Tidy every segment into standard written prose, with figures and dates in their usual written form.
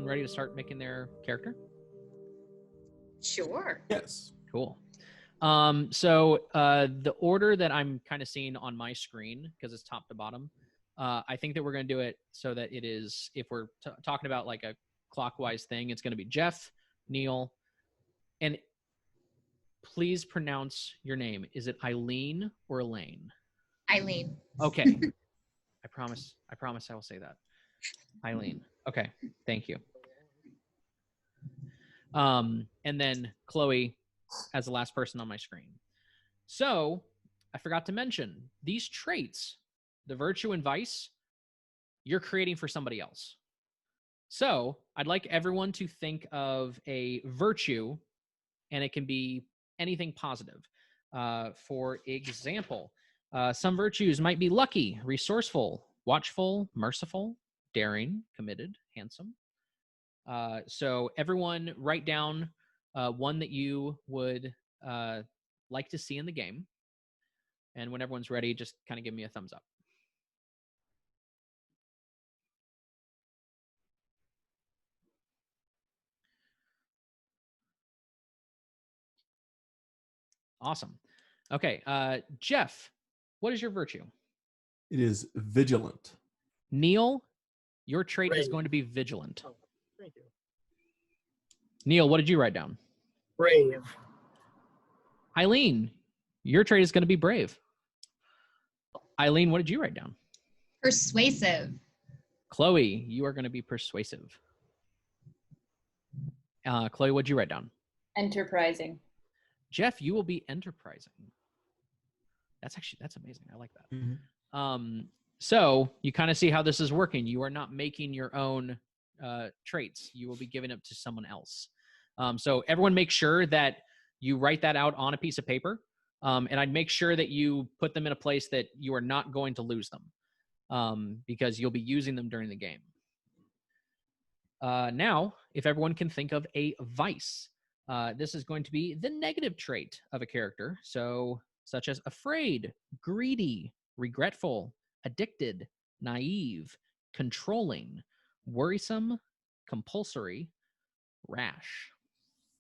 ready to start making their character? Sure. Yes. Cool. So the order that I'm kind of seeing on my screen, because it's top to bottom, I think that we're going to do it so that it is, if we're talking about like a clockwise thing, it's going to be Jeff, Neil, and please pronounce your name. Is it Eileen or Elaine? Eileen. Okay. I promise I will say that. Eileen. Okay. Thank you. And then Chloe as the last person on my screen. So I forgot to mention these traits, the virtue and vice, you're creating for somebody else. So I'd like everyone to think of a virtue, and it can be anything positive. For example, some virtues might be lucky, resourceful, watchful, merciful, daring, committed, handsome. So everyone write down one that you would like to see in the game. And when everyone's ready, just kind of give me a thumbs up. Awesome. Okay. Jeff, what is your virtue? It is vigilant. Neil, your trait is Brave. going to be vigilant. Oh, thank you. Neil, what did you write down? Brave. Eileen, your trait is going to be brave. Eileen, what did you write down? Persuasive. Chloe, you are going to be persuasive. Chloe, what did you write down? Enterprising. Jeff, you will be enterprising. That's amazing. I like that. Mm-hmm. So you kind of see how this is working. You are not making your own traits. You will be giving it to someone else. So everyone make sure that you write that out on a piece of paper. And I'd make sure that you put them in a place that you are not going to lose them, because you'll be using them during the game. Now, if everyone can think of a vice, this is going to be the negative trait of a character. So such as afraid, greedy, regretful, addicted, naive, controlling, worrisome, compulsory, rash.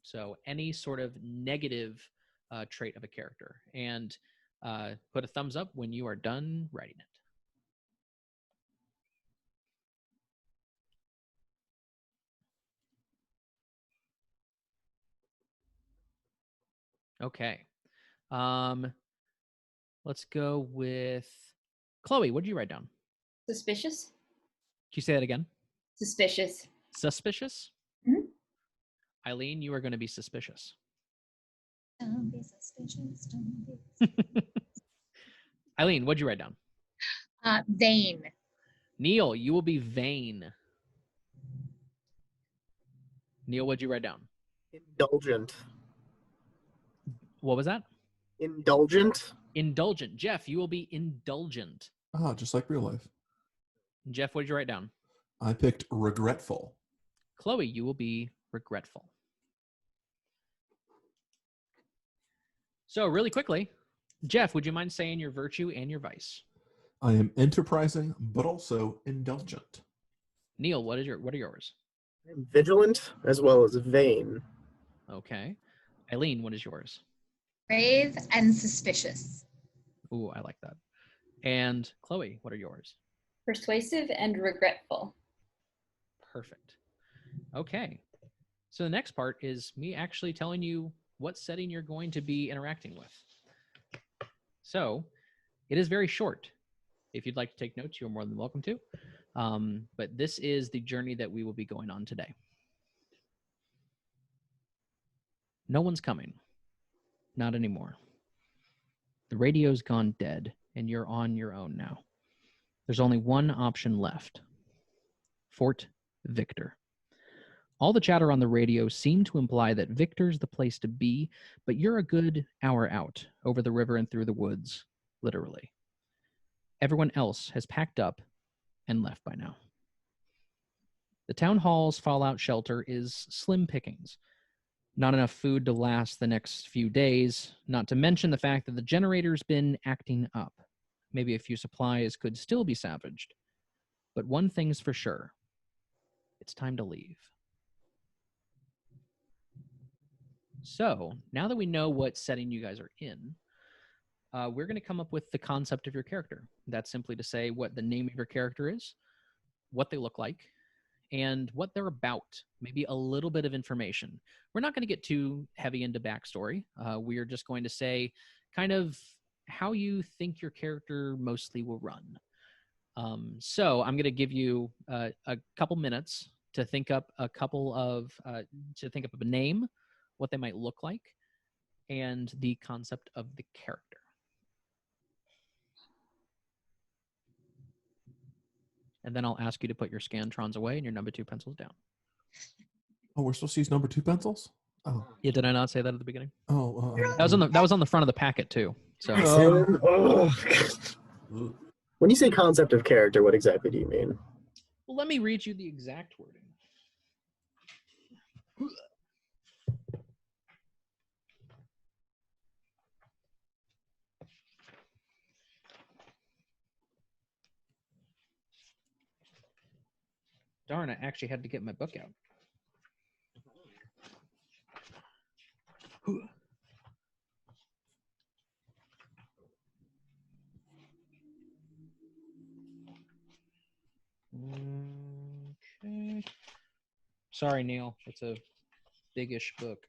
So any sort of negative trait of a character. And put a thumbs up when you are done writing it. Okay. Let's go with Chloe. What did you write down? Suspicious. Can you say that again? Suspicious. Suspicious? Mhm. Eileen, you are going to be suspicious. Don't be suspicious. Don't be. Eileen, what'd you write down? Vain. Neil, you will be vain. Neil, what'd you write down? Indulgent. What was that? Indulgent. Indulgent. Jeff, you will be indulgent. Ah, just like real life. Jeff, what did you write down? I picked regretful. Chloe, you will be regretful. So really quickly, Jeff, would you mind saying your virtue and your vice? I am enterprising, but also indulgent. Neil, what are yours? I'm vigilant as well as vain. Okay. Eileen, what is yours? Brave and suspicious. Ooh, I like that. And Chloe, what are yours? Persuasive and regretful. Perfect. Okay. So the next part is me actually telling you what setting you're going to be interacting with. So it is very short. If you'd like to take notes, you're more than welcome to. But this is the journey that we will be going on today. No one's coming. Not anymore. The radio's gone dead, and you're on your own now. There's only one option left. Fort Victor. All the chatter on the radio seemed to imply that Victor's the place to be, but you're a good hour out, over the river and through the woods, literally. Everyone else has packed up and left by now. The town hall's fallout shelter is slim pickings. Not enough food to last the next few days, not to mention the fact that the generator's been acting up. Maybe a few supplies could still be salvaged. But one thing's for sure. It's time to leave. So now that we know what setting you guys are in, we're going to come up with the concept of your character. That's simply to say what the name of your character is, what they look like, and what they're about. Maybe a little bit of information. We're not going to get too heavy into backstory. We are just going to say kind of how you think your character mostly will run. So I'm going to give you a couple minutes to think up a name, what they might look like, and the concept of the character. And then I'll ask you to put your Scantrons away and your number 2 pencils down. Oh, we're supposed to use number 2 pencils? Oh. Yeah, did I not say that at the beginning? Oh. That was on the front of the packet too. So When you say concept of character, what exactly do you mean? well, let me read you the exact wording. Darn, I actually had to get my book out. Okay. Sorry, Neil. It's a big-ish book.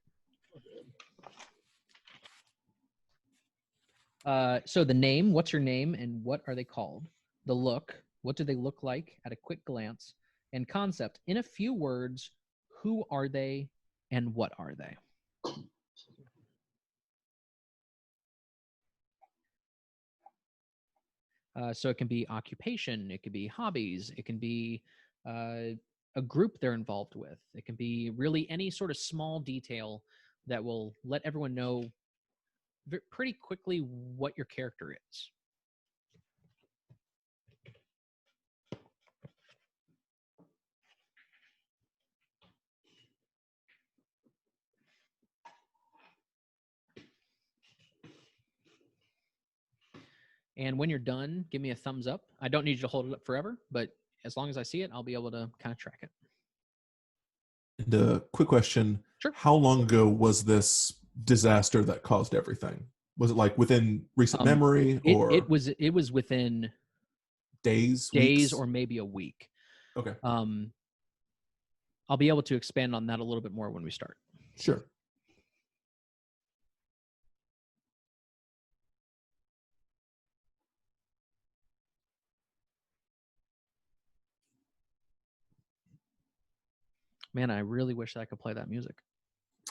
So the name, what's your name and what are they called? The look, what do they look like at a quick glance? And concept, in a few words, who are they and what are they? So it can be occupation, it could be hobbies, it can be a group they're involved with. It can be really any sort of small detail that will let everyone know pretty quickly what your character is. And when you're done, give me a thumbs up. I don't need you to hold it up forever, but as long as I see it, I'll be able to kind of track it. And a quick question. Sure. How long ago was this disaster that caused everything? Was it like within recent memory or it was within days, weeks, weeks? or maybe a week. Okay. I'll be able to expand on that a little bit more when we start. Sure. Man, I really wish I could play that music.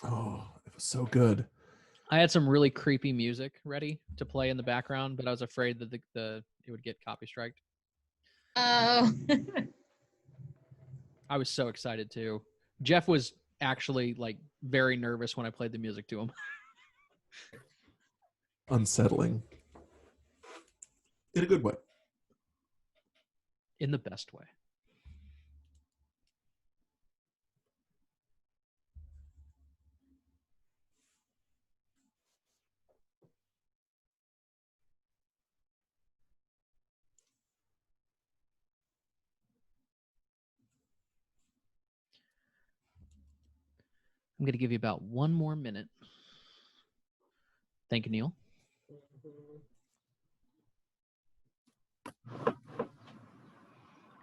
Oh, it was so good. I had some really creepy music ready to play in the background, but I was afraid that it would get copy striked. Oh. I was so excited too. Jeff was actually like very nervous when I played the music to him. Unsettling. In a good way. In the best way. I'm going to give you about 1 more minute. Thank you, Neil.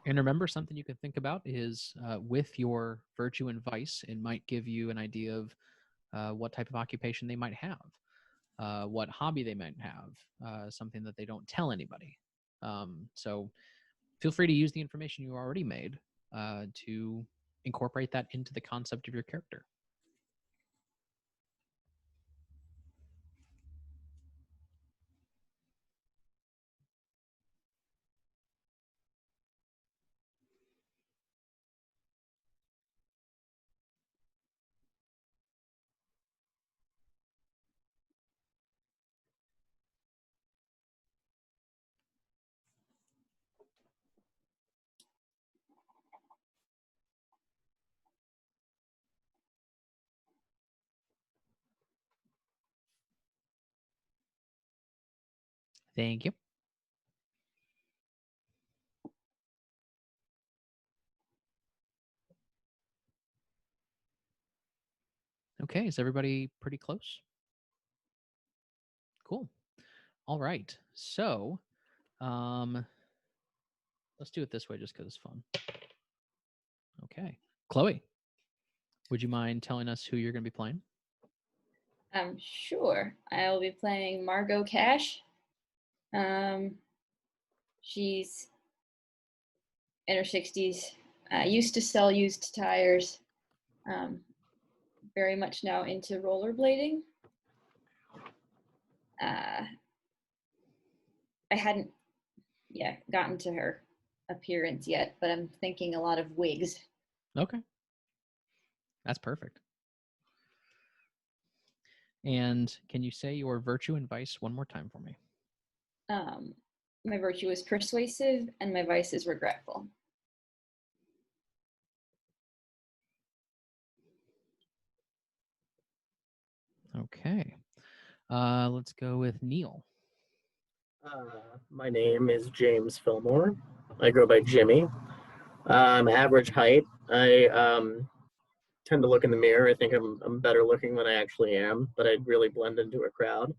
And remember, something you can think about is with your virtue and vice, it might give you an idea of what type of occupation they might have, what hobby they might have, something that they don't tell anybody. So feel free to use the information you already made to incorporate that into the concept of your character. Thank you. Okay, is everybody pretty close? Cool. All right. So, let's do it this way just because it's fun. Okay. Chloe, would you mind telling us who you're going to be playing? Sure. I'll be playing Margot Cash. She's in her 60s. Used to sell used tires. Very much now into rollerblading. I hadn't, gotten to her appearance yet, but I'm thinking a lot of wigs. Okay. That's perfect. And can you say your virtue and vice one more time for me? My virtue is persuasive, and my vice is regretful. Okay. Let's go with Neil. My name is James Fillmore. I go by Jimmy. I'm average height. I tend to look in the mirror. I think I'm better looking than I actually am, but I really blend into a crowd.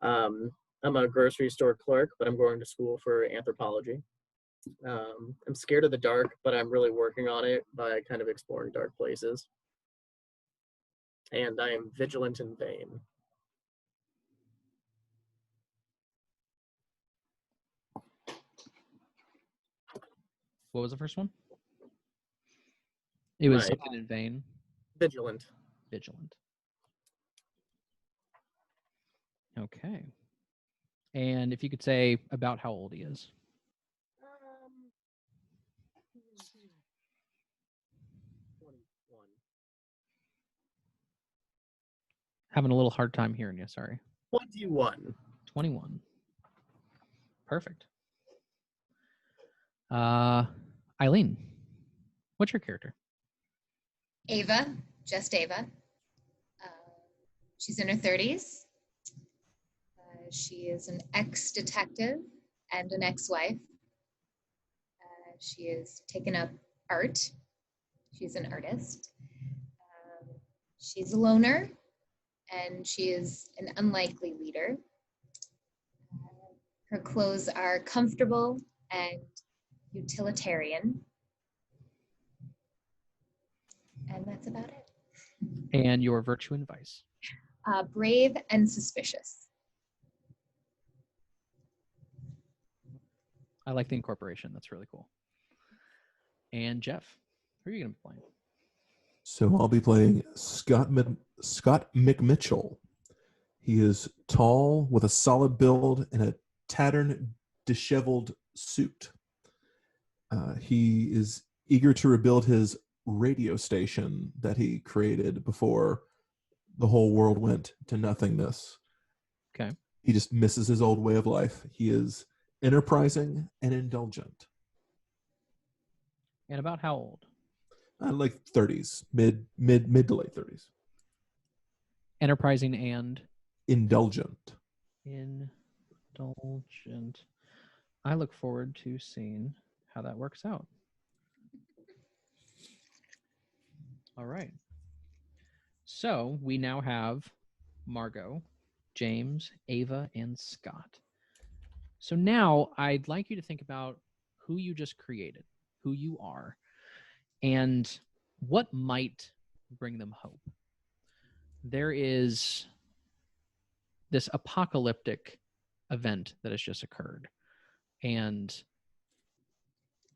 I'm a grocery store clerk, but I'm going to school for anthropology. I'm scared of the dark, but I'm really working on it by kind of exploring dark places. And I am vigilant and vain. What was the first one? It was Right. something in vain. Vigilant. Vigilant. Okay. And if you could say about how old he is. 21. Having a little hard time hearing you, sorry. 21. 21. Perfect. Eileen, what's your character? Ava, just Ava. She's in her 30s. She is an ex-detective and an ex-wife. She has taken up art. She's an artist. She's a loner, and she is an unlikely leader. Her clothes are comfortable and utilitarian. And that's about it. And your virtue and vice? Brave and suspicious. I like the incorporation. That's really cool. And Jeff, who are you going to be playing? So I'll be playing Scott McMitchell. He is tall with a solid build and a tattered, disheveled suit. He is eager to rebuild his radio station that he created before the whole world went to nothingness. Okay. He just misses his old way of life. He is enterprising and indulgent. And about how old? Like 30s, mid to late 30s. Enterprising and Indulgent. indulgent. I look forward to seeing how that works out. All right. So we now have Margot, James, Ava, and Scott. So now I'd like you to think about who you just created, who you are, and what might bring them hope. There is this apocalyptic event that has just occurred, and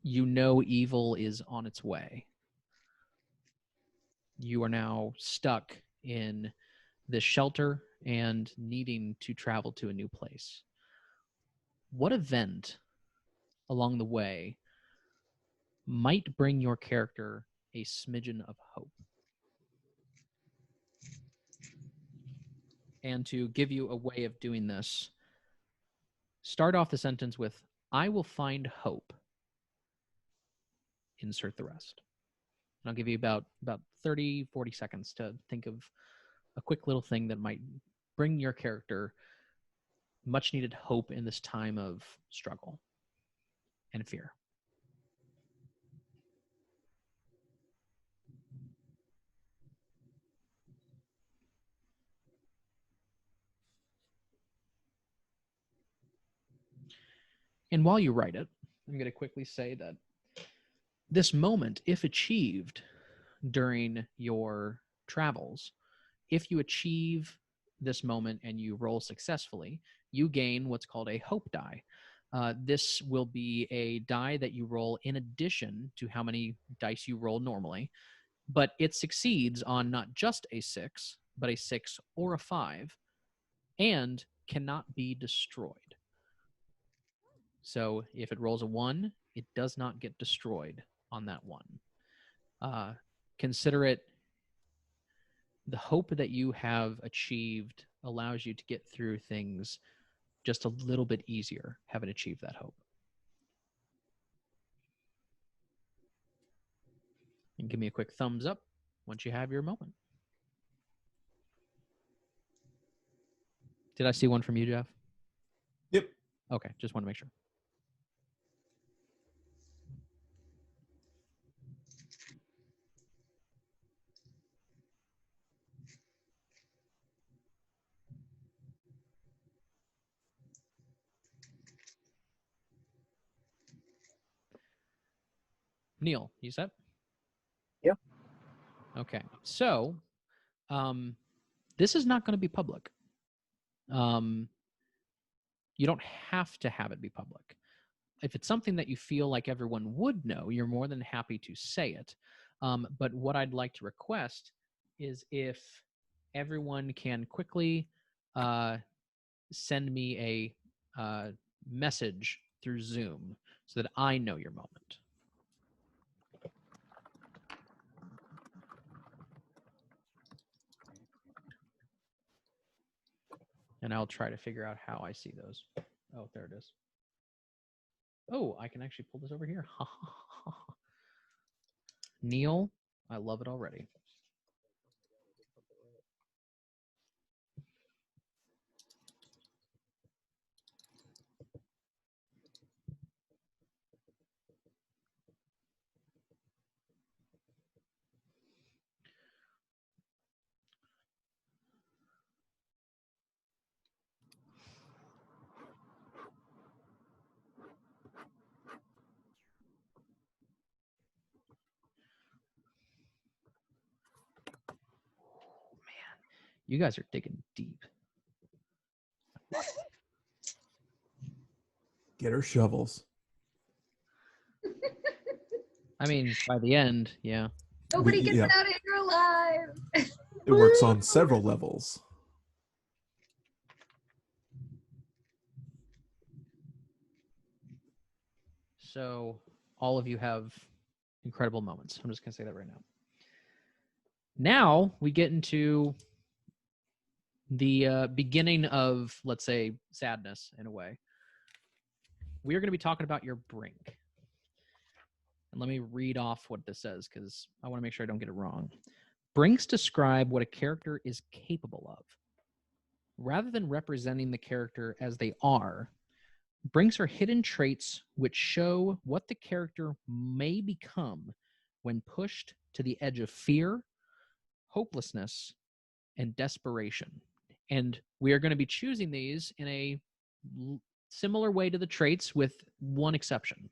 you know evil is on its way. You are now stuck in this shelter and needing to travel to a new place. What event along the way might bring your character a smidgen of hope? And to give you a way of doing this, start off the sentence with, I will find hope. Insert the rest. And I'll give you about 30, 40 seconds to think of a quick little thing that might bring your character much needed hope in this time of struggle and fear. And while you write it, I'm going to quickly say that this moment, if achieved during your travels, if you achieve this moment and you roll successfully, you gain what's called a hope die. This will be a die that you roll in addition to how many dice you roll normally, but it succeeds on not just a 6, but a 6 or a 5, and cannot be destroyed. So if it rolls a 1, it does not get destroyed on that 1. Consider it the hope that you have achieved allows you to get through things just a little bit easier, having achieved that hope. And give me a quick thumbs up once you have your moment. Did I see one from you, Jeff? Yep. Okay, just want to make sure. Neil, you set? Yeah. Okay, so this is not going to be public. You don't have to have it be public. If it's something that you feel like everyone would know, you're more than happy to say it. But what I'd like to request is if everyone can quickly send me a message through Zoom so that I know your moment. And I'll try to figure out how I see those. Oh, there it is. Oh, I can actually pull this over here. Neil, I love it already. You guys are digging deep. Get her shovels. I mean, by the end, yeah. Nobody gets yeah. out of here alive. It works on several levels. So all of you have incredible moments. I'm just going to say that right now. Now we get into the beginning of, let's say, sadness in a way. We are going to be talking about your brink. And let me read off what this says because I want to make sure I don't get it wrong. Brinks describe what a character is capable of. Rather than representing the character as they are, brinks are hidden traits which show what the character may become when pushed to the edge of fear, hopelessness, and desperation. And we are going to be choosing these in a similar way to the traits with one exception.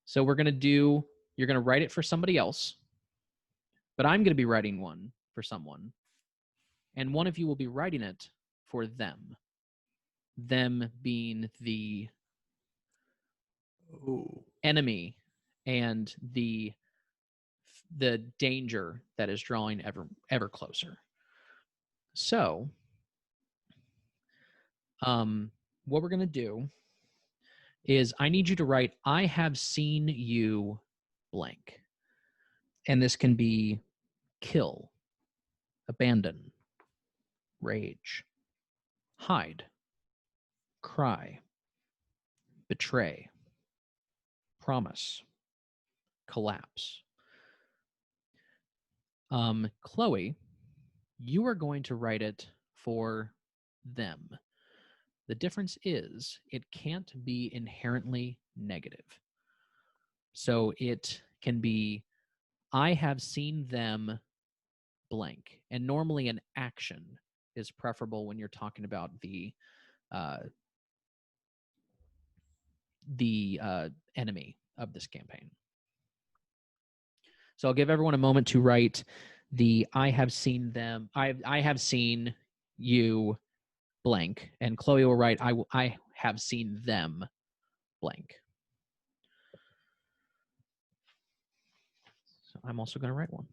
So you're going to write it for somebody else, but I'm going to be writing one for someone. And one of you will be writing it for them. Them being the enemy and the danger that is drawing ever closer. So, what we're going to do is I need you to write, I have seen you blank. And this can be kill, abandon, rage, hide, cry, betray, promise, collapse. Chloe, you are going to write it for them. The difference is it can't be inherently negative. So it can be, I have seen them blank. And normally an action is preferable when you're talking about the the enemy of this campaign. So I'll give everyone a moment to write the I have seen them. I have seen you blank, and Chloe will write I have seen them blank. So I'm also going to write one.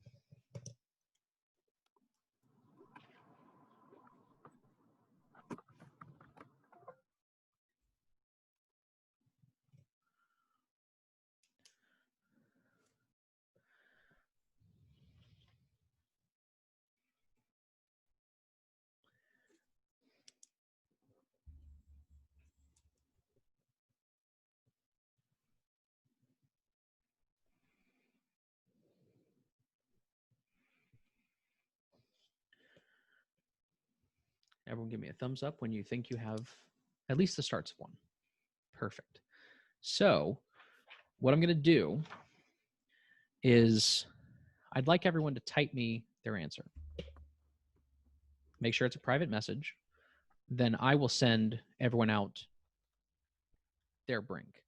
Everyone give me a thumbs up when you think you have at least the starts of one. Perfect. So what I'm going to do is I'd like everyone to type me their answer. Make sure it's a private message. Then I will send everyone out their brink.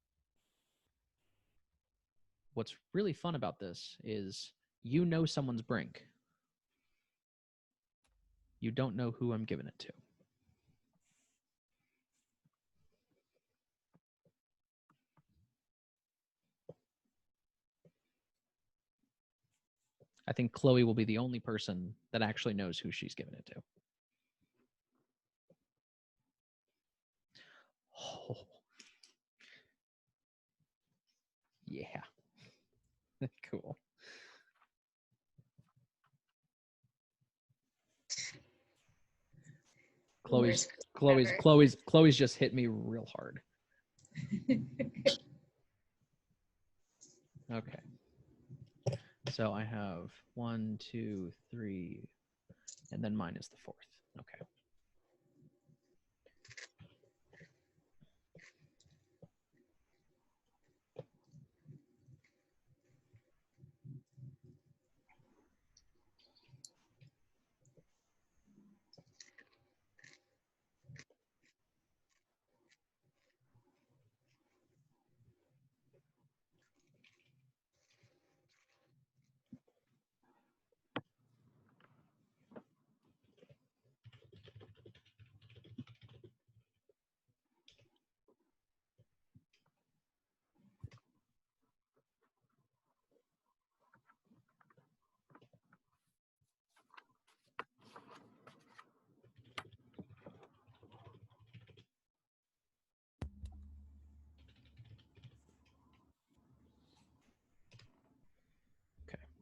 What's really fun about this is you know someone's brink. You don't know who I'm giving it to. I think Chloe will be the only person that actually knows who she's giving it to. Oh. Yeah. Cool. Chloe's just hit me real hard. Okay. So I have 1, 2, 3, and then mine is the fourth. Okay.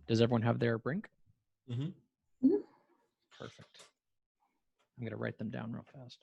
Does everyone have their brink? Mm-hmm. Mm-hmm. Perfect. I'm going to write them down real fast.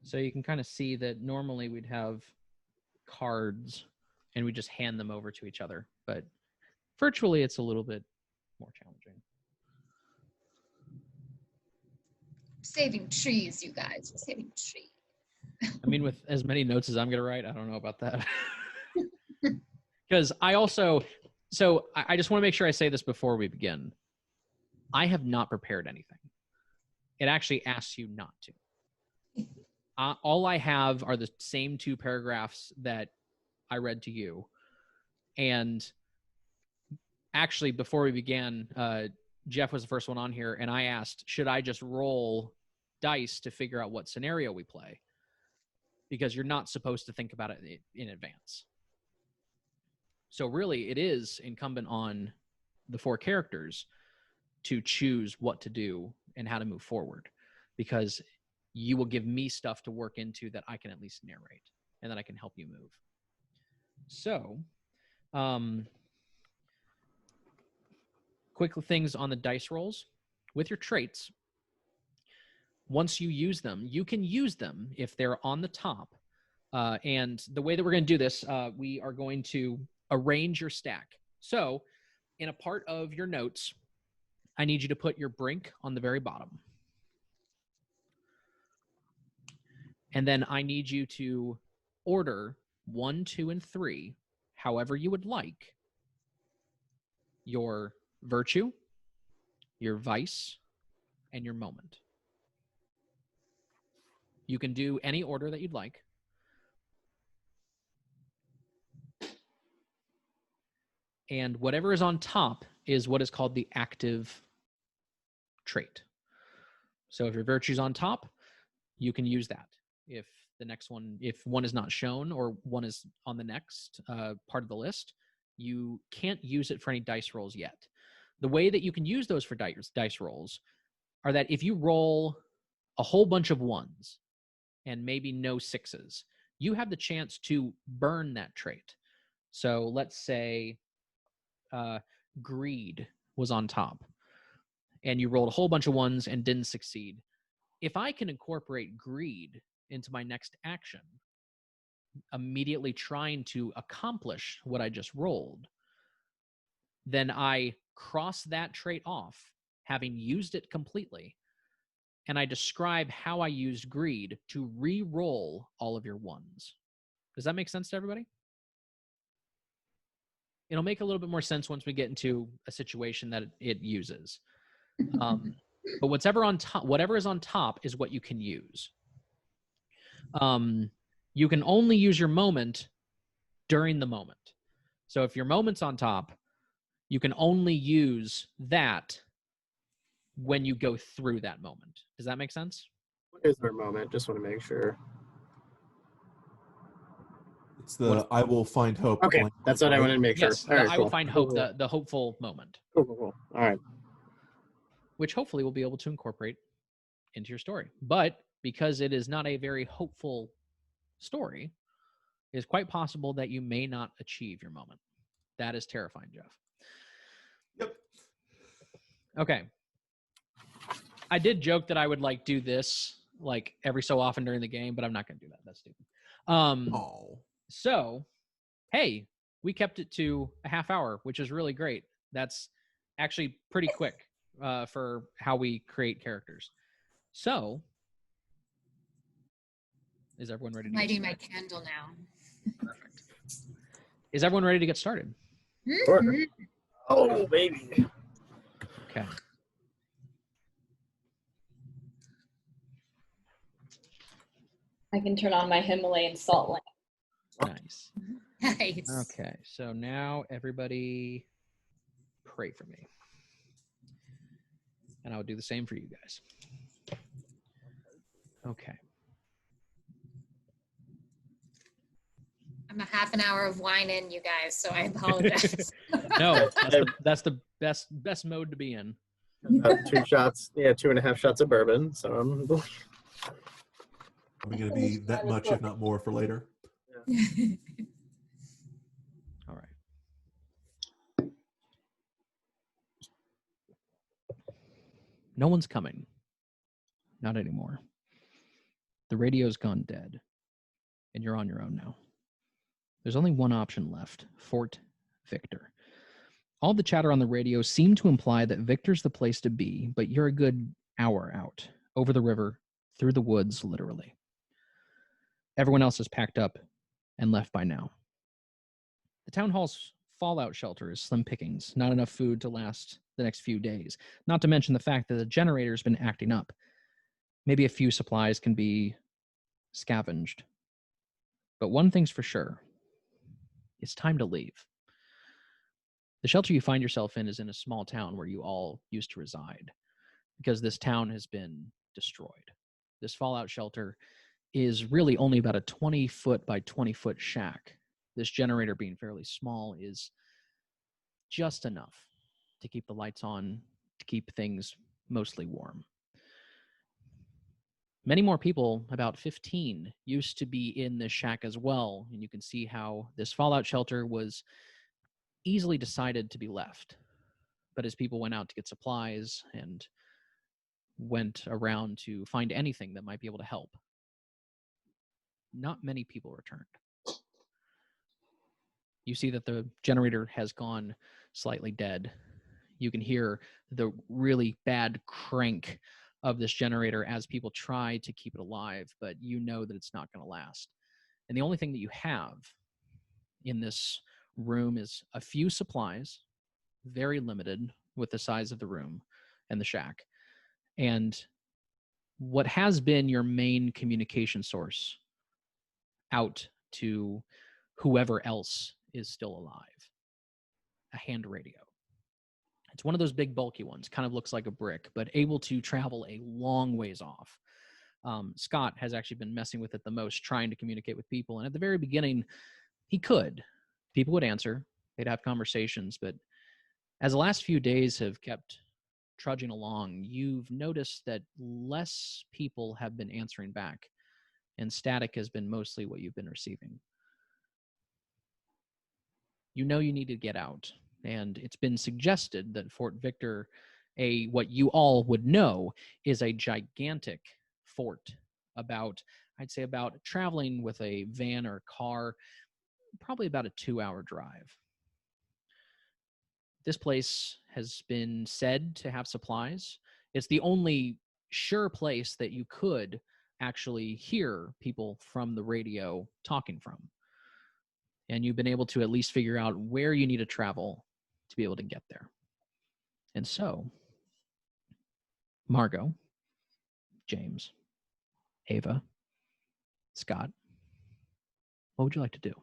So you can kind of see that normally we'd have cards and we just hand them over to each other, but virtually it's a little bit more challenging. Saving trees, you guys. We're saving trees. I mean, with as many notes as I'm going to write, I don't know about that. Because I also, so I just want to make sure I say this before we begin. I have not prepared anything. It actually asks you not to. All I have are the same 2 paragraphs that I read to you. And actually, before we began, Jeff was the first one on here, and I asked, should I just roll dice to figure out what scenario we play? Because you're not supposed to think about it in advance. So really, it is incumbent on the 4 characters to choose what to do and how to move forward, because you will give me stuff to work into that I can at least narrate, and that I can help you move. So, quick things on the dice rolls. With your traits, once you use them, you can use them if they're on the top. And the way that we're going to do this, we are going to arrange your stack. So in a part of your notes, I need you to put your brink on the very bottom. And then I need you to order 1, 2, and 3, however you would like, your virtue, your vice, and your moment. You can do any order that you'd like. And whatever is on top is what is called the active trait. So if your virtue's on top, you can use that. If the next one, if one is not shown or one is on the next part of the list, you can't use it for any dice rolls yet. The way that you can use those for dice rolls are that if you roll a whole bunch of 1s and maybe no 6s, you have the chance to burn that trait. So let's say greed was on top and you rolled a whole bunch of 1s and didn't succeed. If I can incorporate greed into my next action, immediately trying to accomplish what I just rolled, then I cross that trait off, having used it completely, and I describe how I used greed to re-roll all of your 1s. Does that make sense to everybody? It'll make a little bit more sense once we get into a situation that it uses. But whatever is on top is what you can use. You can only use your moment during the moment. So if your moment's on top, you can only use that when you go through that moment. Does that make sense? What is our moment? Just want to make sure. It's the I will find hope. Okay, blank, that's what I right? wanted to make sure. Yes, All right, I cool. will find Cool, hope, cool. the hopeful moment, Cool. All right. which hopefully we'll be able to incorporate into your story. But because it is not a very hopeful story, it is quite possible that you may not achieve your moment. That is terrifying, Jeff. Yep. Okay. I did joke that I would like do this like every so often during the game, but I'm not going to do that. That's stupid. Oh. So, hey, we kept it to a half hour, which is really great. That's actually pretty quick for how we create characters. So, is everyone ready to get Lighting my started? candle now. Perfect. Is everyone ready to get started? Sure. Mhm. Oh, baby. Okay. I can turn on my Himalayan salt lamp. Nice. Nice. Okay, so now everybody pray for me. And I'll do the same for you guys. Okay. I'm a half an hour of wine in, you guys, so I apologize. No, that's the best mode to be in. About 2 shots, 2.5 shots of bourbon. So I'm Probably going to be that much, if not more, for later. All right. No one's coming. Not anymore. The radio's gone dead, and you're on your own now. There's only one option left: Fort Victor. All the chatter on the radio seemed to imply that Victor's the place to be, but you're a good hour out, over the river, through the woods, literally. Everyone else is packed up and left by now. The town hall's fallout shelter is slim pickings, not enough food to last the next few days, not to mention the fact that the generator's been acting up. Maybe a few supplies can be scavenged. But one thing's for sure: it's time to leave. The shelter you find yourself in is in a small town where you all used to reside, because this town has been destroyed. This fallout shelter is really only about a 20-foot by 20-foot shack. This generator, being fairly small, is just enough to keep the lights on, to keep things mostly warm. Many more people, about 15, used to be in this shack as well, and you can see how this fallout shelter was easily decided to be left. But as people went out to get supplies and went around to find anything that might be able to help, not many people returned. You see that the generator has gone slightly dead. You can hear the really bad crank of this generator as people try to keep it alive, but you know that it's not going to last. And the only thing that you have in this room is a few supplies, very limited with the size of the room and the shack, and what has been your main communication source out to whoever else is still alive, a hand radio. It's one of those big bulky ones, kind of looks like a brick, but able to travel a long ways off. Scott has actually been messing with it the most, trying to communicate with people. And at the very beginning, he could. People would answer. They'd have conversations. But as the last few days have kept trudging along, you've noticed that less people have been answering back, and static has been mostly what you've been receiving. You know you need to get out, and it's been suggested that Fort Victor, what you all would know, is a gigantic fort I'd say about traveling with a van or car, probably about a 2-hour drive. This place has been said to have supplies. It's the only sure place that you could actually hear people from the radio talking from. And you've been able to at least figure out where you need to travel to be able to get there. And so, Margot, James, Ava, Scott, what would you like to do?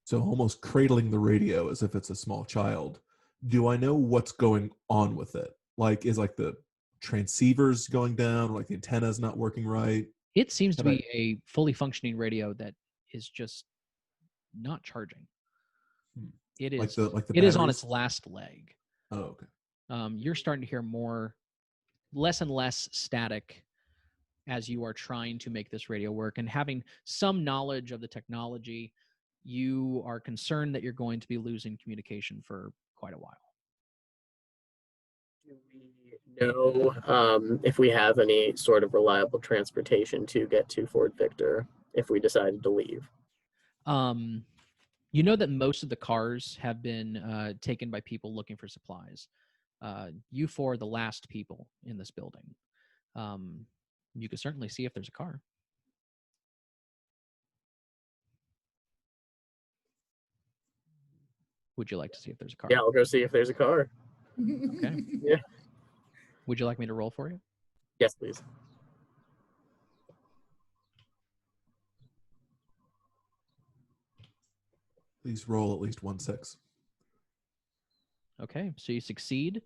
So almost cradling the radio as if it's a small child. Do I know what's going on with it? Like, is like the transceivers going down, or like the antenna's not working right? It seems to Have be a fully functioning radio that is just not charging. Hmm. It Like is. the It is on batteries? its last leg. Oh, okay. You're starting to hear less and less static as you are trying to make this radio work, and having some knowledge of the technology, you are concerned that you're going to be losing communication for quite a while. Do we know if we have any sort of reliable transportation to get to Fort Victor if we decided to leave? You know that most of the cars have been taken by people looking for supplies. You four are the last people in this building. You could certainly see if there's a car. Would you like to see if there's a car? Yeah, I'll go see if there's a car. Okay. Yeah. Would you like me to roll for you? Yes, please. Please roll at least 1 6. Okay, so you succeed,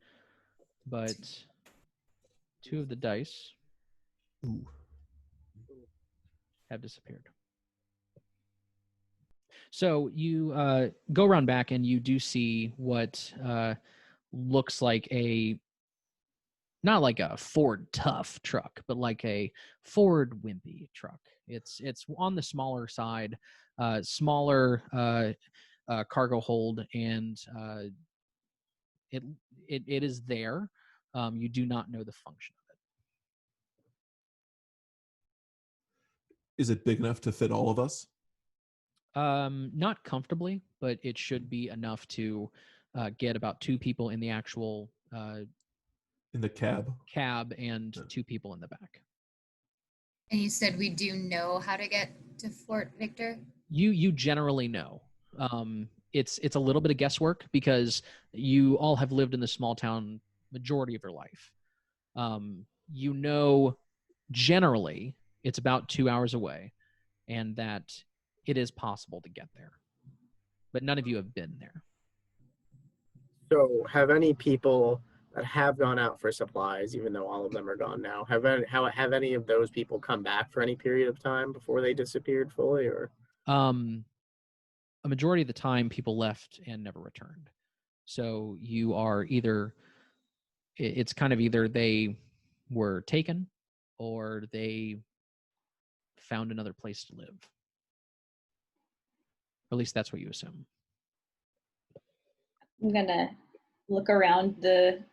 but 2 of the dice Ooh. have disappeared. So you go around back and you do see what looks like not like a Ford Tough truck, but like a Ford Wimpy truck. It's on the smaller side, smaller cargo hold, and it is there. You do not know the function of Is it big enough to fit all of us? it. Not comfortably, but it should be enough to get about 2 people in the actual In the cab? cab and 2 people in the back. And you said we do know how to get to Fort Victor? You generally know. It's a little bit of guesswork because you all have lived in the small town majority of your life. You know generally it's about 2 hours away, and that it is possible to get there. But none of you have been there. So have any people that have gone out for supplies, even though all of them are gone now, have any of those people come back for any period of time before they disappeared fully, or? A majority of the time people left and never returned. So you are it's kind of either they were taken or they found another place to live. Or at least that's what you assume. I'm gonna look around the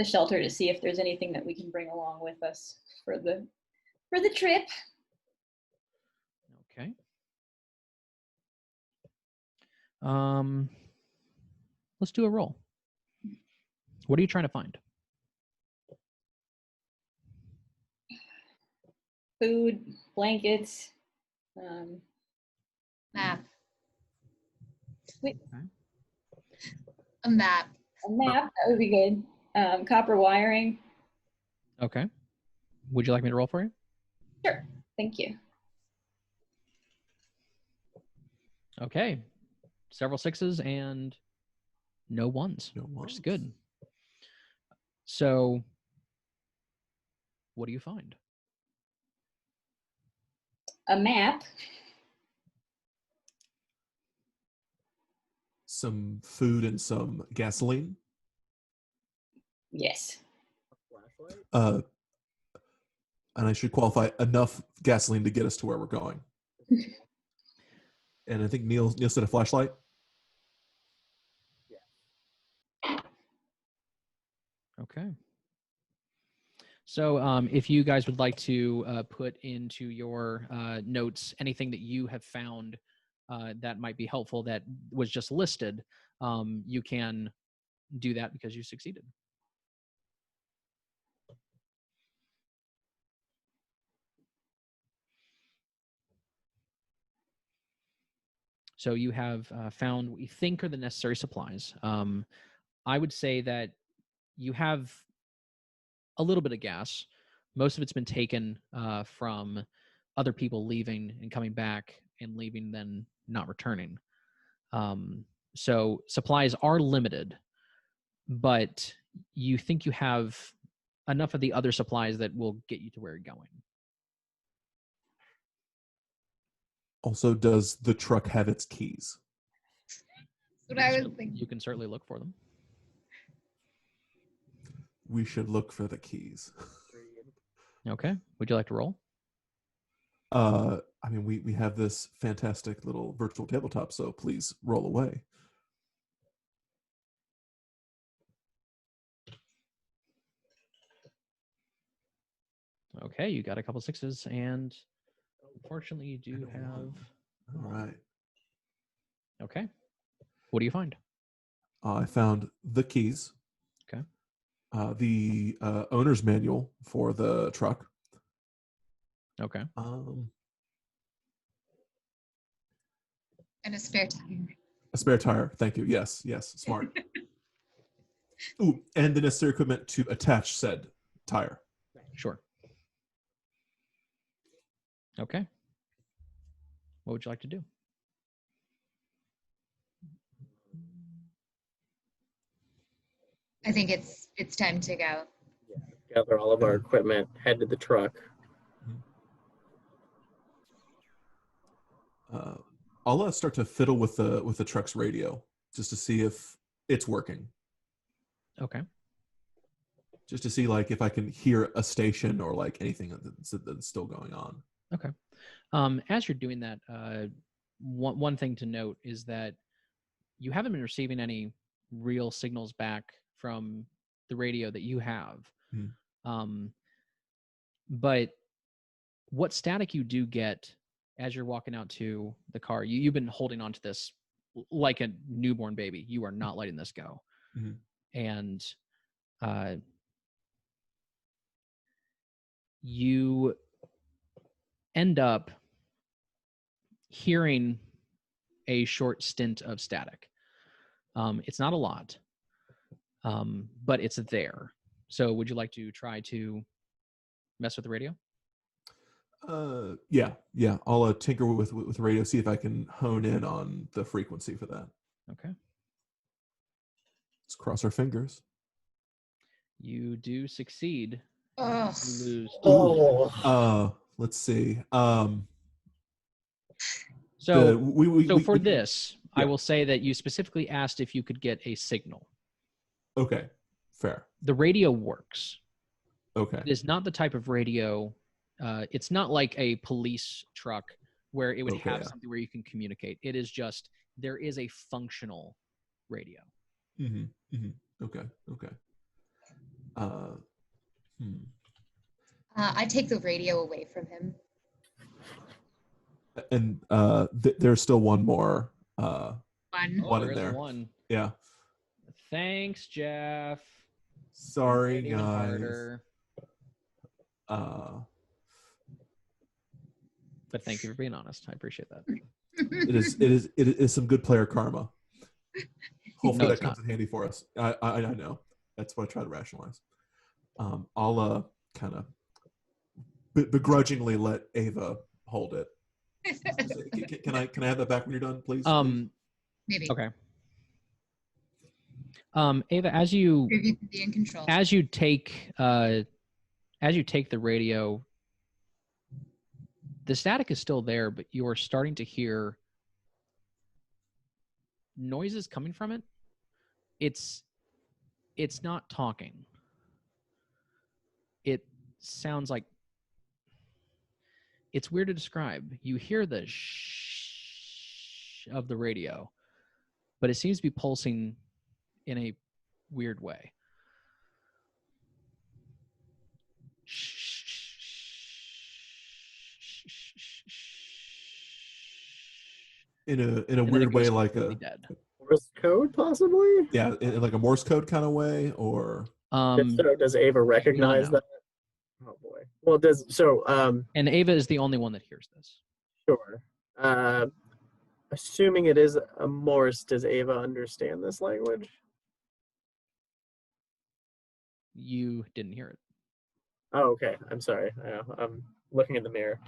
the shelter to see if there's anything that we can bring along with us for the trip. Okay. Let's do a roll. What are you trying to find? Food, blankets. Map. Wait. A map. A map, that would be good. Copper wiring. Okay. Would you like me to roll for you? Sure. Thank you. Okay. Several sixes and no ones, which is good. So, what do you find? A map. Some food and some gasoline. Yes. And I should qualify enough gasoline to get us to where we're going. And I think Neil said a flashlight. Okay. So if you guys would like to put into your notes anything that you have found that might be helpful that was just listed, you can do that because you succeeded. So you have found what you think are the necessary supplies. I would say that you have a little bit of gas. Most of it's been taken from other people leaving and coming back and leaving, then not returning. So supplies are limited, but you think you have enough of the other supplies that will get you to where you're going. Also, does the truck have its keys? That's what I was thinking. You can certainly look for them. We should look for the keys. Okay. Would you like to roll? I mean, we have this fantastic little virtual tabletop, so please roll away. Okay, you got a couple sixes, and unfortunately, you do have. All right. Okay. What do you find? I found the keys. Okay. The owner's manual for the truck. Okay. And a spare tire. A spare tire. Thank you. Yes. Smart. Ooh, and the necessary equipment to attach said tire. Sure. Okay. What would you like to do? I think it's time to go. Gather all of our equipment, head to the truck. I'll start to fiddle with the truck's radio just to see if it's working. Okay. Just to see like if I can hear a station or like anything that's still going on. Okay. As you're doing that, one thing to note is that you haven't been receiving any real signals back from the radio that you have. But what static you do get as you're walking out to the car, you've been holding on to this like a newborn baby. You are not letting this go. And you end up hearing a short stint of static. It's not a lot, but it's there. So would you like to try to mess with the radio? Yeah. I'll tinker with the radio, see if I can hone in on the frequency for that. Okay. Let's cross our fingers. You do succeed. Oh. You lose. Let's see. For this, yeah. I will say that you specifically asked if you could get a signal. Okay, fair. The radio works. Okay. It is not the type of radio. It's not like a police truck where it would have something where you can communicate. It is just there is a functional radio. Okay. I take the radio away from him. And there's still one more. One. One in there is there. one. Yeah. Thanks, Jeff. Sorry, Made it even guys. harder. But thank you for being honest. I appreciate that. It is some good player karma. Hopefully No, that comes in handy for us. I know. That's what I try to rationalize. I'll kind of begrudgingly let Ava hold it. Can I have that back when you're done, please? Maybe. Okay. Ava, as you Be in control. as you take the radio, the static is still there, but you are starting to hear noises coming from it. It's not talking. It sounds like, it's weird to describe. You hear the shh of the radio, but it seems to be pulsing in a weird way. In a And then it weird way, goes like completely dead. Morse code, possibly? Yeah, in like a Morse code kind of way, or If so, does Ava recognize know. that? Oh boy. Well, and Ava is the only one that hears this. sure. Assuming it is a Morse, does Ava understand this language? You didn't hear it. Oh, okay. I'm sorry. I'm looking in the mirror.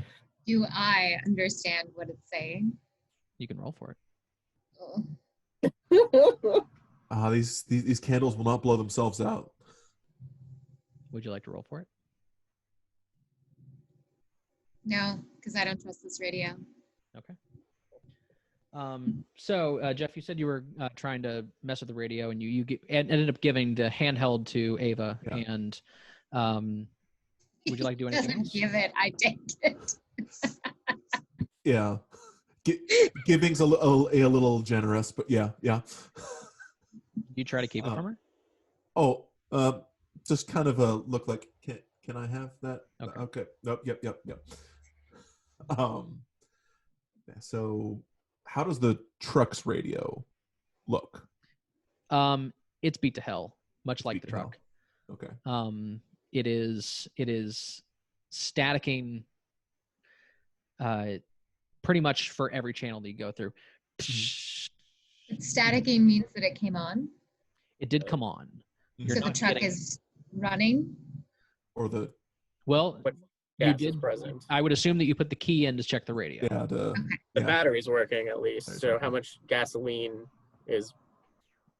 Do I understand what it's saying? You can roll for it. Oh. These candles will not blow themselves out. Would you like to roll for it? No, because I don't trust this radio. Okay. So Jeff, you said you were trying to mess with the radio, and you ended up giving the handheld to Ava. Yeah. And would you like to do anything else? Give it. I take it. Yeah, giving's a little generous, but yeah. You try to keep it from her. Oh, just kind of look like. Can I have that? Okay. Nope. Yep. So, how does the truck's radio look? It's beat to hell, much like the truck. Okay. It is staticking pretty much for every channel that you go through. Staticking means that it came on. It did come on. So the truck is running. Or the well, you did. Present. I would assume that you put the key in to check the radio. Yeah, the battery's working at least. So how much gasoline is?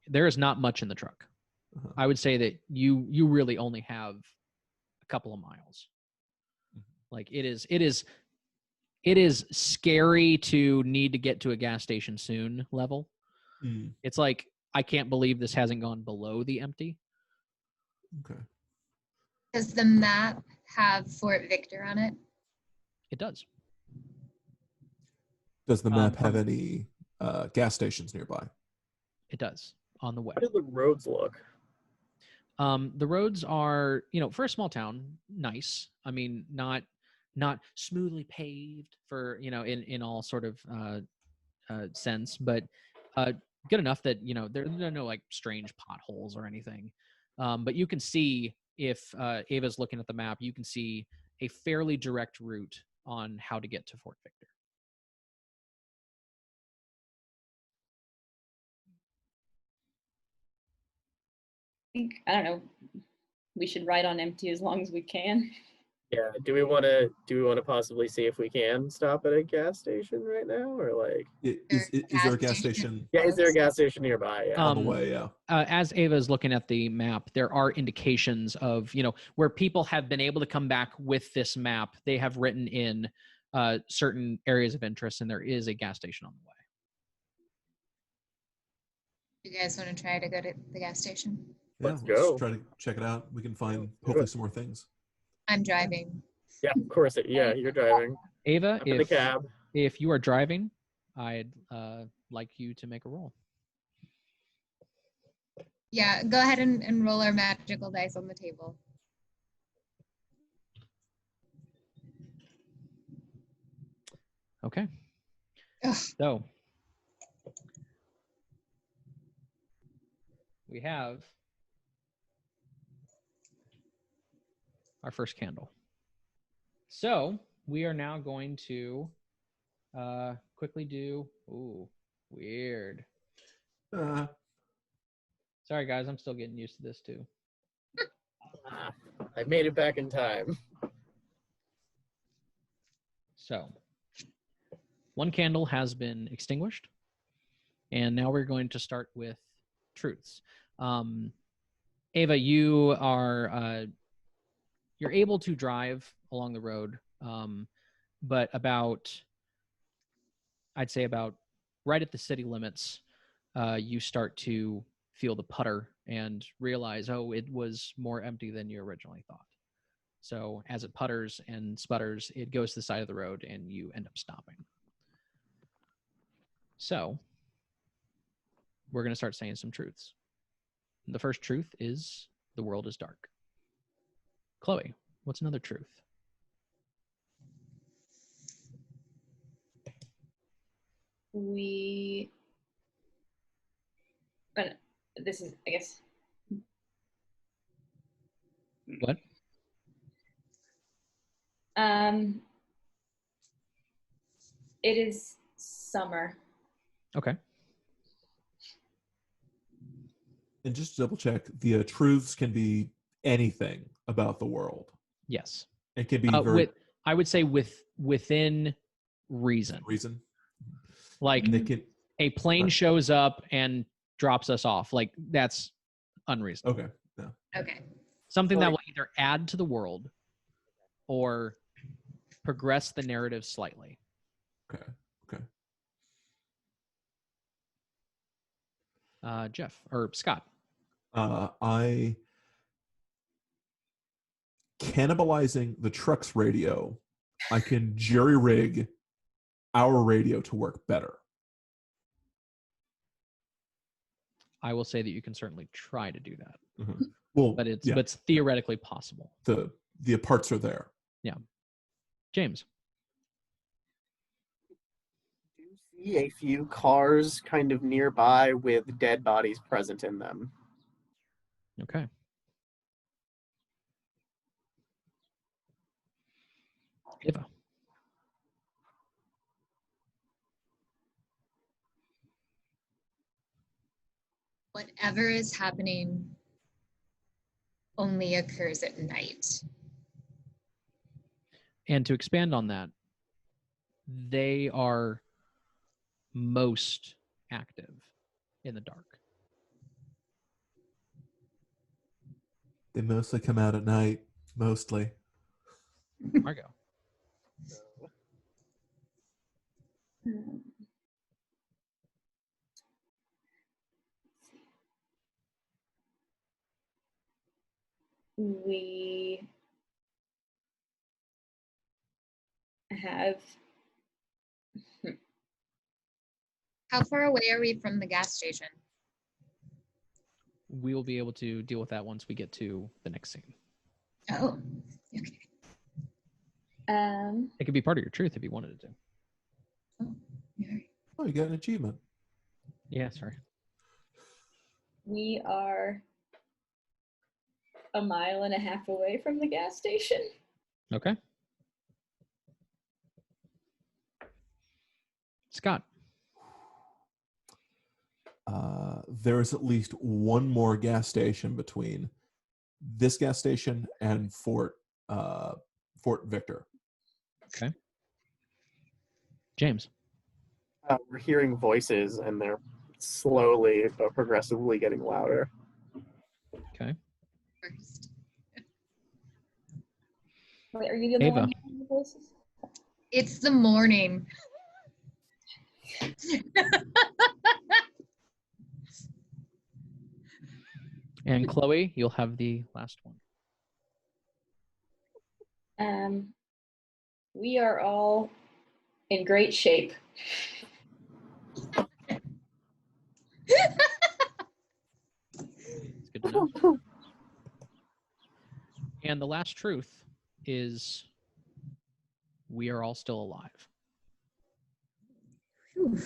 There is not much in the truck. I would say that you really only have a couple of miles. Like it is scary to need to get to a gas station soon level. It's like, I can't believe this hasn't gone below the empty. Okay. Does the map have Fort Victor on it? It does. Does the map have any gas stations nearby? It does, on the way. How do the roads look? The roads are, for a small town, nice. I mean, not smoothly paved for, in all sort of sense, but good enough that, there are no like strange potholes or anything. But you can see, if Ava's looking at the map, you can see a fairly direct route on how to get to Fort Victor. I don't know. We should ride on empty as long as we can. Yeah. Do we want to possibly see if we can stop at a gas station right now, or like? Is there a gas station? Yeah. Is there a gas station nearby? Yeah. On the way. Yeah. As Ava is looking at the map, there are indications of, where people have been able to come back with this map. They have written in certain areas of interest, and there is a gas station on the way. You guys want to try to go to the gas station? Let's Let's go. try to check it out. We can find hopefully some more things. I'm driving. Yeah. Of course. You're driving. Ava, I'm in the cab. if you are driving, I'd like you to make a roll. Yeah, go ahead and roll our magical dice on the table. Okay. Ugh. So we have our first candle. So we are now going to quickly do. Ooh, weird. Sorry, guys. I'm still getting used to this too. I made it back in time. So one candle has been extinguished. And now we're going to start with truths. Ava, you are you're able to drive along the road, but I'd say about right at the city limits, you start to feel the putter and realize, oh, it was more empty than you originally thought. So as it putters and sputters, it goes to the side of the road and you end up stopping. So we're going to start saying some truths. The first truth is the world is dark. Chloe, what's another truth? But this is, I guess. What? It is summer. Okay. And just to double check, the truths can be anything about the world. Yes. It can be very I would say within reason. Like they can, a plane shows up and drops us off. Like that's unreasonable. okay. Yeah. Okay. Something that will either add to the world or progress the narrative slightly. Okay. Okay. Jeff or Scott. I cannibalizing the truck's radio. I can jerry rig our radio to work better. I will say that you can certainly try to do that. Mm-hmm. Well, but it's theoretically possible. The parts are there. Yeah. James. Do you see a few cars kind of nearby with dead bodies present in them? Okay. Eva. Whatever is happening only occurs at night. And to expand on that, they are most active in the dark. They mostly come out at night. Mostly. Margo. We have. How far away are we from the gas station? We will be able to deal with that once we get to the next scene. Oh, okay. It could be part of your truth if you wanted it to. Oh, yeah. Oh, you got an achievement. Yeah, sorry. We are 1.5 miles away from the gas station. Okay. Scott. There is at least one more gas station between this gas station and Fort Victor. Okay. James. We're hearing voices, and they're slowly but progressively getting louder. Okay. First. Wait, are you the only Ava. one hearing the voices? It's the morning. And Chloe, you'll have the last one. We are all in great shape. Good to know. And the last truth is we are all still alive. Whew.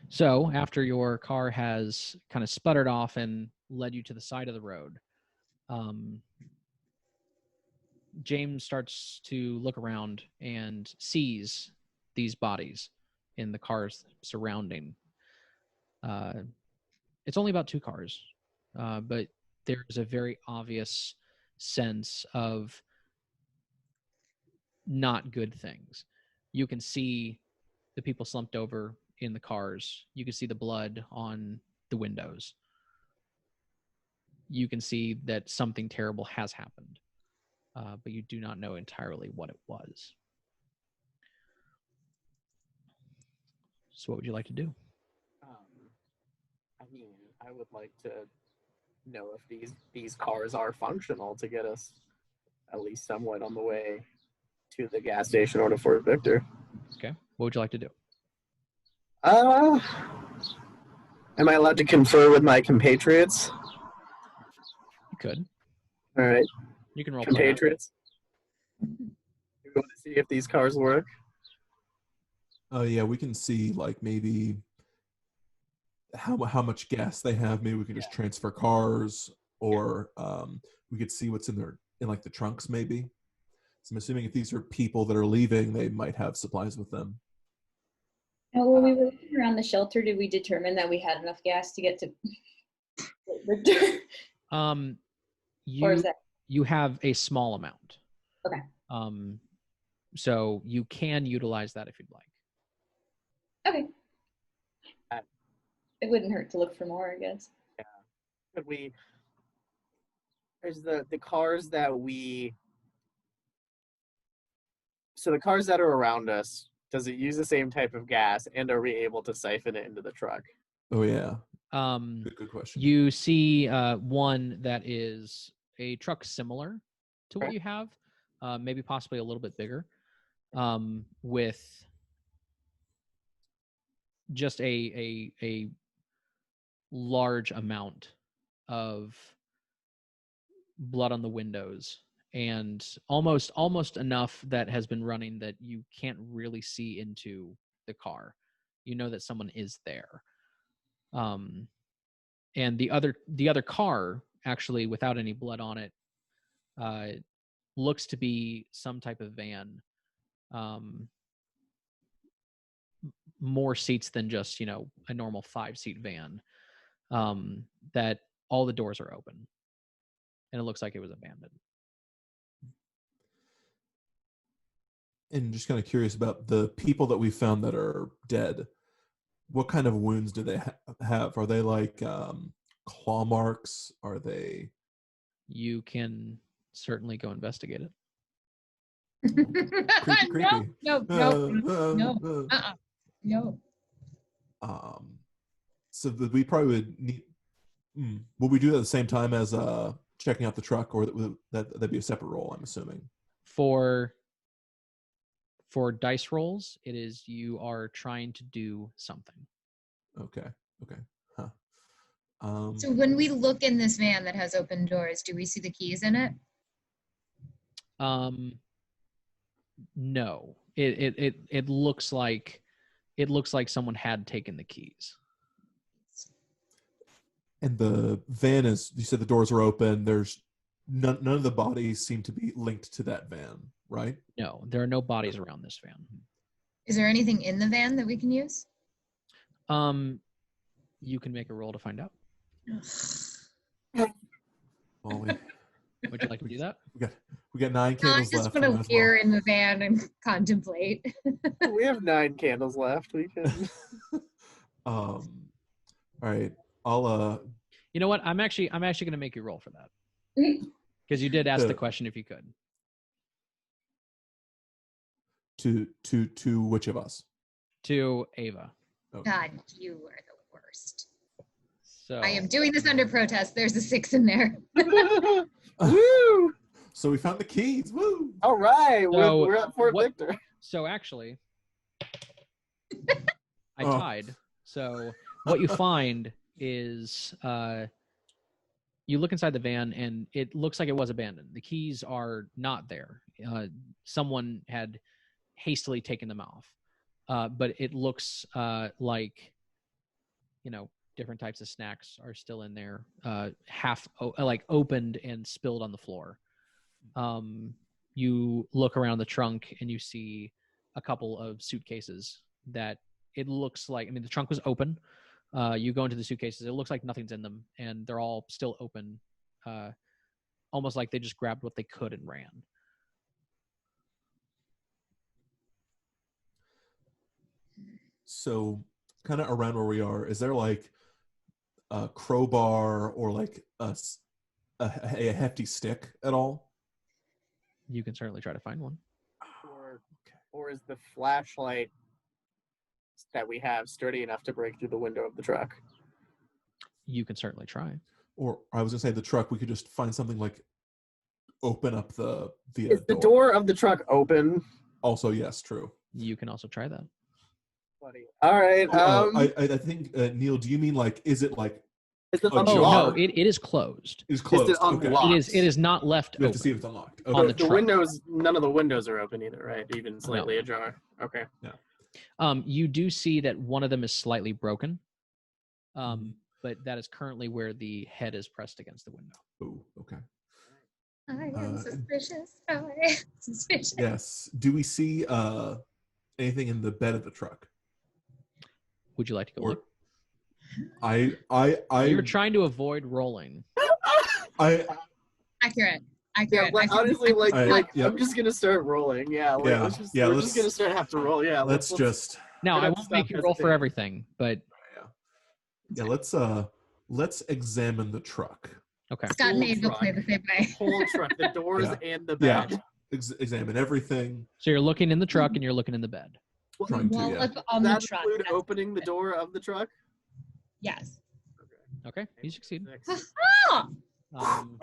So after your car has kind of sputtered off and led you to the side of the road, James starts to look around and sees these bodies in the cars surrounding. It's only about 2 cars, but there's a very obvious sense of not good things. You can see the people slumped over in the cars. You can see the blood on the windows. You can see that something terrible has happened, but you do not know entirely what it was. So what would you like to do? I mean, I would like to know if these cars are functional to get us at least somewhat on the way to the gas station or to Fort Victor. Okay. What would you like to do? Am I allowed to confer with my compatriots? You could. All right, You can roll play that. compatriots. We want to see if these cars work. Yeah, we can see like maybe how much gas they have. Maybe we can just transfer cars, or we could see what's in like the trunks maybe. So I'm assuming if these are people that are leaving, they might have supplies with them. Now, when we were looking around the shelter, did we determine that we had enough gas to get to Victor? Or is that You have a small amount. okay? So you can utilize that if you'd like. Okay. It wouldn't hurt to look for more, I guess. Yeah. Could we? There's the cars that we. So the cars that are around us, does it use the same type of gas, and are we able to siphon it into the truck? Oh yeah. Good question. You see one that is a truck similar to what you have, maybe possibly a little bit bigger, with just a large amount of blood on the windows, and almost enough that has been running that you can't really see into the car. You know that someone is there. And the other car, actually, without any blood on it, looks to be some type of van. More seats than just, a normal 5-seat van. That all the doors are open, and it looks like it was abandoned. And just kind of curious about the people that we found that are dead. What kind of wounds do they have? Are they like claw marks? Are they? You can certainly go investigate it. Creepy. No. So we probably would need. Would we do that at the same time as checking out the truck, or that'd be a separate roll? I'm assuming. For dice rolls, it is you are trying to do something. Okay. Huh. So when we look in this van that has open doors, do we see the keys in it? No. It looks like someone had taken the keys. And the van is. You said the doors are open. There's none of the bodies seem to be linked to that van, right? No, there are no bodies around this van. Is there anything in the van that we can use? You can make a roll to find out. Molly, Would you like to do that? we got 9 No, I candles just left. want to might as peer well. in the van and contemplate. We have 9 candles left. We can. All right. I'll You know what? I'm actually going to make you roll for that, because you did ask the question if you could. to which of us? To Ava. Okay. God, you are the worst. So I am doing this under protest. There's a 6 in there. Woo! So we found the keys. Woo! All right, So we're at Fort what- Victor. So actually, I tied. So what you find is you look inside the van, and it looks like it was abandoned. The keys are not there. Someone had hastily taken them off. But it looks like, different types of snacks are still in there, like opened and spilled on the floor. You look around the trunk and you see a couple of suitcases that it looks like, the trunk was open. You go into the suitcases, it looks like nothing's in them, and they're all still open, almost like they just grabbed what they could and ran. So kind of around where we are, is there like a crowbar or like a hefty stick at all? You can certainly try to find one. Or is the flashlight that we have sturdy enough to break through the window of the truck? You can certainly try. Or I was gonna say the truck, we could just find something like open up the Is the door of the truck open? Also, yes, true. You can also try that. All right. I think Neil, do you mean like, is it like? Is it Oh no, it is closed. It's closed. Is it unlocked? It is not left We have open. to see if it's unlocked. Okay. On the the truck. windows, none of the windows are open either, right? Even slightly ajar. Okay. Yeah. You do see that one of them is slightly broken, but that is currently where the head is pressed against the window. Oh, okay. I am suspicious. I am suspicious. Yes. Do we see anything in the bed of the truck? Would you like to go look? You're trying to avoid rolling. Accurate. Yeah, but honestly, yep. I'm just gonna start rolling. Yeah, like, Yeah, we're just gonna start have to roll. Yeah, let's just. Now, I let's won't make stop you roll for hesitating. everything, but Yeah, let's examine the truck. okay. Scott and Angel truck. play the same way. Whole truck, the doors Yeah. and the Yeah. bed. Examine everything. So you're looking in the truck and you're looking in the bed. Trying to, Well, yeah. on Does the that truck. include That's- opening the door of the truck? Yes. Okay, you succeed. Ah!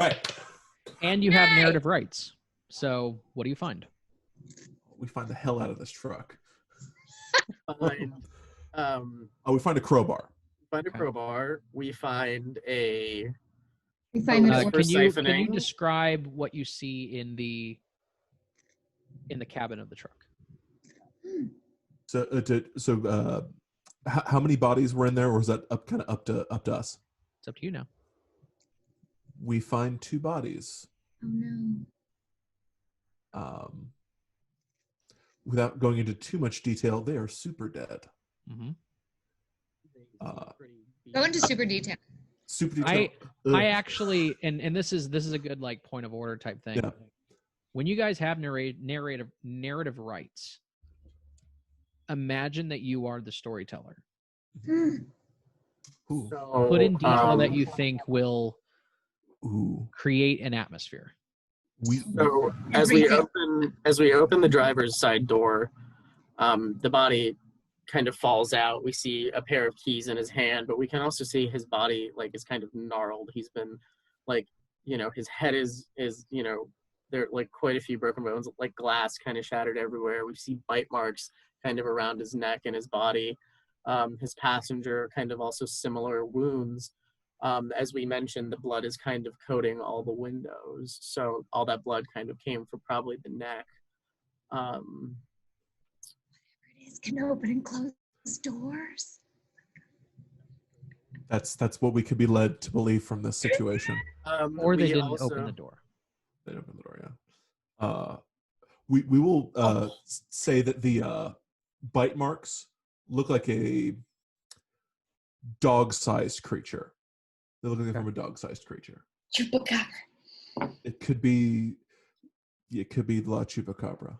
Right. And you have Yay! narrative rights. So what do you find? We find the hell out of this truck. Find, We find a crowbar. find a Okay. crowbar. We find a. We find Uh, that Can you siphoning. describe what you see in the cabin of the truck? So, how many bodies were in there, or was that up to us? It's up to you now. We find 2 bodies. Oh no. Without going into too much detail, they are super dead. Mm-hmm. Go into super detail. Super detail. I actually, and this is a good like point of order type thing. Yeah. When you guys have narrative rights, imagine that you are the storyteller. Ooh. So, Put in detail that you think will Ooh. create an atmosphere. So as we open the driver's side door, the body kind of falls out. We see a pair of keys in his hand, but we can also see his body is kind of gnarled. He's been his head is there are quite a few broken bones, glass kind of shattered everywhere. We see bite marks kind of around his neck and his body. His passenger kind of also similar wounds. As we mentioned, the blood is kind of coating all the windows. So all that blood kind of came from probably the neck. It is can open and close doors. That's what we could be led to believe from this situation. Or they we didn't also- open the door. They opened the door, yeah. We will say that the bite marks look like a dog-sized creature. They look like they're from a dog-sized creature. Chupacabra. It could be La Chupacabra.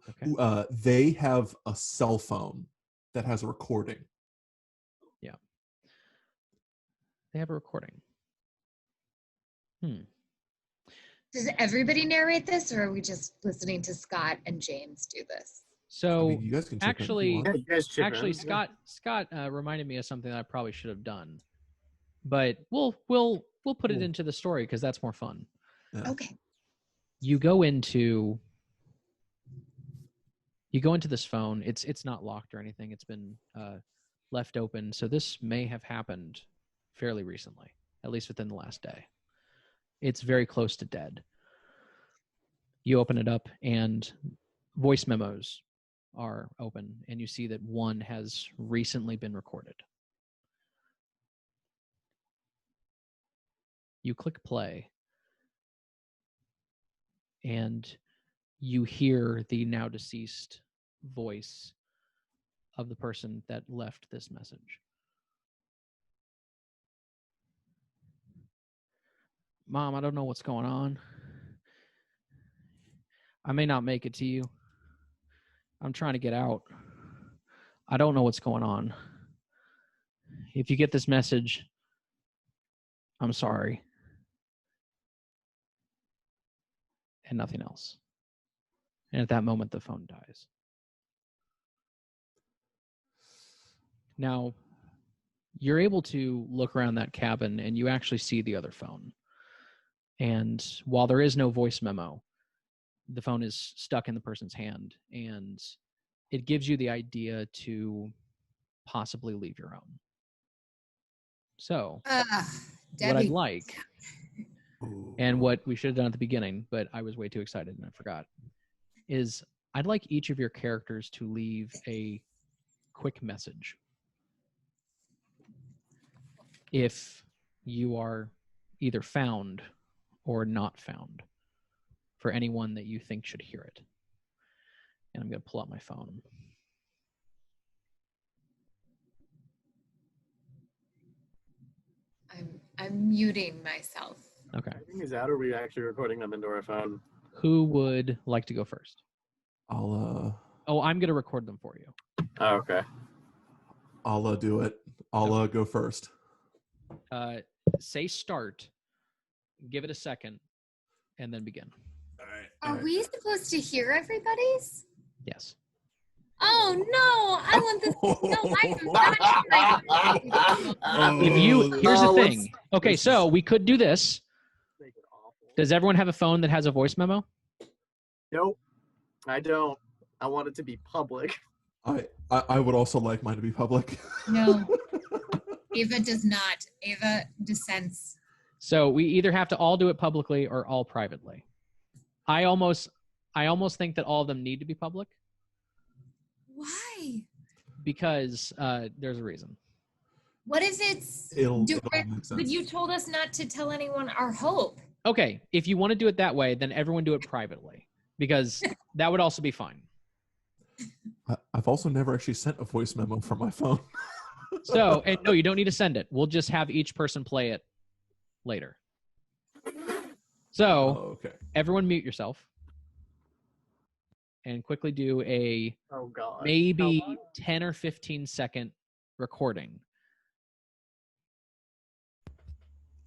Okay. They have a cell phone that has a recording. Yeah. They have a recording. Does everybody narrate this, or are we just listening to Scott and James do this? So you guys can chip in if you actually, want. Yeah, you guys chip actually, in. Scott reminded me of something that I probably should have done, but we'll put it Cool. into the story because that's more fun. Yeah. Okay. You go into this phone. It's not locked or anything. It's been left open. So this may have happened fairly recently, at least within the last day. It's very close to dead. You open it up and voice memos are open, and you see that one has recently been recorded. You click play, and you hear the now deceased voice of the person that left this message. Mom, I don't know what's going on. I may not make it to you. I'm trying to get out. I don't know what's going on. If you get this message, I'm sorry. And nothing else. And at that moment, the phone dies. Now, you're able to look around that cabin and you actually see the other phone. And while there is no voice memo, the phone is stuck in the person's hand, and it gives you the idea to possibly leave your own. So, what I'd like, and what we should have done at the beginning, but I was way too excited and I forgot, is I'd like each of your characters to leave a quick message. If you are either found or not found, for anyone that you think should hear it. And I'm going to pull out my phone. I'm muting myself. Okay. Is that, or are we actually recording them into our phone? Who would like to go first? I'll Oh, I'm going to record them for you. Oh, okay. I'll do it. I'll go first. Say start, give it a second, and then begin. All Are right. we supposed to hear everybody's? Yes. Oh no! I want this. No, Here's the thing. Okay, so we could do this. Does everyone have a phone that has a voice memo? Nope, I don't. I want it to be public. I would also like mine to be public. No. Ava does not. Ava dissents. So we either have to all do it publicly or all privately. I almost think that all of them need to be public. Why? Because there's a reason. What if it's It'll make different? sense. But you told us not to tell anyone our hope. Okay, if you want to do it that way, then everyone do it privately, because that would also be fine. I've also never actually sent a voice memo from my phone. So, and no, you don't need to send it. We'll just have each person play it later. So, okay. Everyone mute yourself and quickly do a Oh God. maybe 10 or 15 second recording.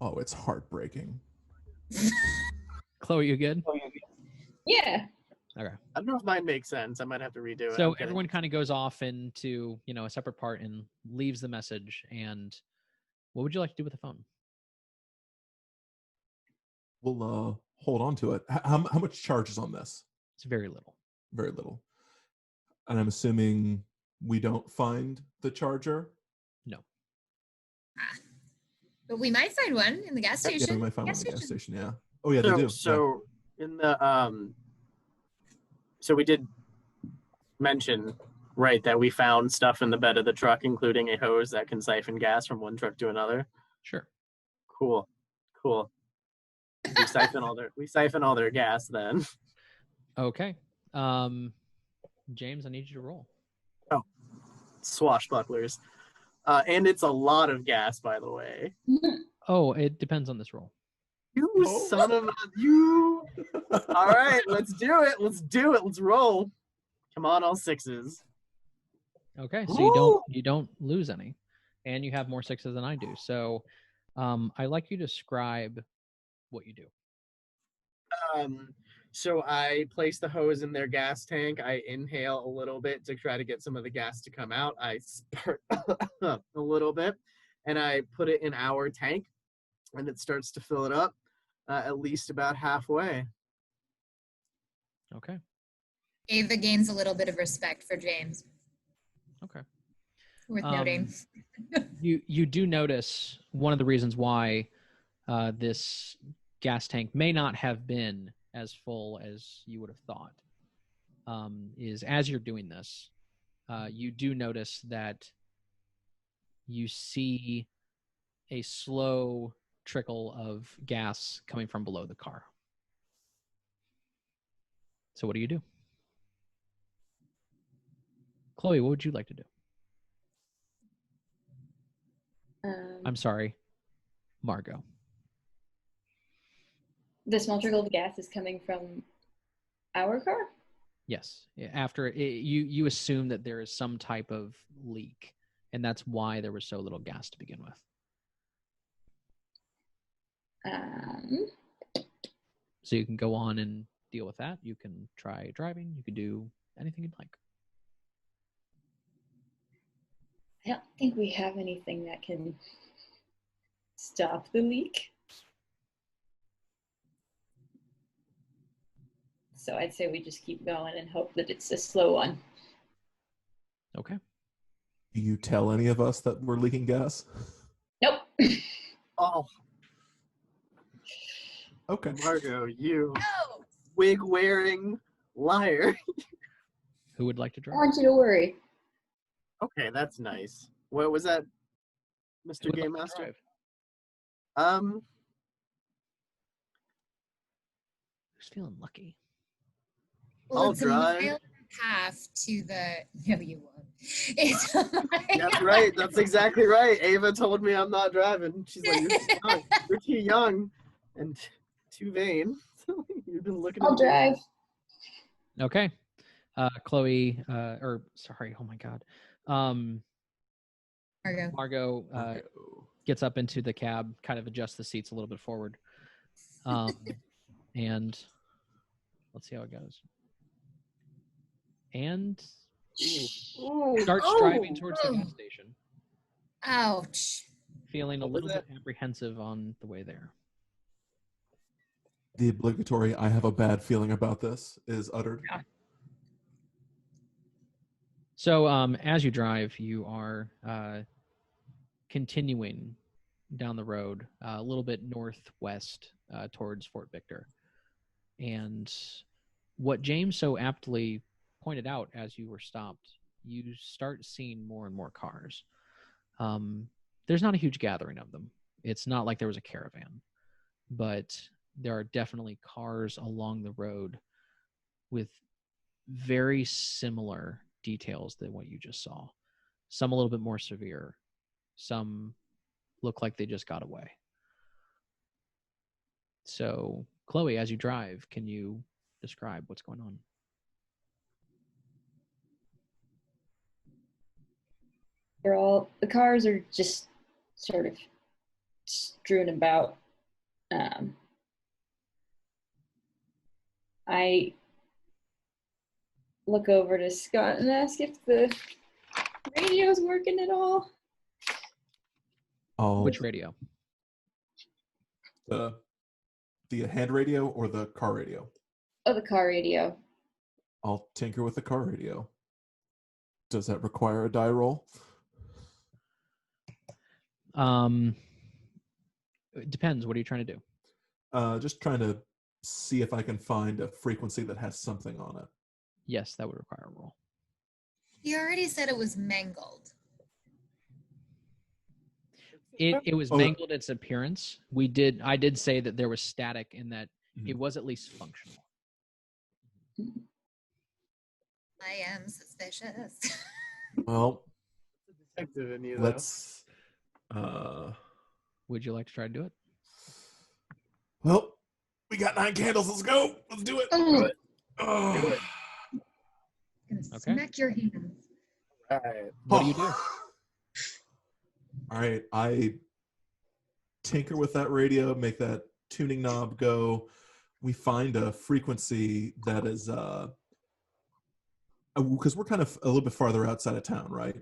Oh, it's heartbreaking. Chloe, you good? Yeah. Okay. I don't know if mine makes sense. I might have to redo it. So I'm kidding. everyone kind of goes off into, a separate part and leaves the message. And what would you like to do with the phone? We'll hold on to it. How much charge is on this? It's very little. Very little. And I'm assuming we don't find the charger? No. But we might find one in the gas station. Yeah, we might find one at the gas station, yeah. Oh, yeah, they do. So in the so we did mention, right, that we found stuff in the bed of the truck, including a hose that can siphon gas from one truck to another. Sure. Cool. We siphon all their gas then. Okay. James, I need you to roll. Oh, swashbucklers. And it's a lot of gas, by the way. Oh, it depends on this roll. You son of a you. All right, let's do it. Let's roll. Come on, all sixes. Okay, so you don't lose any, and you have more sixes than I do. So, I'd like you to describe what you do. So I place the hose in their gas tank. I inhale a little bit to try to get some of the gas to come out. I spurt a little bit, and I put it in our tank, and it starts to fill it up at least about halfway. Okay. Ava gains a little bit of respect for James. Okay. Worth noting. You do notice one of the reasons why this gas tank may not have been as full as you would have thought is as you're doing this, you do notice that you see a slow trickle of gas coming from below the car. So what do you do? Chloe, what would you like to do? I'm sorry, Margot. The small trickle of gas is coming from our car? Yes. After you assume that there is some type of leak, and that's why there was so little gas to begin with. So you can go on and deal with that. You can try driving. You can do anything you'd like. I don't think we have anything that can stop the leak. So I'd say we just keep going and hope that it's a slow one. Okay. Do you tell any of us that we're leaking gas? Nope. Oh, Okay. Margot, you Oh, wig-wearing liar. Who would like to I drive? want you to worry. Okay, that's nice. What was that, Who Mr. would Game like to Master? drive? Who's feeling lucky? well, I'll it's a drive. mile and a half to the. No, you won't. It's a mile. That's right. That's exactly right. Ava told me I'm not driving. She's like, "You're too young. You're too young and too vain." You've been looking. I'll at me. drive. Okay. Chloe, or sorry, oh my God. Margot. Margot Okay. gets up into the cab, kind of adjusts the seats a little bit forward. And let's see how it goes. And Ooh. starts Oh, driving towards the oh. gas station, Ouch. feeling a What was little bit apprehensive on the way there. The obligatory "I have a bad feeling about this" is uttered. Yeah. So as you drive, you are continuing down the road a little bit northwest towards Fort Victor. And what James so aptly pointed out as you were stopped, you start seeing more and more cars. There's not a huge gathering of them. It's not like there was a caravan, but there are definitely cars along the road with very similar details than what you just saw. Some a little bit more severe. Some look like they just got away. So, Chloe, as you drive, can you describe what's going on? The cars are just sort of strewn about. I look over to Scott and ask if the radio's working at all. Which radio? The hand radio or the car radio? Oh, the car radio. I'll tinker with the car radio. Does that require a die roll? It depends. What are you trying to do? Just trying to see if I can find a frequency that has something on it. Yes, that would require a roll. You already said it was mangled. It was mangled its appearance. I did say that there was static in that it was at least functional. I am suspicious. Well, detective in you, though. let's. Would you like to try to do it? Well, we got 9 candles. Let's go. Let's do it. Oh. Oh. Do it. Okay. Smack your hands. All right. What do you do? All right, I tinker with that radio, make that tuning knob go. We find a frequency that is because we're kind of a little bit farther outside of town, right?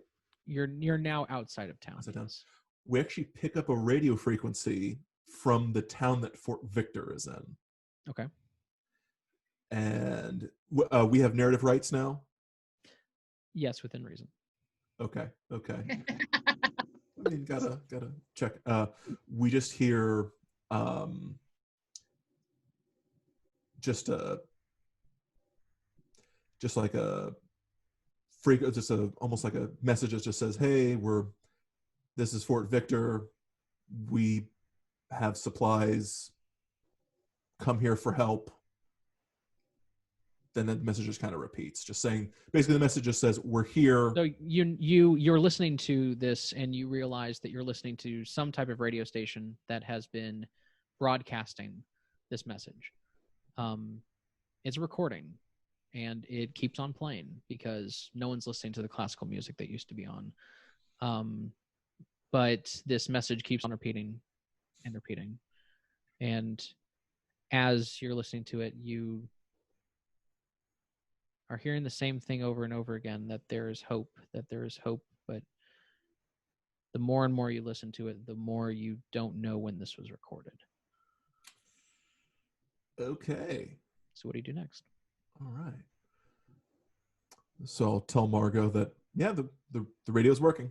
You're now outside of town. Outside town. Yes. We actually pick up a radio frequency from the town that Fort Victor is in. Okay. And we have narrative rights now. Yes, within reason. Okay. I mean, gotta check. We just hear just like a freak, just almost like a message that just says, "Hey, this is Fort Victor. We have supplies. Come here for help." Then the message just kind of repeats, just saying, basically the message just says, "We're here." So you're listening to this and you realize that you're listening to some type of radio station that has been broadcasting this message. It's a recording and it keeps on playing because no one's listening to the classical music that used to be on. But this message keeps on repeating and repeating. And as you're listening to it, you are hearing the same thing over and over again, that there is hope, but the more and more you listen to it, the more you don't know when this was recorded. Okay. So what do you do next? All right. So I'll tell Margot that, yeah, the radio's working.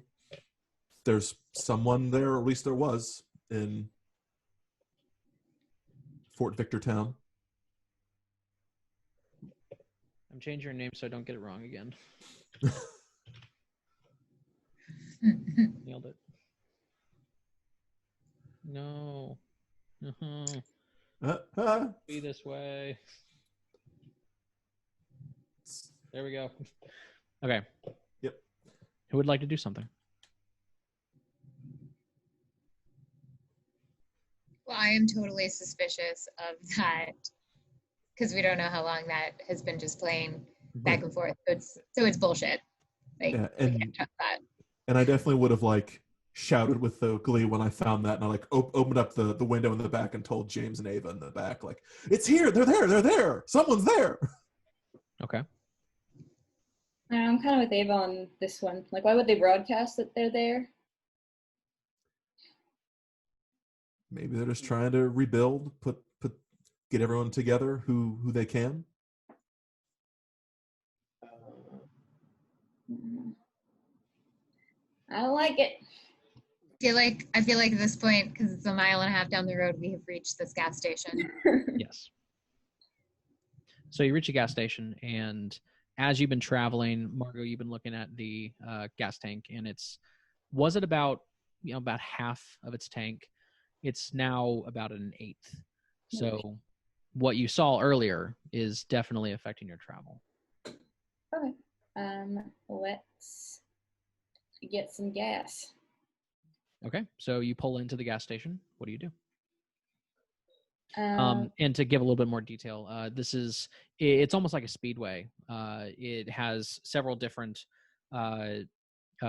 There's someone there, or at least there was, in Fort Victor Town. I'm changing your name so I don't get it wrong again. Nailed it. No. Be this way. There we go. Okay. Yep. Who would like to do something? Well, I am totally suspicious of that because we don't know how long that has been just playing back and forth. So it's bullshit. Like, Yeah, we can't trust that. And I definitely would have shouted with the glee when I found that, and I opened up the window in the back and told James and Ava in the back, "It's here, they're there, someone's there." Okay. I'm kind of with Ava on this one. Why would they broadcast that they're there? Maybe they're just trying to rebuild, get everyone together who they can. I don't like it. I feel like at this point, because it's a mile and a half down the road, we have reached this gas station. Yes. So you reach a gas station, and as you've been traveling, Margot, you've been looking at the gas tank, and was it about half of its tank? It's now about an eighth. So what you saw earlier is definitely affecting your travel. Okay. Let's get some gas. Okay. So you pull into the gas station. What do you do? And to give a little bit more detail, it's almost like a speedway. It has several different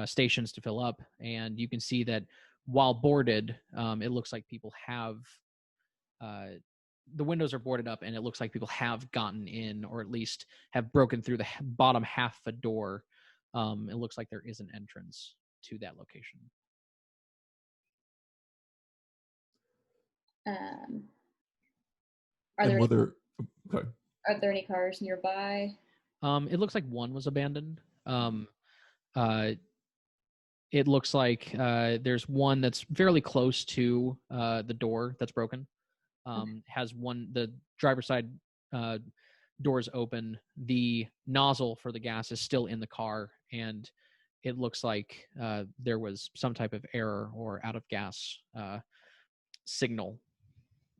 stations to fill up, and you can see that while boarded, it looks like people have the windows are boarded up, and it looks like people have gotten in, or at least have broken through the bottom half of a door. It looks like there is an entrance to that location. Are there any cars nearby? It looks like one was abandoned. It looks like there's one that's fairly close to the door that's broken. Has the driver's side doors open. The nozzle for the gas is still in the car, and it looks like there was some type of error or out of gas signal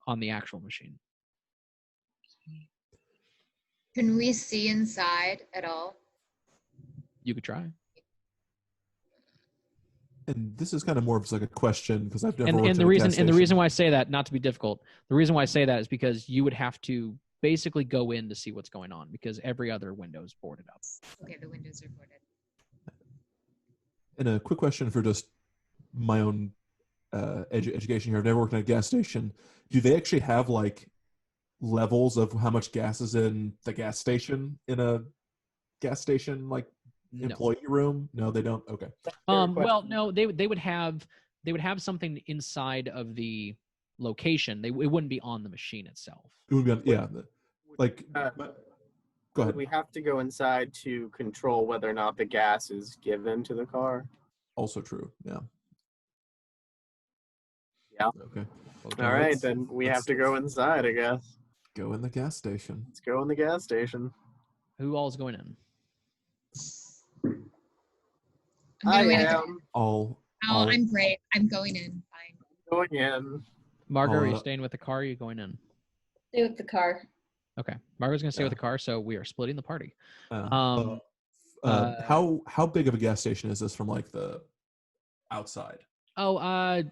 on the actual machine. Can we see inside at all? You could try. And this is kind of more of a question because I've never and the reason why I say that, not to be difficult, the reason why I say that is because you would have to basically go in to see what's going on because every other window is boarded up. Okay, the windows are boarded. And a quick question for just my own education here. I've never worked in a gas station. Do they actually have levels of how much gas is in the gas station in a gas station employee room? No, they don't. Okay. Well, no, they would have something inside of the location. It wouldn't be on the machine itself. It would be on, yeah. Go Go ahead. We have to go inside to control whether or not the gas is given to the car. Also true. Yeah. Yeah. Okay. All right, then we have to go inside, I guess. Go in the gas station. Let's go in the gas station. Who all is going in? I am I'm brave. I'm going in. Fine. going in. Margaret, are you staying with the car? Or are you going in? Stay with the car. Okay, Margaret's gonna stay with the car, so we are splitting the party. How big of a gas station is this from like the outside? I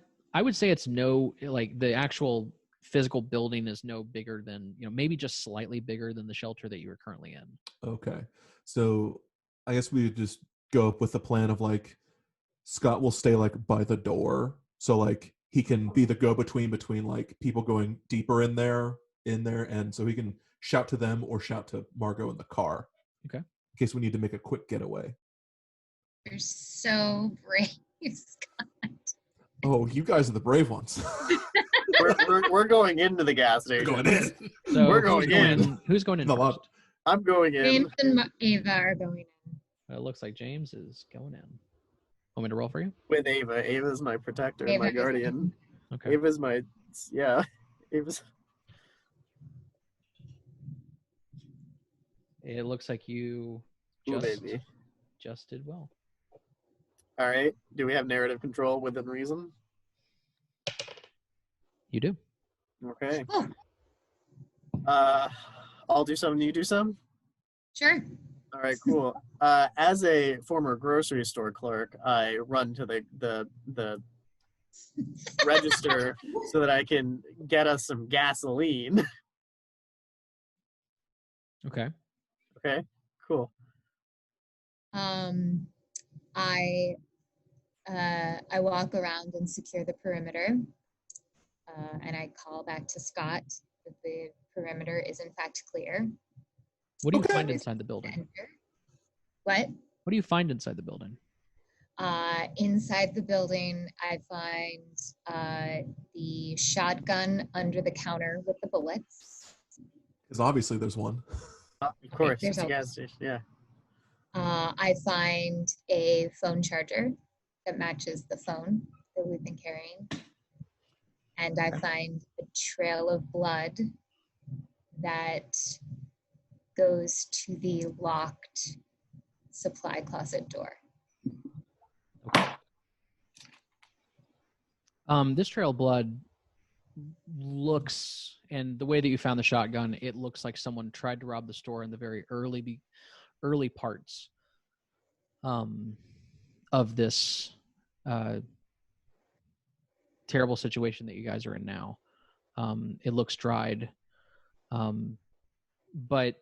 would say it's the actual physical building is no bigger than, maybe just slightly bigger than the shelter that you are currently in. Okay, so I guess we would just go up with the plan of like Scott will stay like by the door, so like he can be the go-between between like people going deeper in there, and so he can shout to them or shout to Margot in the car. Okay. In case we need to make a quick getaway. You're so brave, Scott. Oh, you guys are the brave ones. we're going into the gas station. Going in. So We're going in. Who's going in first? I'm going in. James and Ava are going in. It looks like James is going in. Want me to roll for you? With Ava. Ava's my protector, Ava my is- guardian. Okay. Ava's my, yeah. Ava's. It looks like you Ooh, baby. just did well. All right. Do we have narrative control within reason? You do. Okay. Oh, I'll do some. You do some. sure. All right. Cool. As a former grocery store clerk, I run to the register so that I can get us some gasoline. Okay. Okay. Cool. I walk around and secure the perimeter, and I call back to Scott that the perimeter is in fact clear. What do you find inside the building? Enter. What? What do you find inside the building? Inside the building, I find the shotgun under the counter with the bullets. Because obviously there's one. Of course, there's it's a a- gas station. Yeah. I find a phone charger that matches the phone that we've been carrying. And I find a trail of blood that goes to the locked supply closet door. Okay. This trail of blood looks, and the way that you found the shotgun, it looks like someone tried to rob the store in the very early parts of this terrible situation that you guys are in now. It looks dried, but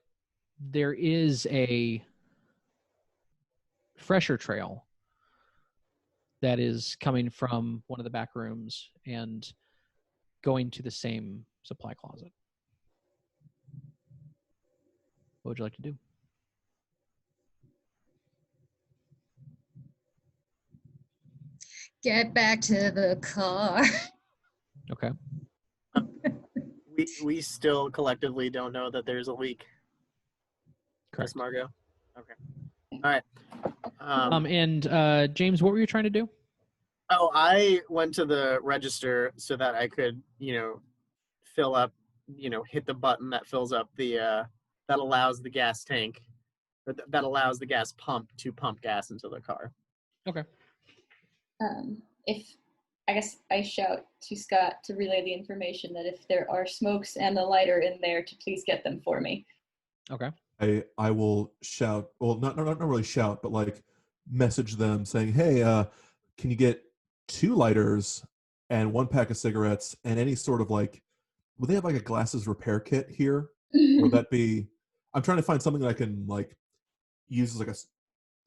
there is a fresher trail that is coming from one of the back rooms and going to the same supply closet. What would you like to do? Get back to the car. Okay. We still collectively don't know that there's a leak. Correct. Yes, Margot. Okay. All right. And James, what were you trying to do? Oh, I went to the register so that I could, fill up, hit the button that fills up the that allows the gas tank, or that allows the gas pump to pump gas into the car. Okay. If I guess I shout to Scott to relay the information that if there are smokes and a lighter in there, to please get them for me. Okay. I will shout. Well, not really shout, but like message them saying, "Hey, can you get 2 lighters and 1 pack of cigarettes and any sort of like, would they have like a glasses repair kit here? Or would that be? I'm trying to find something that I can like use as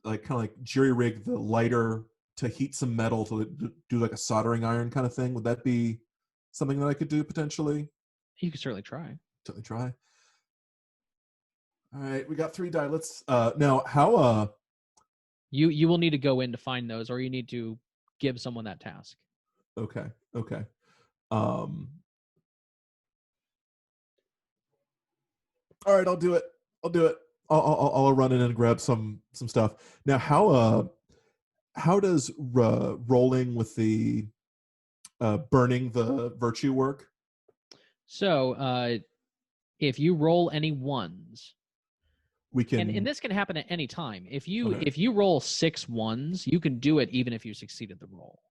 like kind of like jury rig the lighter to heat some metal to do like a soldering iron kind of thing. Would that be something that I could do potentially? You could certainly try. Certainly try. All right, we got 3 die. Let's now how You will need to go in to find those, or you need to give someone that task. Okay. All right, I'll do it. I'll run in and grab some stuff. Now, how does rolling with the burning the virtue work? So if you roll any ones, We can. and this can happen at any time. If you Okay. if you roll 6 ones, you can do it even if you succeeded the roll.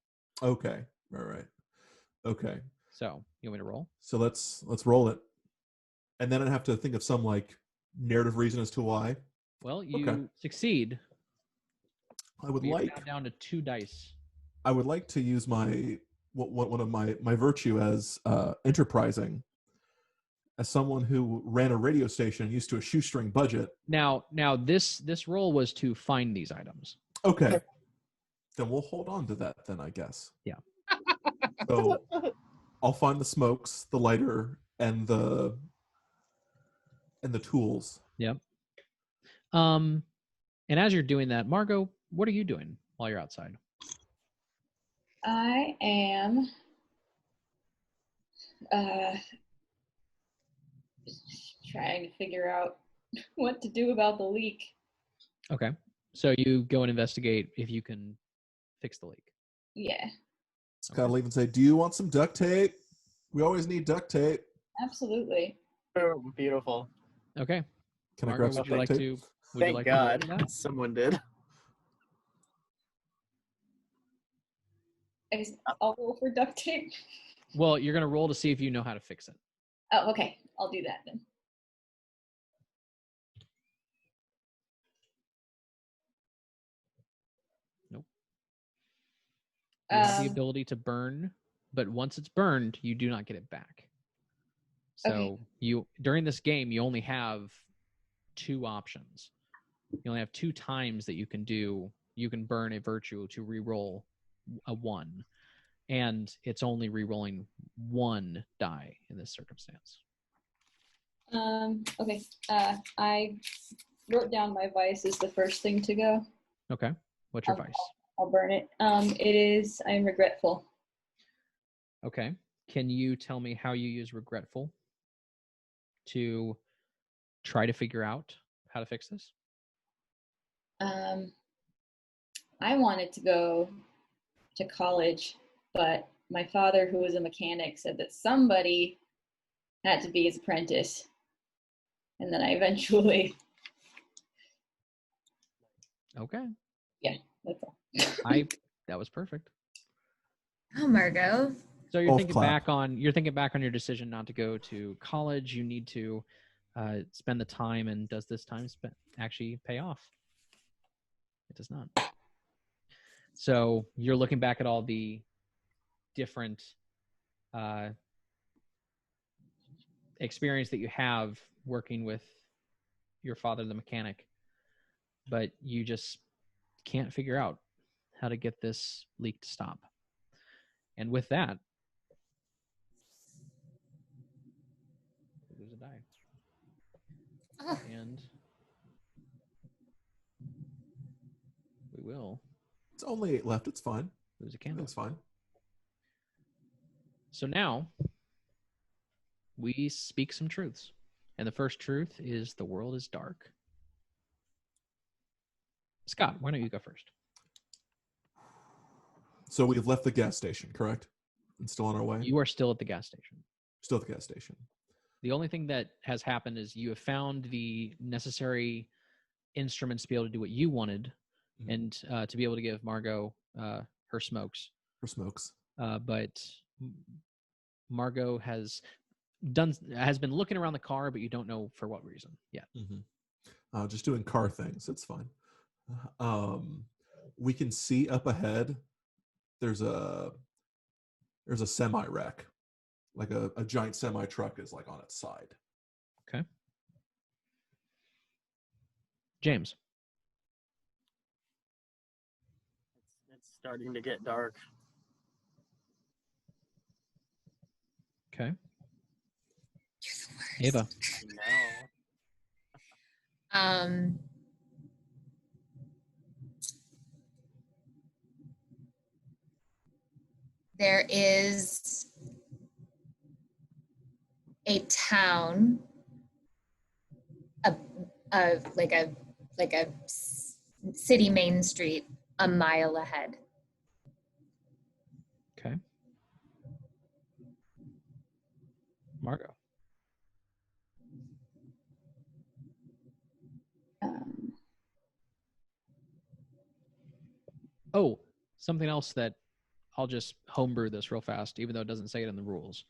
Okay. Right. Okay. So you want me to roll? So let's roll it, and then I have to think of some like narrative reason as to why. Well, you Okay. succeed. I would You're like. now down to 2 dice. I would like to use my one of my virtue as enterprising. As someone who ran a radio station used to a shoestring budget. Now this roll was to find these items. Okay. Then we'll hold on to that then, I guess. Yeah. So I'll find the smokes, the lighter, and the tools. Yep. And as you're doing that, Margot, what are you doing while you're outside? I am trying to figure out what to do about the leak. Okay. So you go and investigate if you can fix the leak. Yeah, Scott will even say, "Do you want some duct tape? We always need duct tape." absolutely. Oh, beautiful. Okay. Can I Margot, grab some would you duct like tape? to? Would you Thank like to roll God for that? someone did. I guess I'll roll for duct tape. Well, you're gonna roll to see if you know how to fix it. Oh, okay. I'll do that then. Nope. You have the Um, ability to burn, but once it's burned, you do not get it back. So Okay. you during this game, you only have 2 options. You only have 2 times that you can do. You can burn a virtue to re-roll a 1, and it's only re-rolling 1 die in this circumstance. Okay. I wrote down my vice as the first thing to go. Okay. What's your Um, vice? I'll burn it. It is, I'm regretful. Okay. Can you tell me how you use regretful to try to figure out how to fix this? I wanted to go to college, but my father, who was a mechanic, said that somebody had to be his apprentice. And then I eventually, Okay. that's all. That was perfect. Oh, Margot. So you're Off thinking clap. back on your decision not to go to college. You need to spend the time, and does this time spent actually pay off? It does not. So you're looking back at all the different experience that you have working with your father, the mechanic, but you just can't figure out how to get this leak to stop. And with that, we lose a die. Oh, And we will It's only 8 left. It's fine. lose a candle. It's fine. So now we speak some truths. And the first truth is the world is dark. Scott, why don't you go first? So we've left the gas station, correct? And still on our way? You are still at the gas station. Still at the gas station. The only thing that has happened is you have found the necessary instruments to be able to do what you wanted, Mhm. and to be able to give Margot her smokes. For smokes. But Margot has been looking around the car, but you don't know for what reason yet. Mm-hmm. Just doing car things. It's fine. We can see up ahead. There's a semi wreck, like a giant semi truck is like on its side. Okay. James. It's starting to get dark. Okay. you're the Ava. No. worst. There is a town of like a city main street a mile ahead. Okay. Margot. Oh, something else that I'll just homebrew this real fast, even though it doesn't say it in the rules.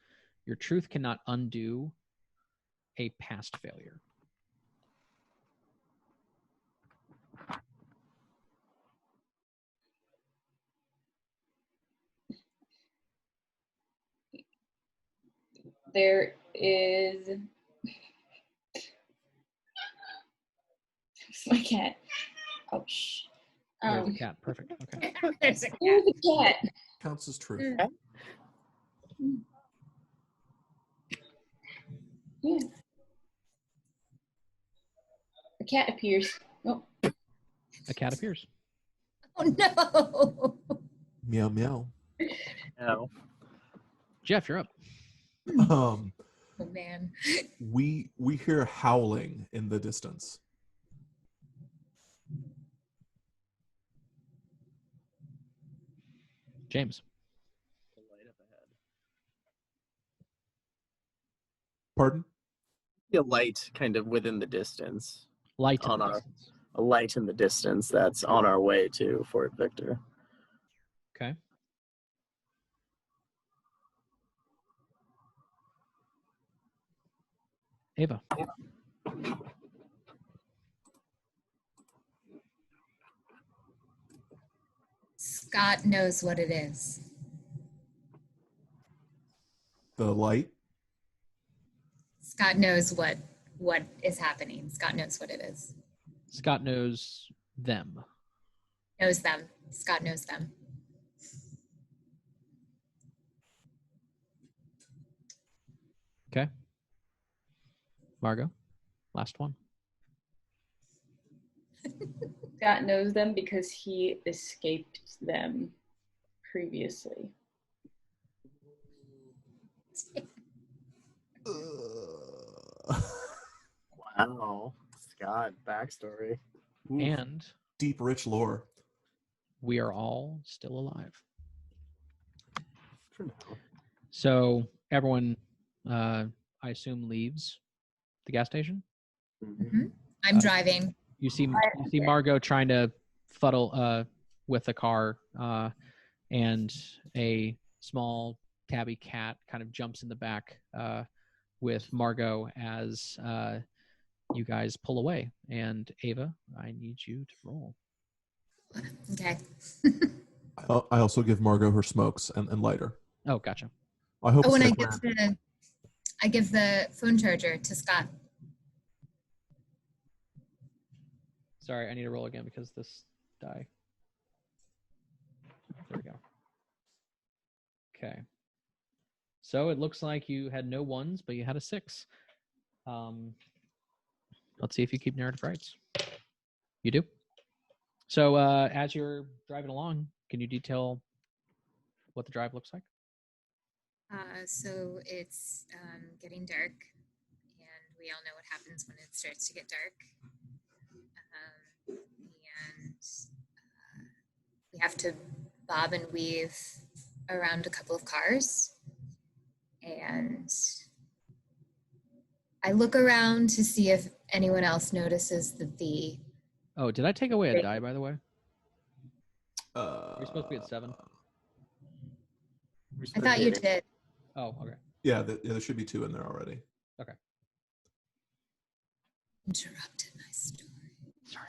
Your truth cannot undo a past failure. There is. It's my cat. Oh, shh. There's a cat. Perfect. Okay. There's a There's a cat. Counts as truth. Yeah. A cat appears. Oh, A cat appears. Oh no! Meow meow. No. Jeff, you're up. Um, Oh man. we hear howling in the distance. James. Pardon? A light kind of within the distance. Light in On the our- distance. A light in the distance that's on our way to Fort Victor. Okay. Ava. Scott knows what it is. The light? Scott knows what is happening. Scott knows what it is. Scott knows them. Knows them. Scott knows them. Okay. Margot. Last one. Scott knows them because he escaped them previously. Wow. Scott, backstory. Ooh, And deep, rich lore. we are all still alive. For now. So everyone, I assume, leaves the gas station. Mhm. I'm driving. You see Margot trying to fuddle with the car, and a small tabby cat kind of jumps in the back with Margot as you guys pull away. And Ava, I need you to roll. Okay. I also give Margot her smokes and lighter. Oh, gotcha. I hope Oh, and it's I give the phone charger to Scott. Sorry, I need to roll again because this die. There we go. Okay. So it looks like you had no ones, but you had a 6. Let's see if you keep narrative rights. You do. So as you're driving along, can you detail what the drive looks like? So it's getting dark, and we all know what happens when it starts to get dark. And we have to bob and weave around a couple of cars. And I look around to see if anyone else notices that the... Oh, did I take away a die, by the way? We're We're supposed to be at 7. I thought you did. Oh, okay. Yeah, there should be 2 in there already. Okay. Interrupted my story. Sorry.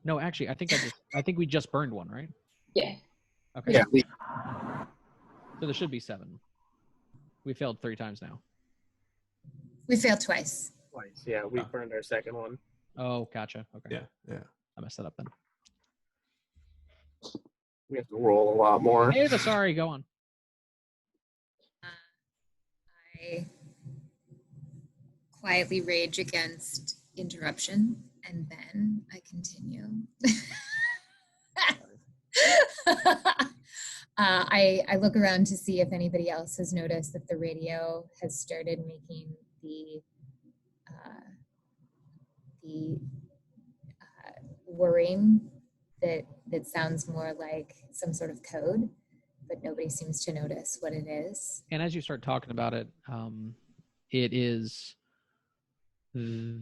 No, actually, I think we just burned one, right? Yeah. Okay. Yeah, we So there should be 7. We failed 3 times now. We failed twice. twice. Yeah, we burned our second one. Oh, gotcha. Okay. Yeah. I messed that up then. We have to roll a lot more. Ava, sorry, go on. I quietly rage against interruption, and then I continue. I look around to see if anybody else has noticed that the radio has started making the whirring that sounds more like some sort of code, but nobody seems to notice what it is. And as you start talking about it, it is so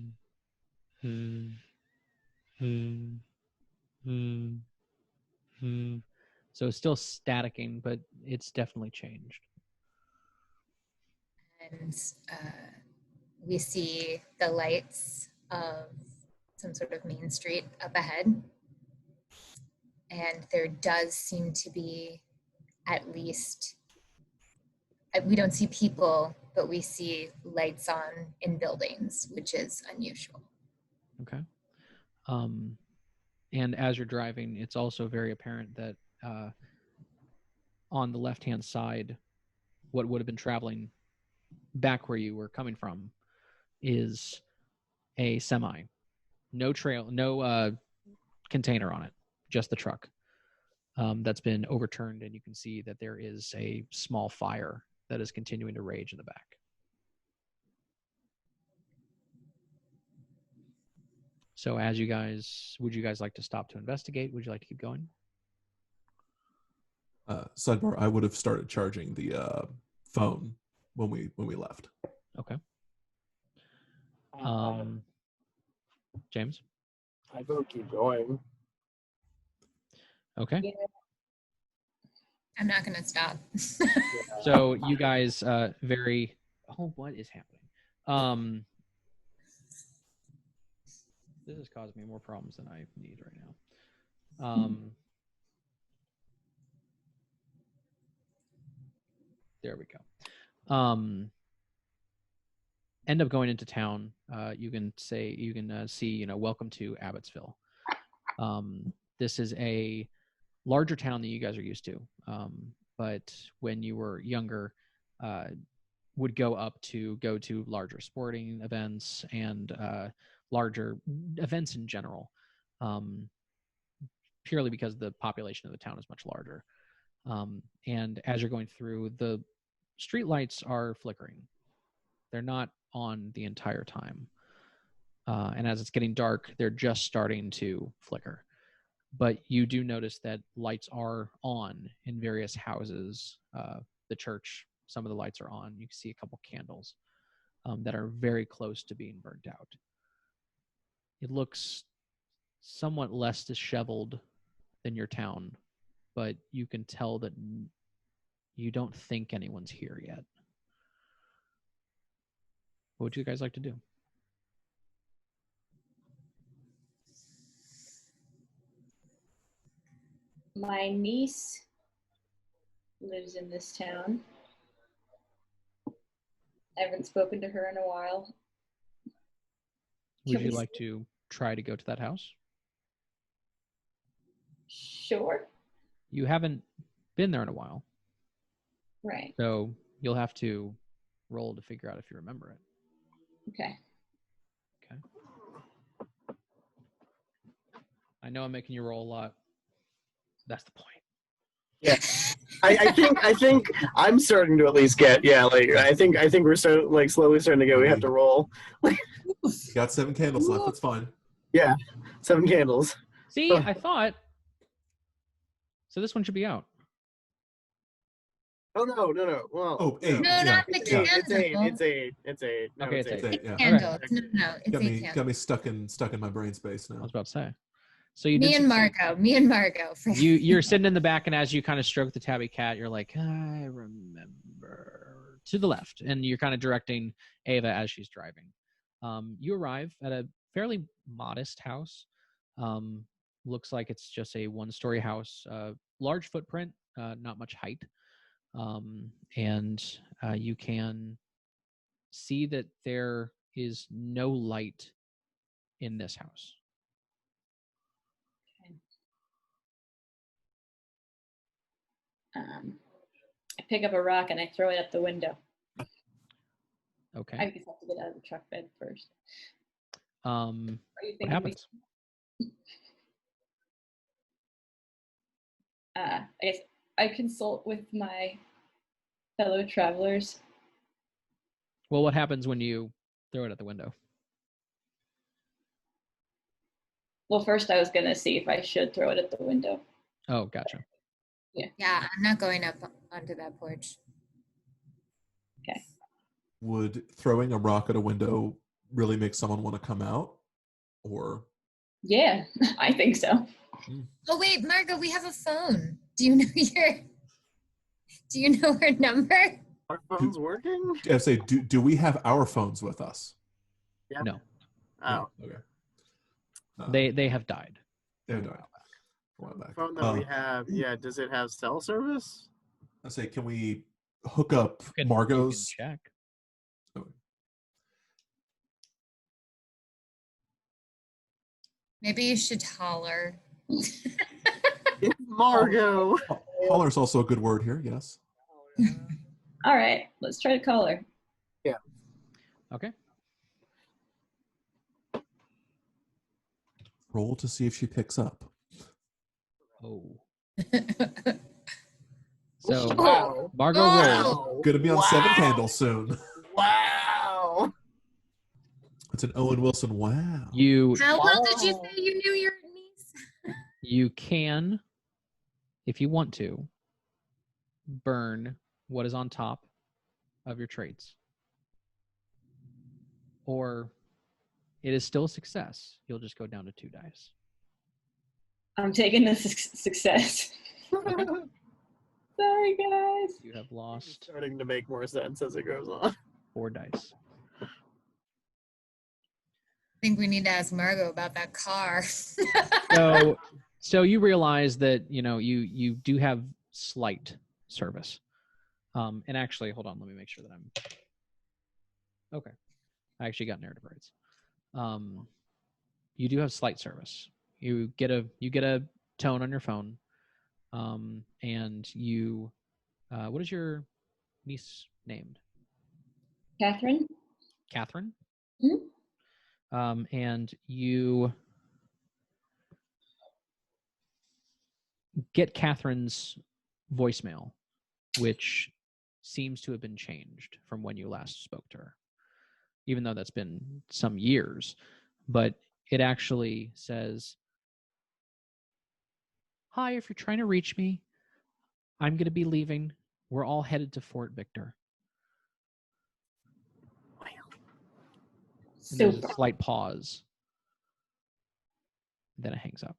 it's still staticking, but it's definitely changed. And we see the lights of some sort of main street up ahead. And there does seem to be at least, we don't see people, but we see lights on in buildings, which is unusual. Okay. And as you're driving, it's also very apparent that on the left-hand side, what would have been traveling back where you were coming from is a semi. No trail, no container on it, just the truck. That's been overturned, and you can see that there is a small fire that is continuing to rage in the back. So as you guys, would you guys like to stop to investigate? Would you like to keep going? Sidebar, I would have started charging the phone when we left. Okay. James? I vote keep going. Okay. Yeah. I'm not going to stop. So you guys very... Oh, what is happening? This is causing me more problems than I need right now. There we go. End up going into town. You can see, welcome to Abbotsville. This is a larger town than you guys are used to. But when you were younger, would go to larger sporting events and larger events in general, purely because the population of the town is much larger. And as you're going through, the street lights are flickering. They're not on the entire time. And as it's getting dark, they're just starting to flicker. But you do notice that lights are on in various houses. The church, some of the lights are on. You can see a couple candles that are very close to being burnt out. It looks somewhat less disheveled than your town, but you can tell that you don't think anyone's here yet. What would you guys like to do? My niece lives in this town. I haven't spoken to her in a while. Would you like to try to go to that house? Sure. You haven't been there in a while, Right. so you'll have to roll to figure out if you remember it. Okay. Okay. I know I'm making you roll a lot. That's the point. Yeah, I think I'm starting to at least get I think we're slowly starting to go. We have to roll. You got 7 candles left. That's fine. Yeah, 7 candles. See, I thought. So this one should be out. Oh no! Well, Oh, 8. No, yeah. not the Yeah. candle. It's 8. No, Okay, it's it's 8. Eight, yeah. Candles. No, it's Got a me candle. stuck in my brain space I now. was about to say. So you Me did and Margot. you're sitting in the back, and as you kind of stroke the tabby cat, you're like, I remember, to the left, and you're kind of directing Ava as she's driving. You arrive at a fairly modest house. Looks like it's just a 1-story house, large footprint, not much height, and you can see that there is no light in this house. I pick up a rock and I throw it at the window. Okay. I just have to get out of the truck bed first. What happens? I guess I consult with my fellow travelers. Well, what happens when you throw it at the window? Well, first I was going to see if I should throw it at the window. Oh, gotcha. Yeah, I'm not going up onto that porch. Okay. Would throwing a rock at a window really make someone want to come out? Or Yeah, I think so. Oh wait, Margot, we have a phone. Do you know her number? Our phone's working? I say, do we have our phones with us? Yeah. No, Oh. Okay. they have died. They have died. A while The back. phone that we have, does it have cell service? I say, can we hook up You can Margot's? check. Maybe you should holler. It's Margot. Holler's also a good word here. Yes. All right, let's try to call her. Okay. Roll to see if she picks up. Oh. So Wow. Margot Wow. rolled. Going to be on 7 candles soon. Wow. It's an Owen Wilson. Wow. How well did you say you knew your niece? You can, if you want to, burn what is on top of your traits. Or it is still a success. You'll just go down to 2 dice. I'm taking the success. Sorry, guys. You have It's lost starting to make more sense as it goes on. 4 dice. I think we need to ask Margot about that car. So you realize that, you do have slight service. And actually, hold on, let me make sure that I'm okay. I actually got narrative rights. You do have slight service. You get a tone on your phone. And you what is your niece named? Catherine? Catherine? Mhm. And you get Catherine's voicemail, which seems to have been changed from when you last spoke to her, even though that's been some years. But it actually says, "Hi, if you're trying to reach me, I'm going to be leaving. We're all headed to Fort Victor." And there's a Super. slight pause. Then it hangs up.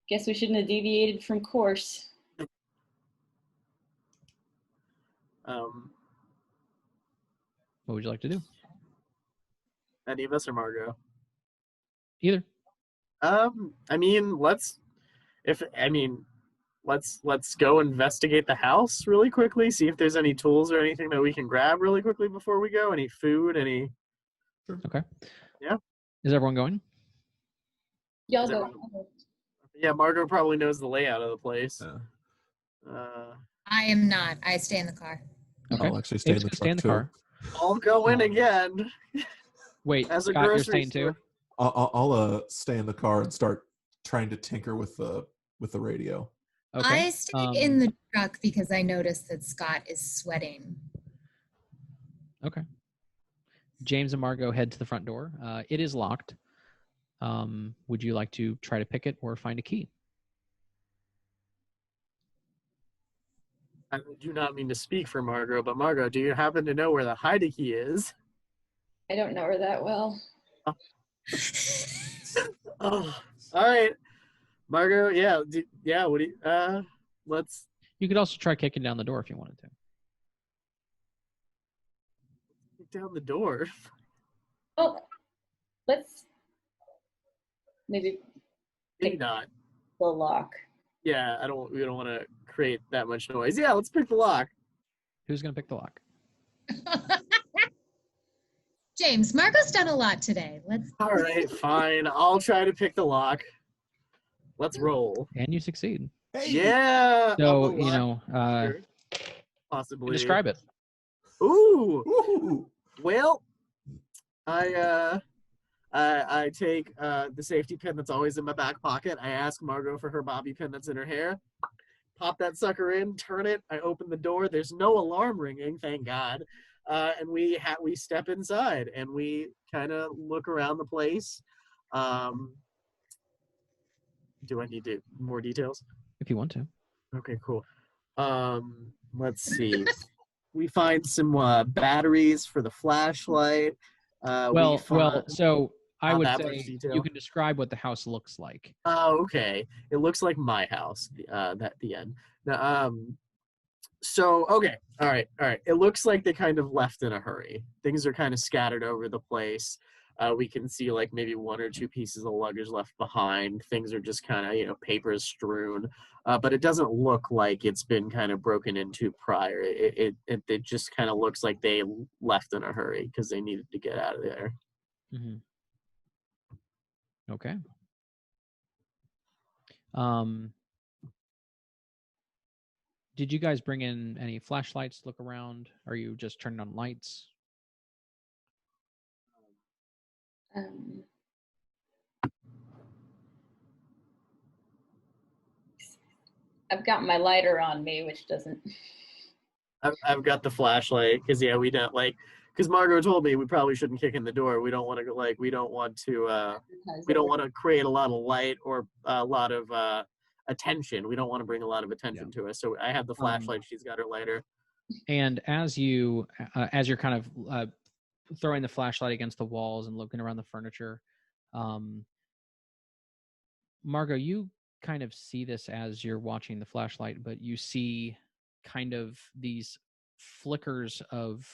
Guess we shouldn't have deviated from course. What would you like to do? Any of us or Margot? Either. Let's go investigate the house really quickly, see if there's any tools or anything that we can grab really quickly before we go. Any food, any... Okay. Yeah. Is everyone going? Y'all Is go. everyone- Yeah, Margot probably knows the layout of the place. I am not. I stay in the car. Okay. I'll actually stay in Dave's the gonna truck too. I'll go in again. Wait, As a Scott, you're grocery staying store. too? I'll stay in the car and start trying to tinker with the radio. Okay. I stay in the truck because I noticed that Scott is sweating. Okay. James and Margot head to the front door. It is locked. Would you like to try to pick it or find a key? I do not mean to speak for Margot, but Margot, do you happen to know where the hide key is? I don't know her that well. Oh, all right, Margot. Yeah, What do you? Let's You could also try kicking down the door if you wanted to. kick down the door. Oh, let's maybe Maybe not. the lock. Yeah, we don't want to create that much noise. Yeah, let's pick the lock. Who's going to pick the lock? James, Margot's done a lot today. Let's. All right, fine. I'll try to pick the lock. Let's roll. And you succeed. Yeah. So, on the lock, you possibly describe it. Ooh. Ooh. Well, I take the safety pin that's always in my back pocket. I ask Margot for her bobby pin that's in her hair. Pop that sucker in, turn it. I open the door. There's no alarm ringing, thank God. and we step inside and we kind of look around the place. Do I need more details? If you want to. Okay, cool. Let's see. We find some batteries for the flashlight. So I would that much say detail? you can describe what the house looks like. Oh, okay. It looks like my house. At the end. Now, so okay, all right. It looks like they kind of left in a hurry. Things are kind of scattered over the place. We can see like maybe one or two pieces of luggage left behind. Things are just kind of papers strewn, but it doesn't look like it's been kind of broken into prior. It just kind of looks like they left in a hurry because they needed to get out of there. Mm-hmm. Okay. Did you guys bring in any flashlights to look around? Are you just turning on lights? I've got my lighter on me, which doesn't. I've got the flashlight because we don't because Margot told me we probably shouldn't kick in the door. We don't want to we don't want to create a lot of light or a lot of attention. We don't want to bring a lot of attention to us. So I have the flashlight. She's got her lighter. And as you're kind of throwing the flashlight against the walls and looking around the furniture, Margot, you kind of see this as you're watching the flashlight, but you see kind of these flickers of,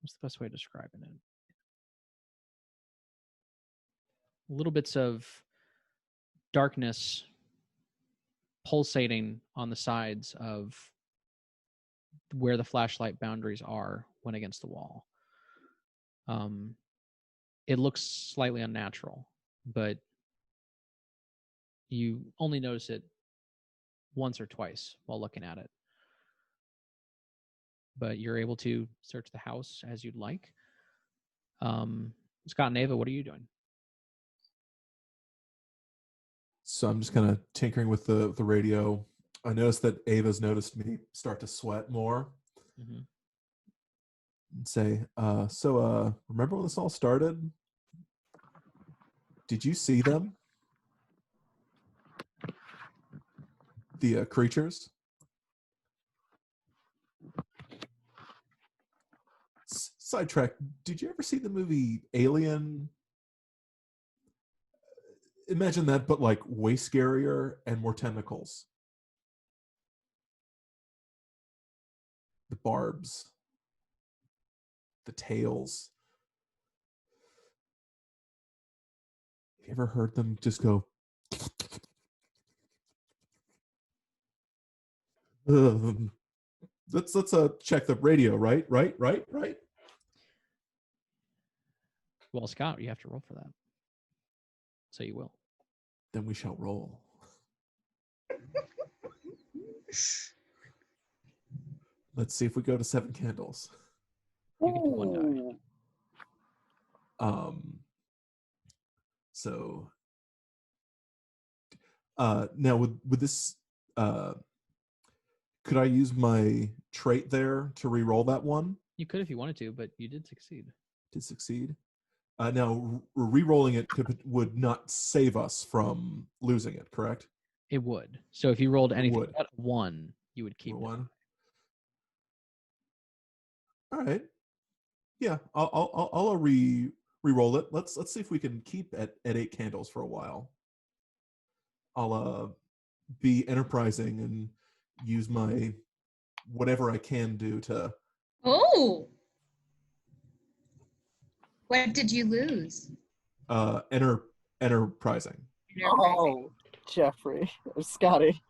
what's the best way of describing it? Little bits of darkness pulsating on the sides of where the flashlight boundaries are when against the wall. It looks slightly unnatural, but you only notice it once or twice while looking at it. But you're able to search the house as you'd like. Scott and Ava, what are you doing? So I'm just kind of tinkering with the radio. I noticed that Ava's noticed me start to sweat more. Mm-hmm. And say, remember when this all started? Did you see them? The creatures? Sidetrack, did you ever see the movie Alien? Imagine that, but like way scarier and more tentacles. The barbs. The tails. Have you ever heard them just go? Let's check the radio, right? Well, Scott, you have to roll for that. So you will. Then we shall roll. Let's see if we go to 7 candles. You get to 1 die. So now with this could I use my trait there to re-roll that one? You could if you wanted to, but you did succeed. Did succeed. Now re-rolling it would not save us from losing it, correct? It would. So if you rolled anything but 1, you would keep 1. All right. Yeah, I'll re-roll it. Let's see if we can keep at 8 candles for a while. I'll be enterprising and use my whatever I can do to. Oh. What did you lose? Enterprising. Oh, Jeffrey or Scotty.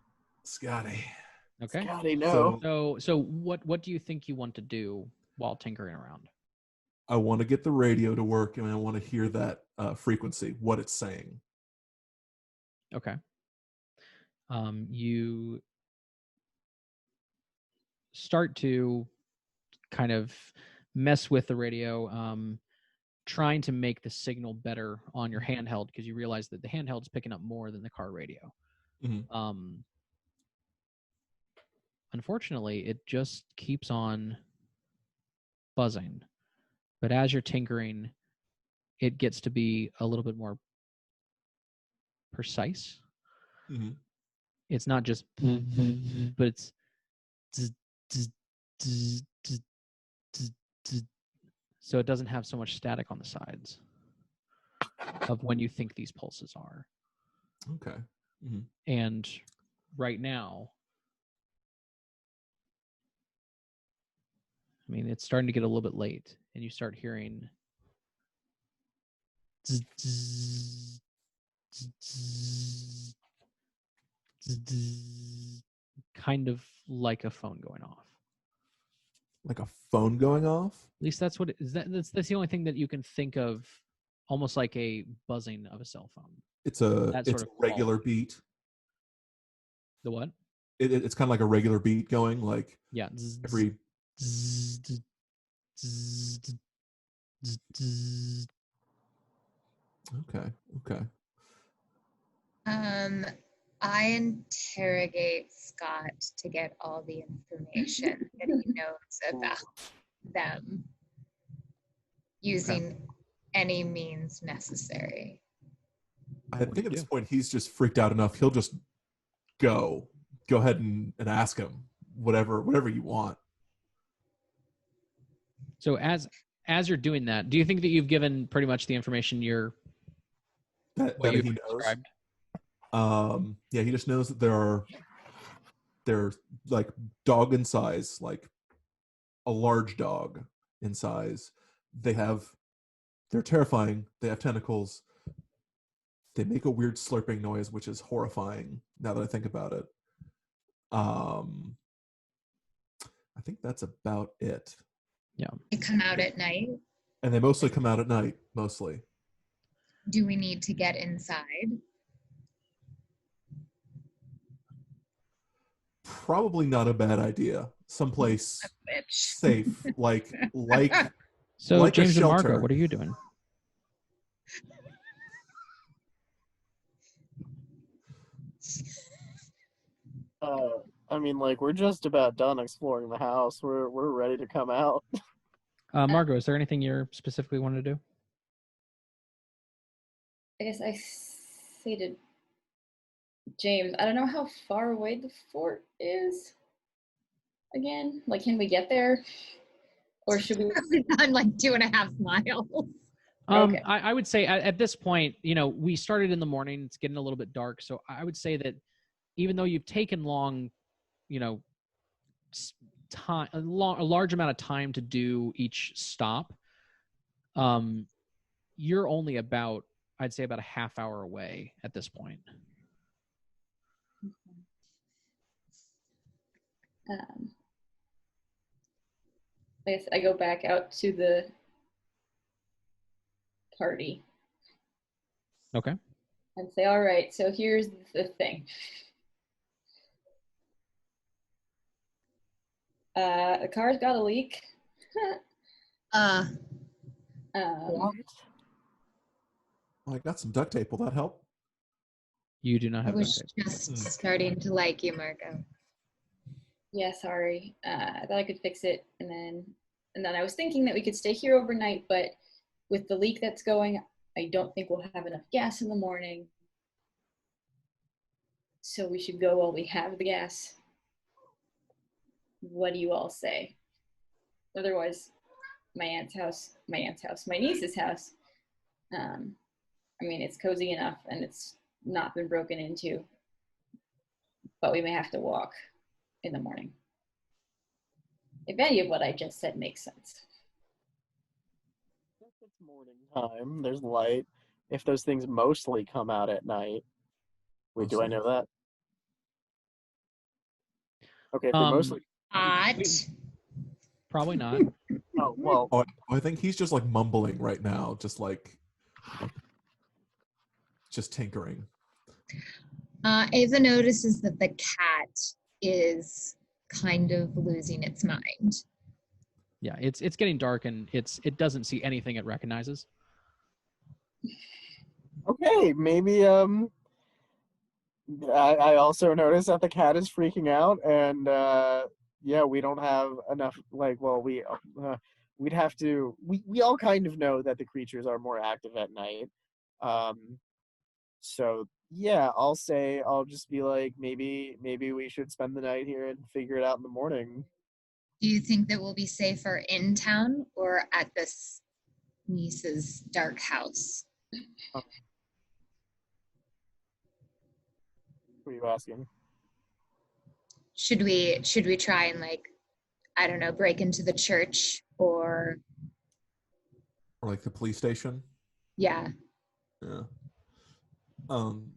Okay. Scotty, no. So what do you think you want to do while tinkering around? I want to get the radio to work, and I want to hear that frequency, what it's saying. Okay. You start to kind of mess with the radio, trying to make the signal better on your handheld because you realize that the handheld's picking up more than the car radio. Mm-hmm. Unfortunately, it just keeps on buzzing. But as you're tinkering, it gets to be a little bit more precise. Mhm. It's not just, but it's, so it doesn't have so much static on the sides of when you think these pulses are. Okay. Mhm. And right now, I mean, it's starting to get a little bit late, and you start hearing kind of like a phone going off. Like a phone going off? At least that's what it is. That's the only thing that you can think of, almost like a buzzing of a cell phone. It's a That it's sort a of regular quality. beat. The what? It's kind of like a regular beat going, like Yeah. every. Okay. Okay. I interrogate Scott to get all the information that he knows about them using any means necessary. I What do think you at this do? point he's just freaked out enough. He'll just go ahead and ask him whatever you want. So as you're doing that, do you think that you've given pretty much the information That you he knows. described? Yeah, he just knows that they're like dog in size, like a large dog in size. They're terrifying. They have tentacles. They make a weird slurping noise, which is horrifying now that I think about it. I think that's about it. Yeah. They come out at night. And they mostly come out at night, mostly. Do we need to get inside? Probably not a bad idea. Someplace Bitch. safe, like So like a James and Margot, shelter. what are you doing? I mean, like, we're just about done exploring the house. We're ready to come out. Margot, is there anything you're specifically wanting to do? I guess I say to James, I don't know how far away the fort is. Again, like, can we get there? Or should we? I'm like 2.5 miles. Okay. I would say at this point, we started in the morning. It's getting a little bit dark. So I would say that even though you've taken long, time, a large amount of time to do each stop, you're only about, I'd say, about a half hour away at this point. I guess I go back out to the party. Okay. And say, all right, so here's the thing. The car's got a leak. Well, I got some duct tape. Will that help? You do not I have was duct tape. just starting to like you, Margot. Yeah, sorry. I thought I could fix it, and then I was thinking that we could stay here overnight, but with the leak that's going, I don't think we'll have enough gas in the morning. So we should go while we have the gas. What do you all say? Otherwise, my niece's house. I mean, it's cozy enough and it's not been broken into, but we may have to walk in the morning. If any of what I just said makes sense. It's morning time. There's light. If those things mostly come out at night. Wait, do I know that? Okay, if they mostly. Probably not. Oh, well. Oh, I think he's just like mumbling right now, just tinkering. Ava notices that the cat is kind of losing its mind. Yeah, it's getting dark and it doesn't see anything it recognizes. Okay, maybe I also notice that the cat is freaking out, and yeah, we don't have enough. Like, well, we'd have to. We all kind of know that the creatures are more active at night. So yeah, I'll just be like, maybe we should spend the night here and figure it out in the morning. Do you think that we'll be safer in town or at this niece's dark house? What are you asking? Should we try and like, I don't know, break into the church or Or like the police station. yeah. Yeah. And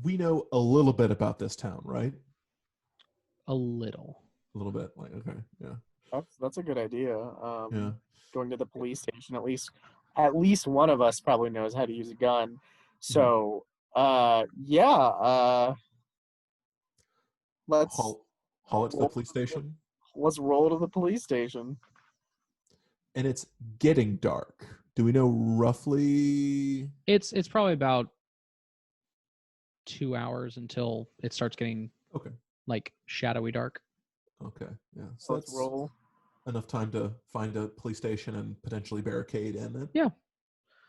we know a little bit about this town, right? A little. A little bit. Like, okay, yeah. That's a good idea. Yeah. Going to the police station, at least one of us probably knows how to use a gun. So, let's haul it to the police station. Let's roll to the police station. And it's getting dark. Do we know roughly? It's probably about 2 hours until it starts getting like shadowy dark. Okay, yeah. So let's roll. Enough time to find a police station and potentially barricade in it. Yeah.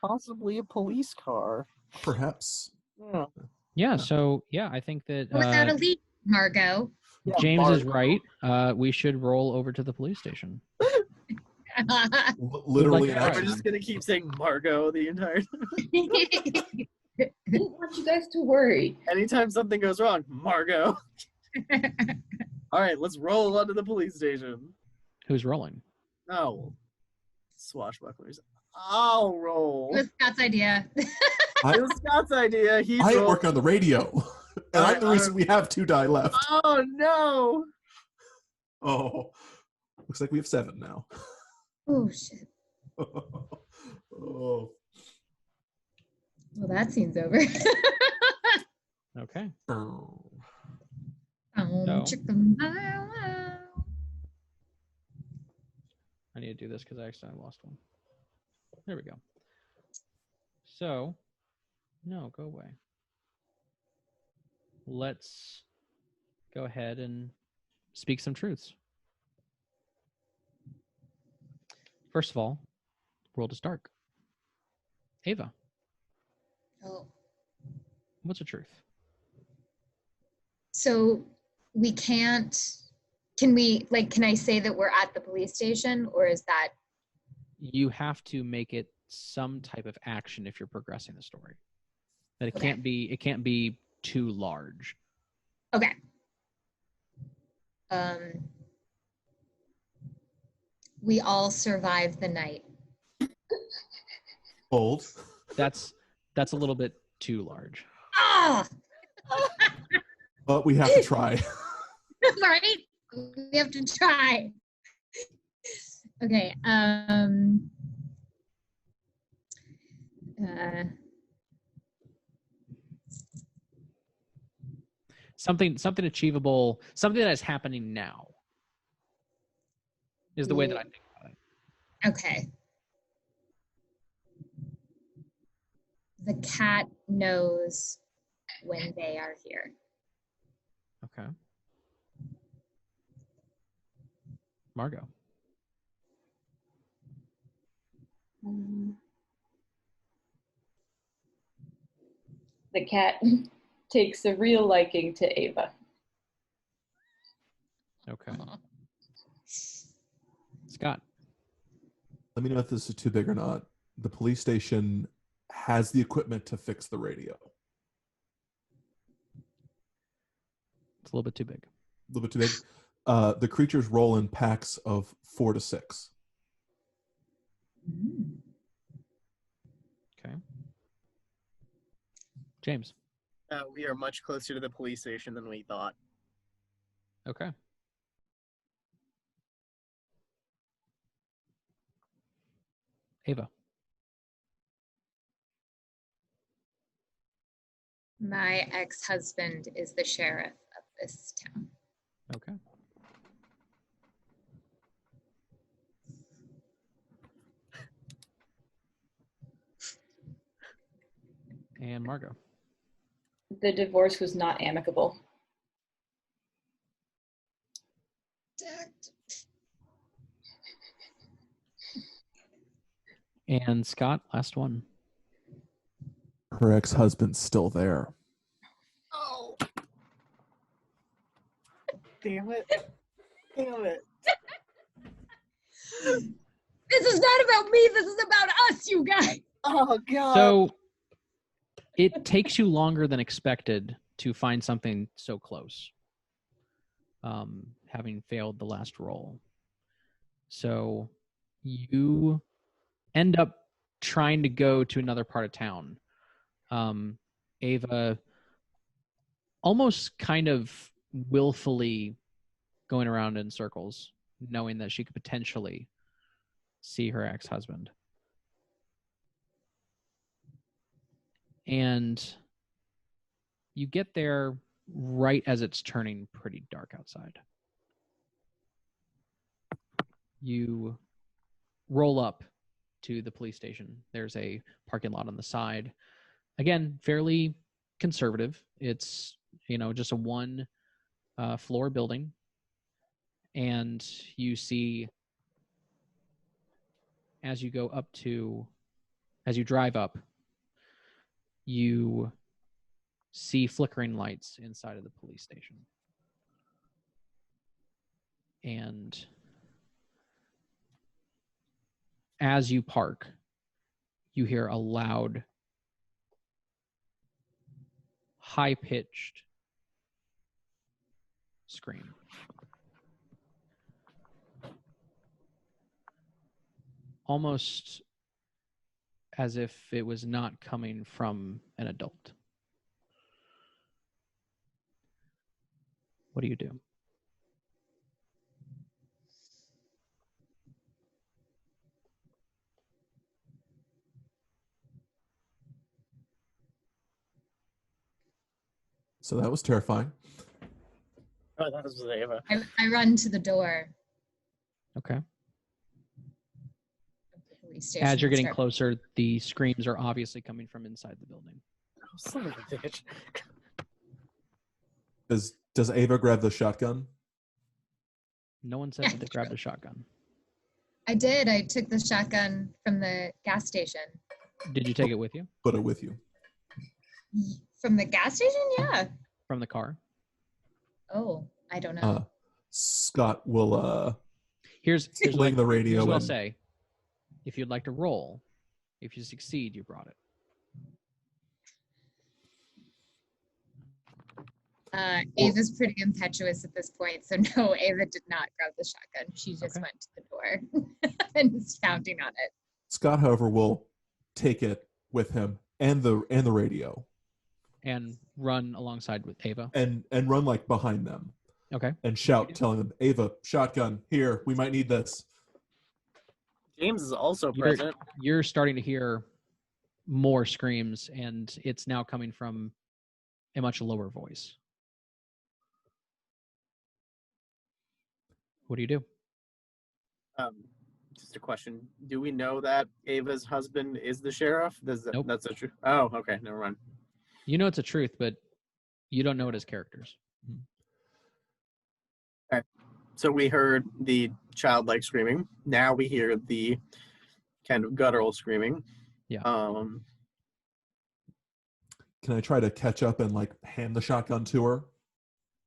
Possibly a police car. Perhaps. Yeah. So yeah, I think that Without a lead, Margot. James is right. We should roll over to the police station. Literally, we're just gonna keep saying Margot the entire time. I didn't want you guys to worry. Anytime something goes wrong, Margot. All right, let's roll onto the police station. Who's rolling? Oh, swashbucklers. I'll roll. It was Scott's idea. It was Scott's idea. I work on the radio, and I'm the reason we have 2 die left. Oh no! Oh, looks like we have 7 now. Oh shit. Oh. Well, that scene's over. Okay. Oh. Chicken. I need to do this because I accidentally lost one. There we go. So, no, go away. Let's go ahead and speak some truths. First of all, world is dark. Ava, Oh. what's the truth? So we can't. Can I say that we're at the police station, or is that? You have to make it some type of action if you're progressing the story. That it can't be too large. Okay. We all survived the night. Bold. That's a little bit too large. Ah! But we have to try. Right? We have to try. Okay. Something achievable, something that is happening now is the way that I think about it. Okay. The cat knows when they are here. Okay. Margot. The cat takes a real liking to Ava. Okay. Scott. Let me know if this is too big or not. The police station has the equipment to fix the radio. It's a little bit too big. A little bit too big. The creatures roll in packs of 4 to 6. Okay. James. We are much closer to the police station than we thought. Okay. Ava. My ex-husband is the sheriff of this town. Okay. And Margot. The divorce was not amicable. And Scott, last one. Her ex-husband's still there. Oh. Damn it. Damn it. This is not about me. This is about us, you guys. Oh, God. So it takes you longer than expected to find something so close, having failed the last roll. So you end up trying to go to another part of town. Ava almost kind of willfully going around in circles, knowing that she could potentially see her ex-husband. And you get there right as it's turning pretty dark outside. You roll up to the police station. There's a parking lot on the side. Again, fairly conservative. It's, just a one floor building. And you see, as you drive up, you see flickering lights inside of the police station. And as you park, you hear a loud, high-pitched scream. Almost as if it was not coming from an adult. What do you do? So that was terrifying. Oh, that was Ava. I run to the door. Okay. Of the police station As you're and getting start- closer, the screams are obviously coming from inside the building. Oh, son of a bitch. Does Ava grab the shotgun? No one said that they grabbed a shotgun. I did. I took the shotgun from the gas station. Did you take it with you? Put it with you. From the gas station? Yeah. From the car? Oh, I don't know. Scott will Here's ling the radio. Here's what I'll and- say. If you'd like to roll, if you succeed, you brought it. Ava's pretty impetuous at this point, so no, Ava did not grab the shotgun. She just Okay. went to the door and is pounding on it. Scott, however, will take it with him and the radio And run alongside with Ava. and run like behind them Okay. and shout, telling them, "Ava, shotgun here. We might need this." James is also You're- present. You're starting to hear more screams, and it's now coming from a much lower voice. What do you do? Just a question. Do we know that Ava's husband is the sheriff? Nope. That's a true. Oh, okay. Never mind. You know it's a truth, but you don't know it as characters. So we heard the childlike screaming. Now we hear the kind of guttural screaming. Yeah. Can I try to catch up and like hand the shotgun to her?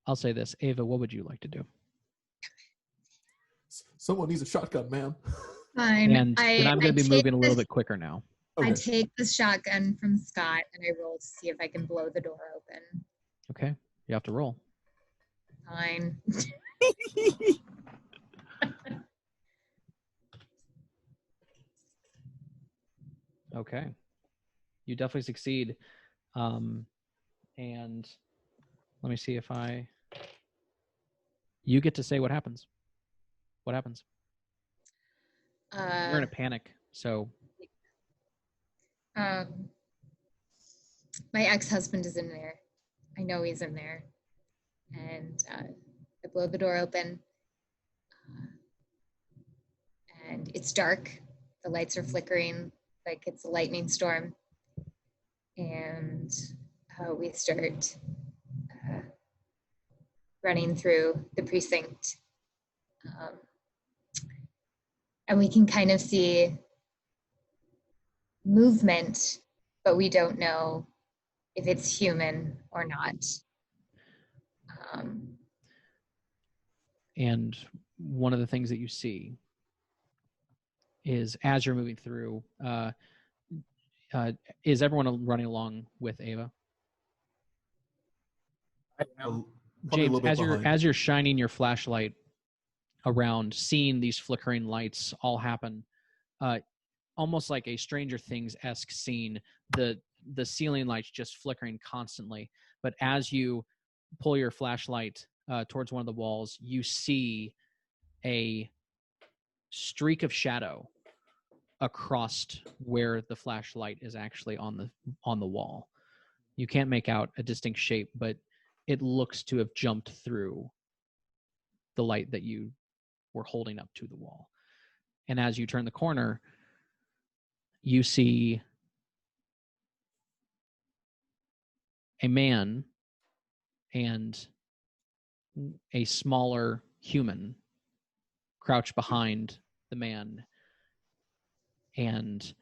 I'll say this. Ava, what would you like to do? Someone needs a shotgun, man. Fine. And I'm going to be moving a little bit quicker now. Okay. I take the shotgun from Scott and I roll to see if I can blow the door open. Okay. You have to roll. Fine. Okay. You definitely succeed. And let me see if you get to say what happens. What happens? You're in a panic. So My ex-husband is in there. I know he's in there. And I blow the door open. And it's dark. The lights are flickering like it's a lightning storm. And we start running through the precinct. And we can kind of see movement, but we don't know if it's human or not. And one of the things that you see is as you're moving through, is everyone running along with Ava? Probably a James, little bit behind. as you're shining your flashlight around, seeing these flickering lights all happen, almost like a Stranger Things-esque scene, the ceiling lights just flickering constantly. But as you pull your flashlight towards one of the walls, you see a streak of shadow across where the flashlight is actually on the wall. You can't make out a distinct shape, but it looks to have jumped through the light that you were holding up to the wall. And as you turn the corner, you see a man and a smaller human crouched behind the man, and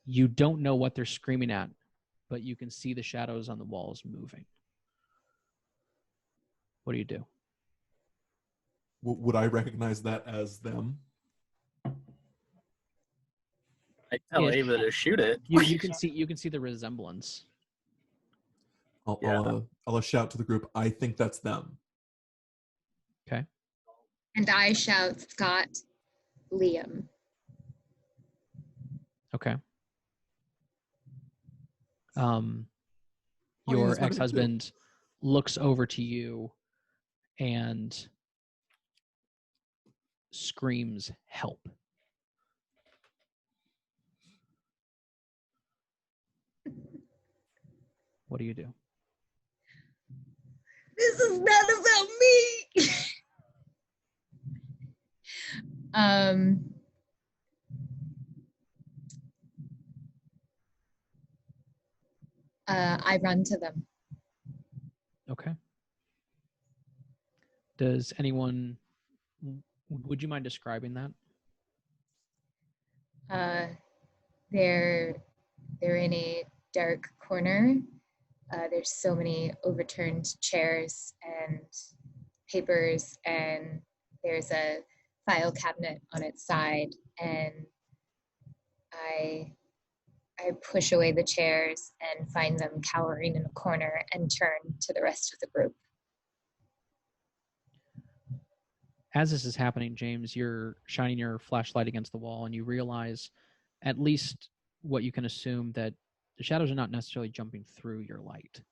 you don't know what they're screaming at, but you can see the shadows on the walls moving. What do you do? Would I recognize that as them? I tell Ish. Ava to shoot it. You can see the resemblance. I'll shout to the group, I think that's them. Okay. And I shout, Scott, Liam. Okay. Oh, yeah, Your that's my name, ex-husband looks over to you and screams, "Help." What do you do? This is not about me. I run to them. Okay. Does anyone, would you mind describing that? They're in a dark corner. There's so many overturned chairs and papers, and there's a file cabinet on its side, and I push away the chairs and find them cowering in a corner and turn to the rest of the group. As this is happening, James, you're shining your flashlight against the wall and you realize, at least what you can assume, that the shadows are not necessarily jumping through your light.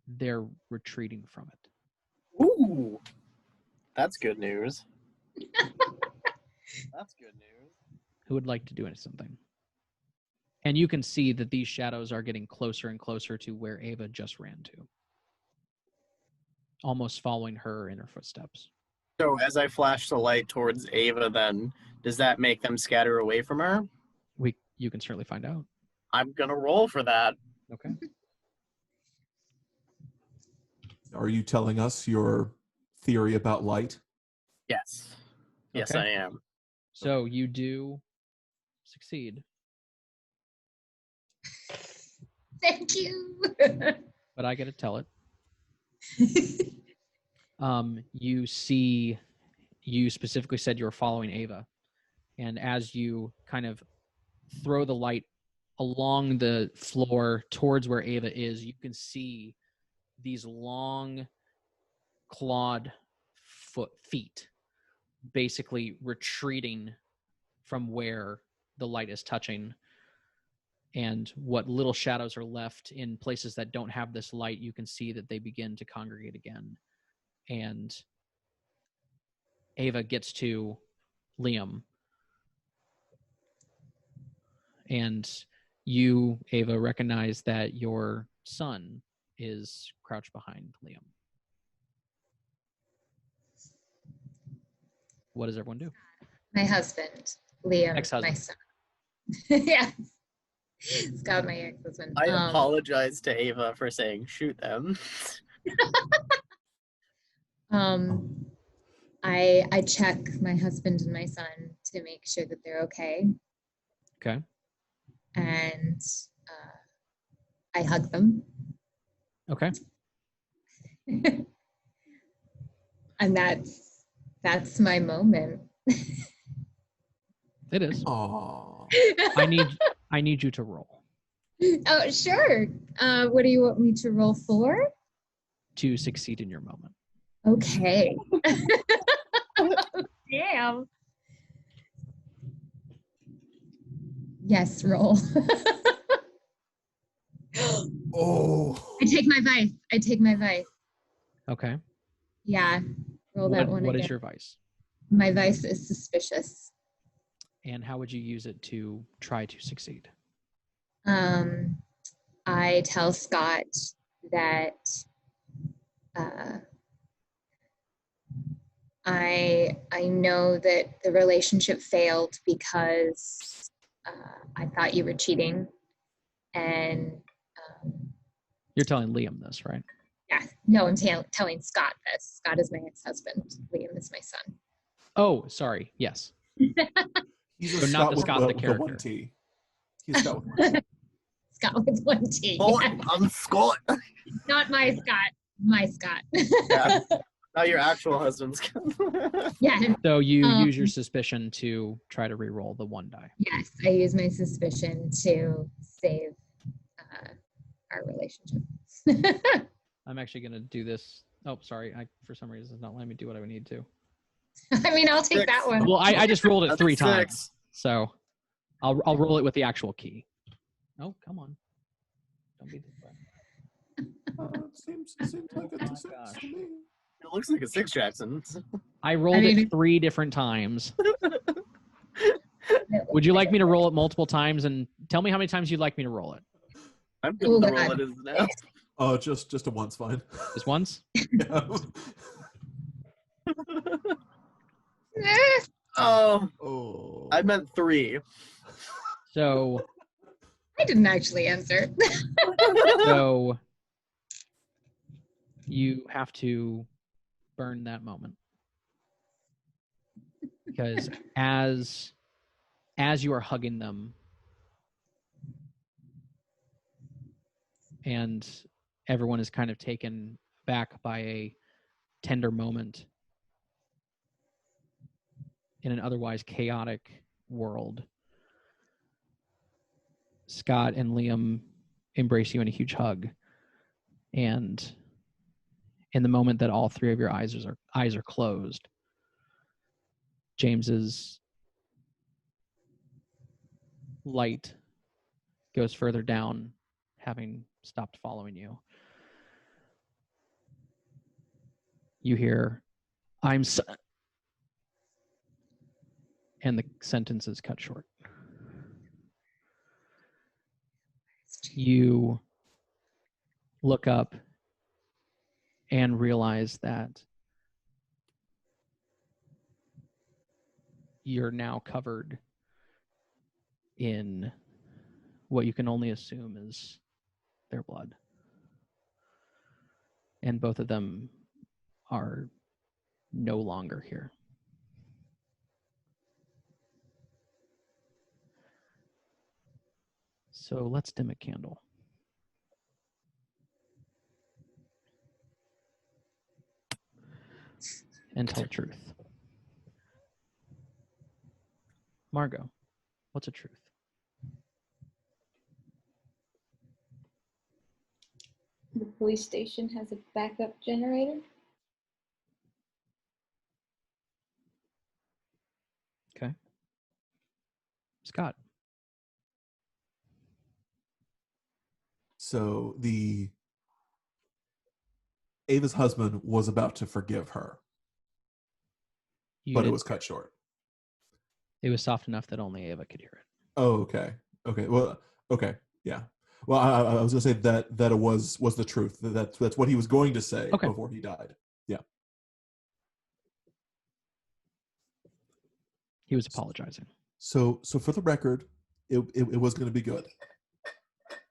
They're retreating from it. Ooh, that's good news. That's good news. Who would like to do something? And you can see that these shadows are getting closer and closer to where Ava just ran to, almost following her in her footsteps. So as I flash the light towards Ava, then, does that make them scatter away from her? You can certainly find out. I'm going to roll for that. Okay. Are you telling us your theory about light? Yes. Yes, Okay. I am. So you do succeed. Thank you. But I get to tell it. You specifically said you were following Ava. And as you kind of throw the light along the floor towards where Ava is, you can see these long clawed feet basically retreating from where the light is touching. And what little shadows are left in places that don't have this light, you can see that they begin to congregate again. And Ava gets to Liam. And you, Ava, recognize that your son is crouched behind Liam. What does everyone do? My husband, Liam, Ex-husband. my son. Yeah. Scott, my ex-husband. I apologize to Ava for saying shoot them. I check my husband and my son to make sure that they're okay. Okay. And I hug them. Okay. And that's my moment. It is. Aw. I need you to roll Oh, sure. What do you want me to roll for? to succeed in your moment. Okay. Damn. Yes, roll. Oh. I take my vice. Okay. Yeah. Roll that one What again. is your vice? My vice is suspicious. And how would you use it to try to succeed? I tell Scott that I know that the relationship failed because I thought you were cheating, and You're telling Liam this, right? yeah, no, I'm telling Scott this. Scott is my ex-husband. Liam is my son. Oh, sorry. Yes. He's a So not Scott the with, Scott, the with a one character. T. He's Scott with one T. Scott with one T. Oh, Yeah. I'm Scott. Not my Scott. My Scott. Yeah. Not your actual husband's. Yeah. So you use your suspicion to try to re-roll the one die. Yes, I use my suspicion to save our relationship. I'm actually going to do this. Oh, sorry. For some reason, it's not letting me do what I would need to. I mean, I'll take that one. Well, I just rolled it That's 3 a times. 6. So I'll roll it with the actual key. Oh, come on. Don't be this way. It seems like it's a six gosh. to me. It looks like a 6, Jackson. I rolled it 3 different times. Would you like me to roll it multiple times? And tell me how many times you'd like me to roll it. I'm good with the roll it is now. Oh, just a one's fine. Just once? Yeah. Oh, I meant 3. So I didn't actually answer. So you have to burn that moment. Because as you are hugging them and everyone is kind of taken back by a tender moment in an otherwise chaotic world, Scott and Liam embrace you in a huge hug. And in the moment that all 3 of your eyes are closed, James's light goes further down, having stopped following you. You hear, "I'm so," and the sentence is cut short. You look up and realize that you're now covered in what you can only assume is their blood. And both of them are no longer here. So let's dim a candle. And tell the truth. Margot, what's a truth? The police station has a backup generator. Okay. Scott. So Ava's husband was about to forgive her, but it was cut short. It was soft enough that only Ava could hear it. Oh, okay. Okay. Well, okay. Yeah. Well, I was going to say that it was the truth. That's what he was going to say before he died. Yeah. He was apologizing. So for the record, it was going to be good.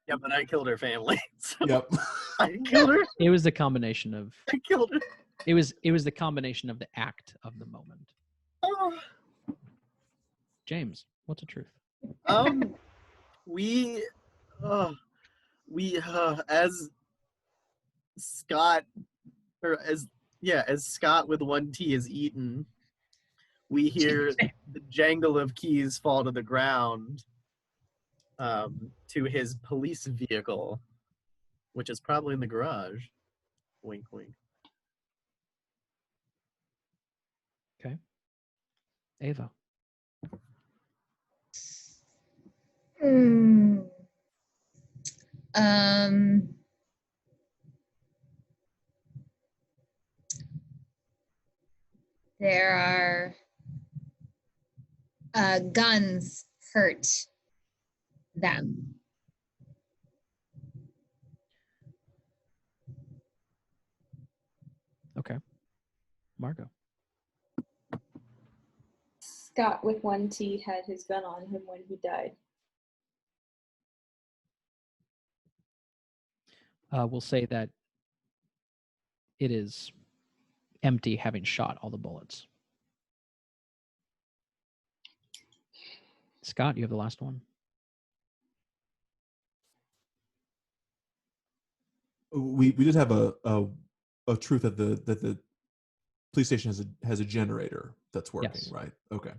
Yeah, but I killed her family. So Yep. I killed her. It was the combination of. I killed her. It was the combination of the act of the moment. Oh. James, what's the truth? We, as Scott, as Scott with one T is eaten, we hear the jangle of keys fall to the ground, to his police vehicle, which is probably in the garage. Wink, wink. Okay. Ava. Hmm. Um. There are guns hurt them. Okay. Margot. Scott with one T had his gun on him when he died. We'll say that it is empty, having shot all the bullets. Scott, you have the last one. We did have a truth that the police station has a generator that's working, Yes. right? Okay.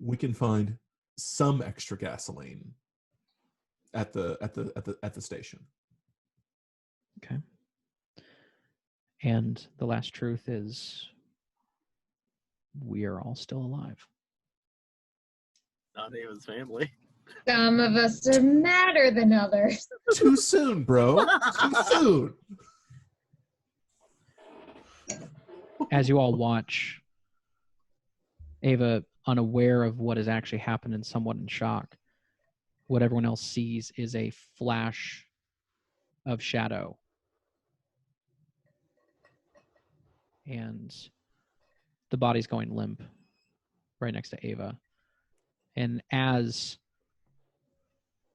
We can find some extra gasoline at the station. Okay. And the last truth is we are all still alive. Not Ava's family. Some of us are madder than others. Too soon, bro. Too soon. As you all watch, Ava, unaware of what has actually happened and somewhat in shock, what everyone else sees is a flash of shadow. And the body's going limp right next to Ava. And as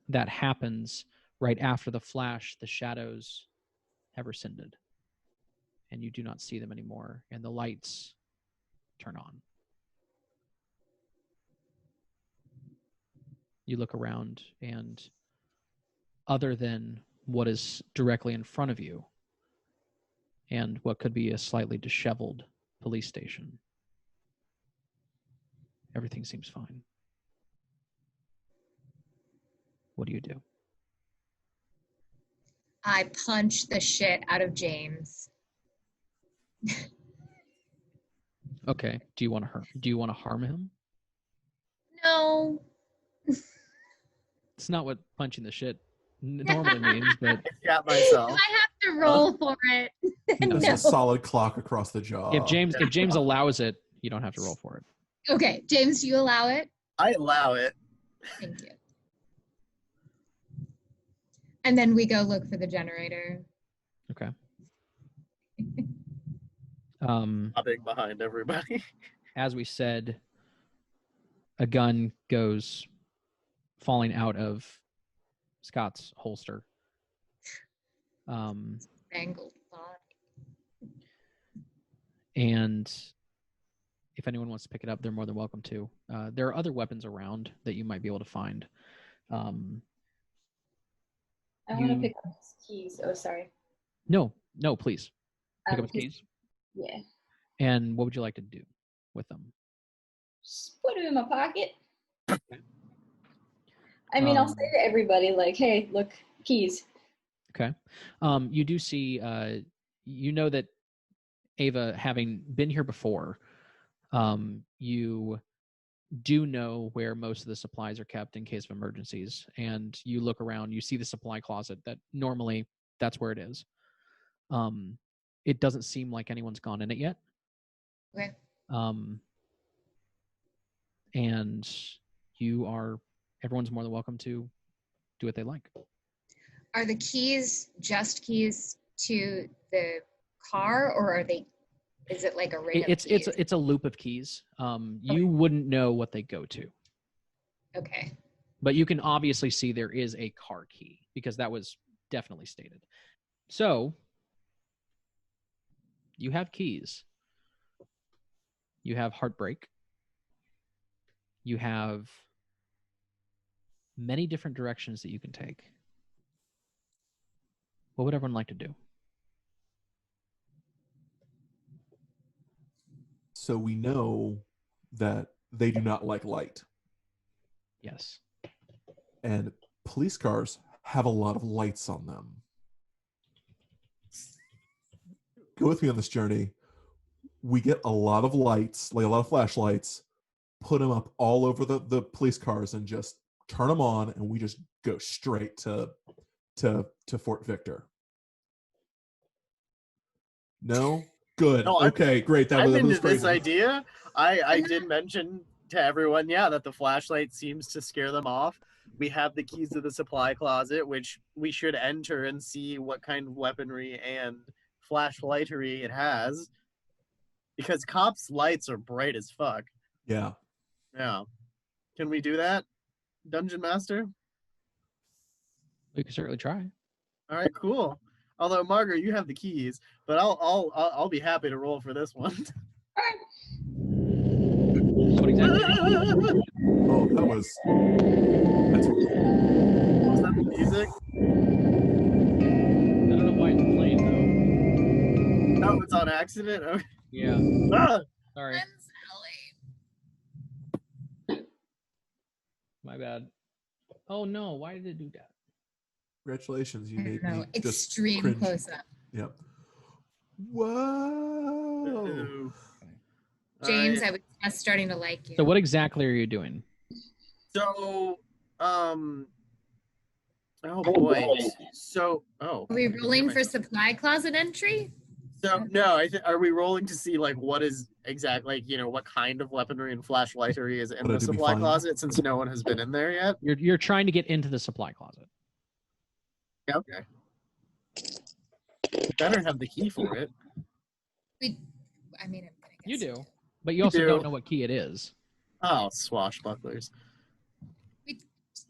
that happens, right after the flash, the shadows have rescinded. And you do not see them anymore. And the lights turn on. You look around, and other than what is directly in front of you and what could be a slightly disheveled police station, everything seems fine. What do you do? I punch the shit out of James. Okay. Do you want to harm him? No. It's not what punching the shit normally means, but I shot myself. I have to roll for it. That's No. a solid clock across the jaw. if James allows it, you don't have to roll for it. Okay, James, do you allow it? I allow it. Thank you. And then we go look for the generator. Okay. Hopping behind everybody. As we said, a gun goes falling out of Scott's holster. Mangled body. And if anyone wants to pick it up, they're more than welcome to. There are other weapons around that you might be able to find. I want to pick up his keys. Oh, sorry. No, please. Pick up his keys. Yeah. And what would you like to do with them? Just put them in my pocket. I mean, I'll say to everybody, like, hey, look, keys. Okay. You do see, you know that Ava, having been here before, you do know where most of the supplies are kept in case of emergencies. And you look around, you see the supply closet that normally that's where it is. It doesn't seem like anyone's gone in it yet. Okay. And everyone's more than welcome to do what they like. Are the keys just keys to the car, or is it like a ring of keys? It's a loop of keys. You wouldn't know what they go to. Okay. But you can obviously see there is a car key because that was definitely stated. So you have keys. You have heartbreak. You have many different directions that you can take. What would everyone like to do? So we know that they do not like light. Yes. And police cars have a lot of lights on them. Go with me on this journey. We get a lot of lights, like a lot of flashlights, put them up all over the police cars and just turn them on, and we just go straight to Fort Victor. No? Good. No, okay, great. That I'm was into crazy. this idea. I did mention to everyone, that the flashlight seems to scare them off. We have the keys to the supply closet, which we should enter and see what kind of weaponry and flashlightery it has. Because cops' lights are bright as fuck. Yeah. Yeah. Can we do that, Dungeon Master? We can certainly try. All right, cool. Although Margaret, you have the keys, but I'll be happy to roll for this one. What exactly? Oh, that's Was that the music? I don't know why it's playing Oh, it's on accident? Okay. though. Yeah. Ah! Sorry. I'm Sally. My bad. Oh no, why did it do that? Congratulations, you I made don't know. me just Extreme cringe. close up. Yep. Whoa. Ooh. James, All right. I was just starting to like you. So what exactly are you doing? So, oh boy. So, Are we rolling for supply closet entry? So no, are we rolling to see like what is exactly what kind of weaponry and flashlightery is in What the did we supply find? closet since no one has been in there yet? You're trying to get into the supply closet. Okay. Better have the key for it. I'm gonna guess You we do, but you also do. don't know what key it is. Oh, swashbucklers.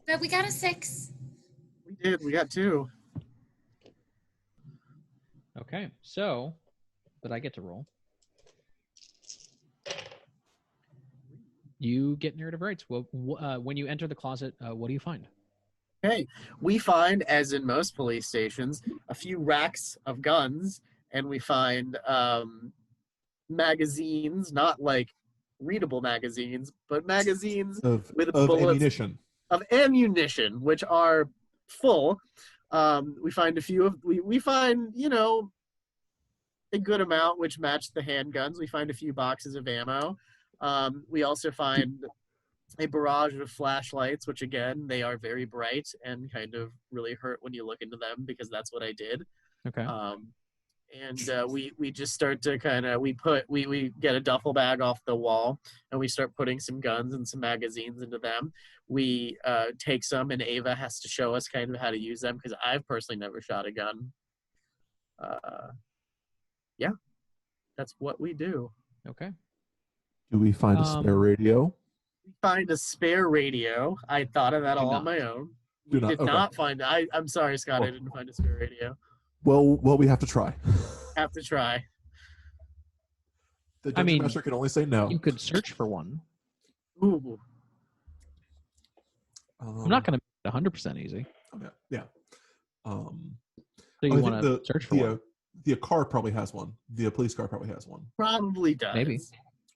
But we got a 6. We did. We got 2. Okay, so but I get to roll. You get narrative rights. Well, when you enter the closet, what do you find? Okay, we find, as in most police stations, a few racks of guns, and we find magazines, not like readable magazines, but magazines Of with bullets ammunition. of ammunition, which are full. We find a few of we find a good amount which match the handguns. We find a few boxes of ammo. We also find a barrage of flashlights, which again, they are very bright and kind of really hurt when you look into them, because that's what I did. Okay. We just start to kind of we get a duffel bag off the wall, and we start putting some guns and some magazines into them. We take some, and Ava has to show us kind of how to use them, because I've personally never shot a gun. Yeah, that's what we do. Okay. Do we find a spare radio? We find a spare radio. I thought of that Do all not. on my own. Do We not, did okay. not find. I'm sorry, Scott. I Well- didn't find a spare radio. Well, we have to try. Have to try. The I dungeon mean, master can only say no. You could search for one. Ooh. I'm not going to make it 100% easy. Okay, yeah. So I you think want to search for one? the car probably has one. The police car probably has one. Probably does. Maybe.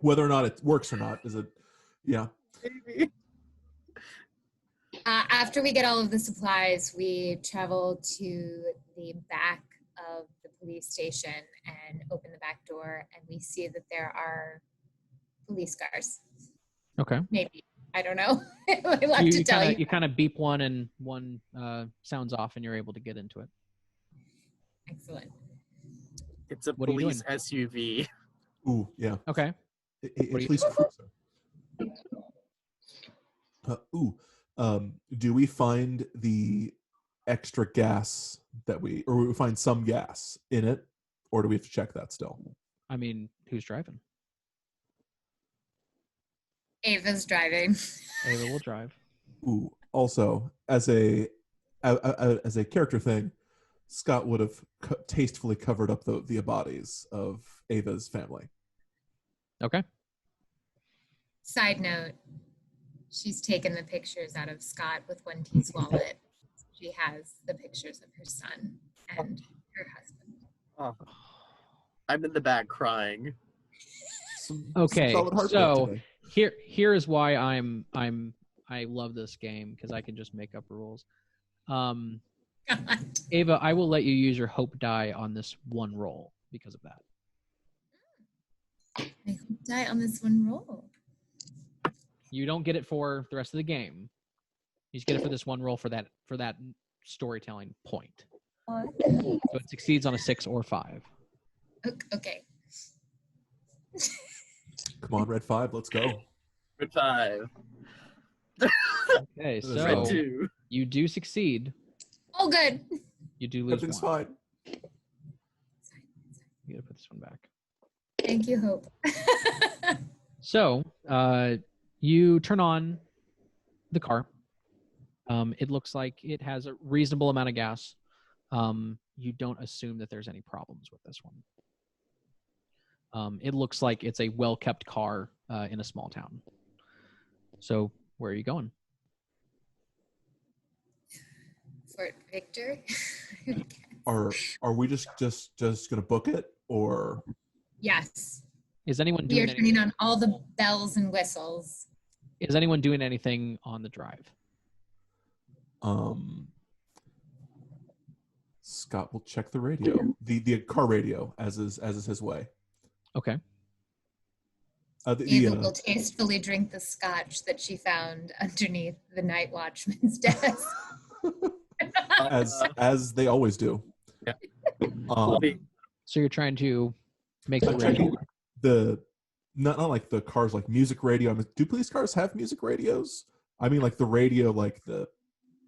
Whether or not it works or not is it? Yeah. Maybe. After we get all of the supplies, we travel to the back of the police station and open the back door, and we see that there are police cars. Okay. Maybe. I don't know. I love to tell you. You kind of beep one, and one sounds off, and you're able to get into it. Excellent. It's a What are you police SUV. Ooh, yeah. Okay. A police cruiser. Do we find the extra gas or we find some gas in it, or do we have to check that still? I mean, who's driving? Ava's driving. Ava will drive. Ooh. Also, as a character thing, Scott would have tastefully covered up the bodies of Ava's family. Okay. Side note, she's taken the pictures out of Scott with One T's wallet. She has the pictures of her son and her husband. Oh. I'm in the back crying. Some Okay, solid heartbreak so today. here is why I love this game, because I can just make up rules. God. Ava, I will let you use your hope die on this one roll because of that. I hope die on this one roll. You don't get it for the rest of the game. You just get it for this one roll for that storytelling point. What? So it succeeds on a 6 or 5. Okay. Come on, Red 5, let's go. Red 5. Okay, Red so 2. you do succeed. Oh, good. You do lose Everything's one. fine. You gotta put this one back. Thank you, Hope. So you turn on the car. It looks like it has a reasonable amount of gas. You don't assume that there's any problems with this one. It looks like it's a well-kept car in a small town. So where are you going? Fort Victor. Are we just gonna book it, or Yes. Is anyone We are doing turning on all the bells and whistles. Is anyone doing anything on the drive? Scott will check the radio, the car radio, as is his way. Okay. Ava will tastefully drink the scotch that she found underneath the night watchman's desk. as they always do. Yeah. So you're trying to make the I'm radio checking work. the not like the cars, like music radio. I mean, do police cars have music radios? I mean, like the radio, like the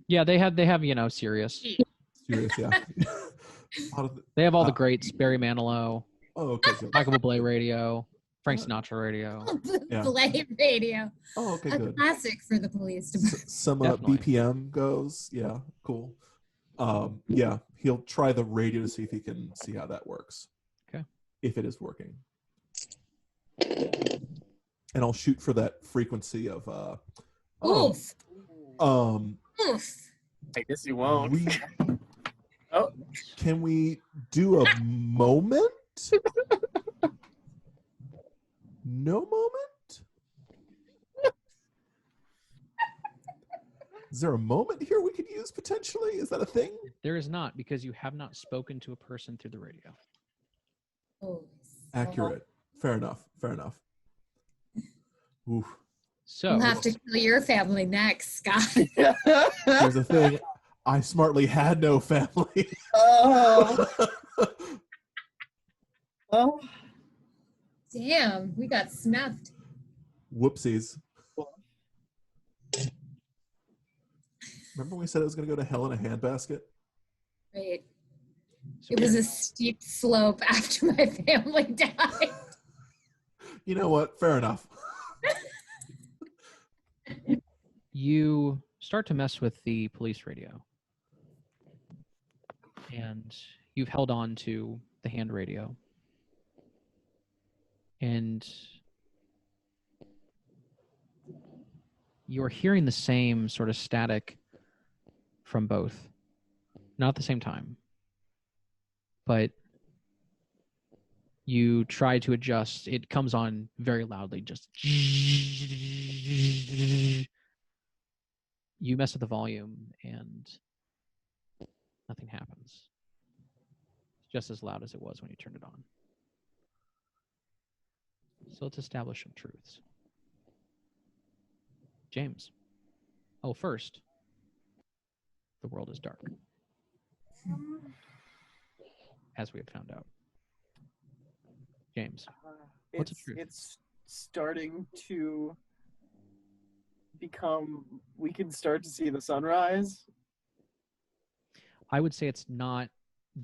Yeah, they have Sirius. Sirius, yeah. They have all the greats: Barry Manilow, Oh, okay, good. Michael Bublé radio, Frank Sinatra radio. Yeah. Play radio. Oh, okay, A good. classic for the police department. Some Definitely. BPM goes. Yeah, cool. Yeah, he'll try the radio to see if he can see how that works. Okay. If it is working. And I'll shoot for that frequency of Oof. Oof. I guess you won't. Oh. Can we do a moment? No moment? Is there a moment here we could use potentially? Is that a thing? There is not, because you have not spoken to a person through the radio. Oh, Accurate. Fair enough. Oof. So You'll have to kill your family next, Scott. Here's the thing. I smartly had no family. Oh. Oh. Damn, we got snuffed. Whoopsies. Remember we said it was going to go to hell in a handbasket? Right. It was a steep slope after my family died. You know what? Fair enough. you start to mess with the police radio. And you've held on to the hand radio. And you're hearing the same sort of static from both. Not at the same time. But you try to adjust. It comes on very loudly, just... You mess with the volume and nothing happens. It's just as loud as it was when you turned it on. So let's establish some truths. James. Oh, first, the world is dark. As we have found out. James, what's the truth? It's starting to become, we can start to see the sunrise. I would say it's not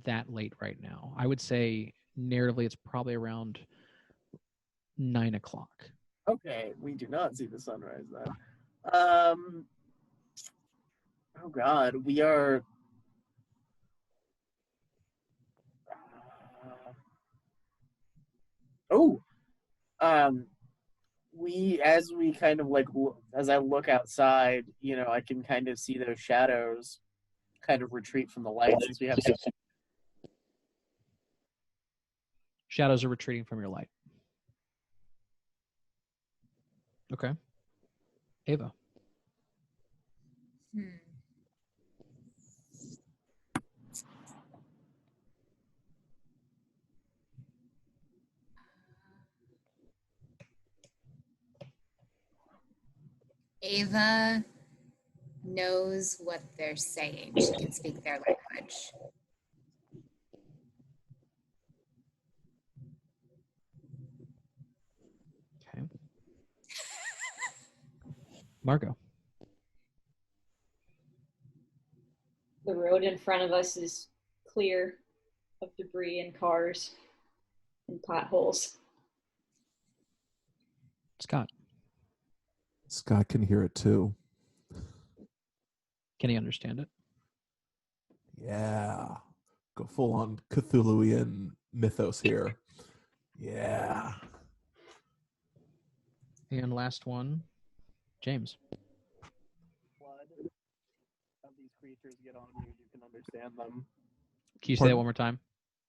that late right now. I would say narratively it's probably around 9 o'clock. Okay, we do not see the sunrise then. Oh God, we are. as we kind of like, as I look outside, I can kind of see those shadows kind of retreat from the light since we have. Shadows are retreating from your light. Okay. Ava. Ava knows what they're saying. She can speak their language. Okay. Margot. The road in front of us is clear of debris and cars and potholes. Scott. Scott can hear it too. Can he understand it? Yeah. Go full on Cthulhuian mythos here. Yeah. And last one, James. Blood of these creatures get on you, you can understand them. Can you say that one more time?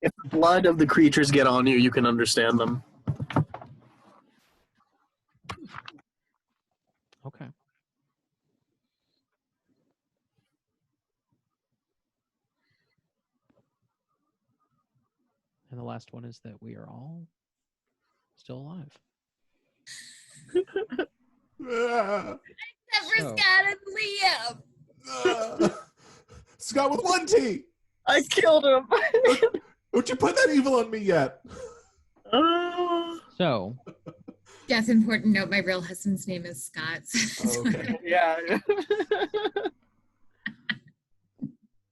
If the blood of the creatures get on you, you can understand them. Okay. And the last one is that we are all still alive. Except for So- Scott and Liam. Scott with one T. I killed him. Don't you put that evil on me yet? So, Yes, important note. My real husband's name is Scott. Okay. Yeah.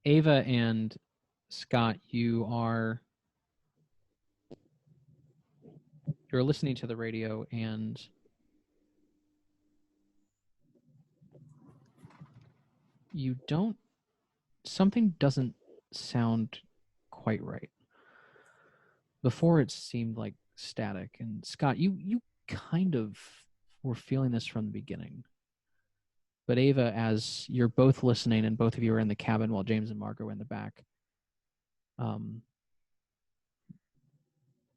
Ava and Scott, you're listening to the radio, and something doesn't sound quite right. Before it seemed like static, and Scott, you kind of were feeling this from the beginning. But Ava, as you're both listening and both of you are in the cabin while James and Margot are in the back,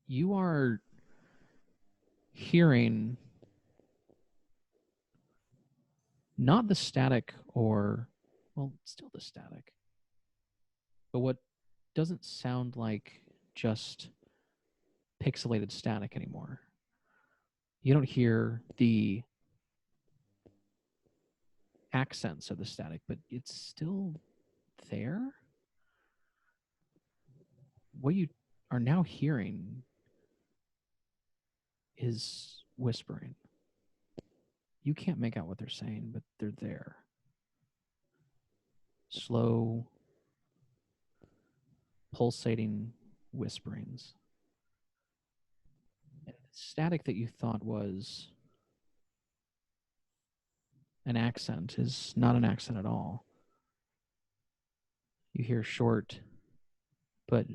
you are hearing not the static still the static, but what doesn't sound like just pixelated static anymore. You don't hear the accents of the static, but it's still there. What you are now hearing is whispering. You can't make out what they're saying, but they're there. Slow, pulsating whisperings. And the static that you thought was an accent is not an accent at all. You hear short but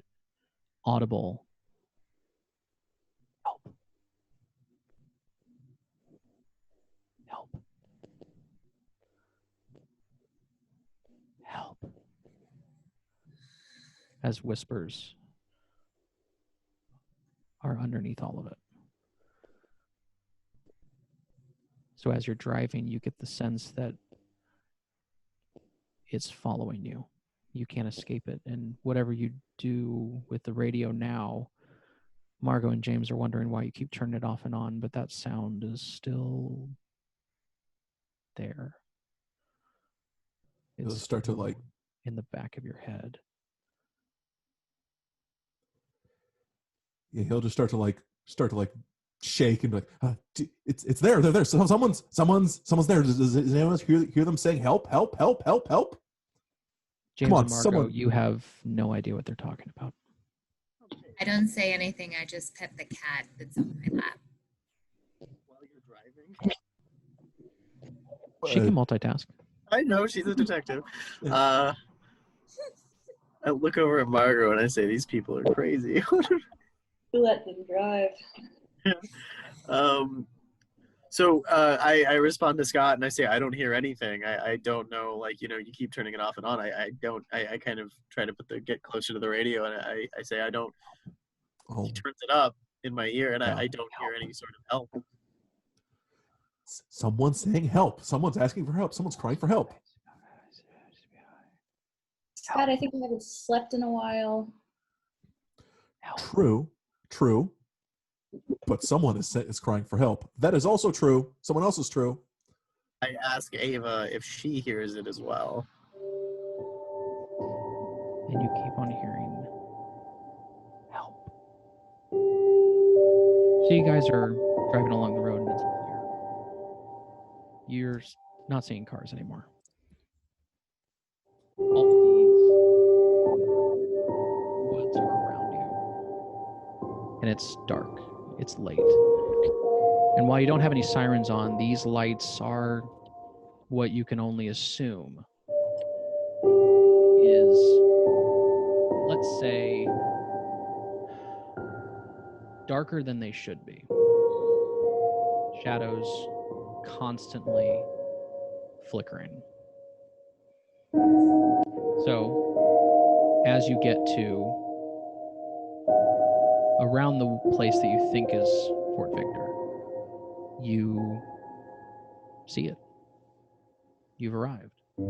audible help. Help. Help. As whispers are underneath all of it. So as you're driving, you get the sense that it's following you. You can't escape it. And whatever you do with the radio now, Margot and James are wondering why you keep turning it off and on, but that sound is still there. It'll start to like in the back of your head. Yeah, he'll just start to like shake and be like, it's there, they're there. Someone's there. Does anyone else hear them saying help, help, help, help, help? James Come on, and Margot, someone. you have no idea what they're talking about. I don't say anything. I just pet the cat that's on my lap. While you're driving. She can multitask. I know she's a detective. Yeah. I look over at Margot and I say, "These people are crazy." Let them drive. So I respond to Scott and I say, I don't hear anything. I don't know, like, you keep turning it off and on. I kind of try to get closer to the radio, and I say, I don't, Oh, he turns it up in my ear, and Yeah. I don't hear any sort of help. someone's saying help. Someone's asking for help. Someone's crying for help. Scott, I think I haven't slept in a while. True. But someone is crying for help. That is also true. Someone else is true. I ask Ava if she hears it as well. And you keep on hearing help. So you guys are driving along the road and it's clear. You're not seeing cars anymore. All of these woods are around you. And it's dark. It's late. And while you don't have any sirens on, these lights are what you can only assume is, let's say, darker than they should be. Shadows constantly flickering. So, as you get to around the place that you think is Fort Victor, you see it. You've arrived. Up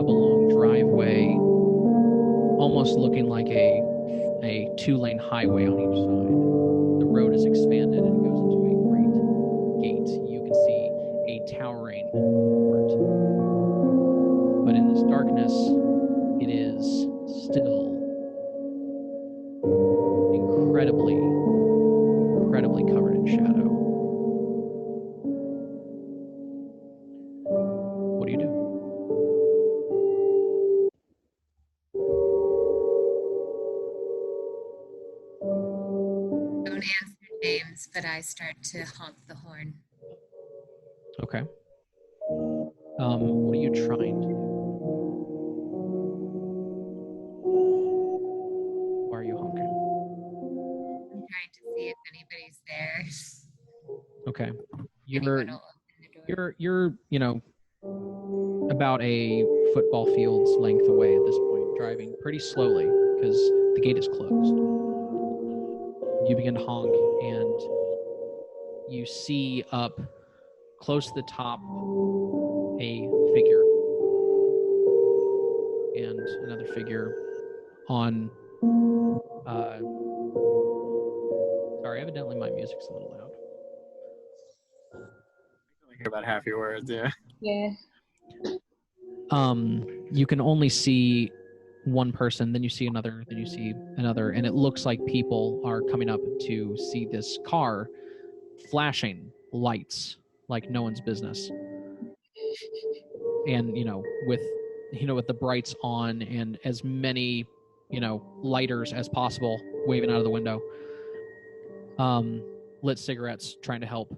a long driveway, almost looking like a two-lane highway on each side. The road is expanded and it goes into a great gate. You can see a towering fort. But in this darkness, it is still incredibly covered in shadow. What do you do? Don't answer James, but I start to honk the horn. Okay. What are you trying to do? Why are you honking? I'm trying to see if anybody's there. Okay. Anyone will open the door. You're about a football field's length away at this point, driving pretty slowly because the gate is closed. You begin to honk and you see up close to the top a figure and another figure on sorry, evidently my music's a little loud. I hear about half your words, yeah. Yeah. You can only see one person, then you see another, then you see another, and it looks like people are coming up to see this car flashing lights like no one's business. And, with the brights on and as many, lighters as possible waving out of the window. Lit cigarettes trying to help.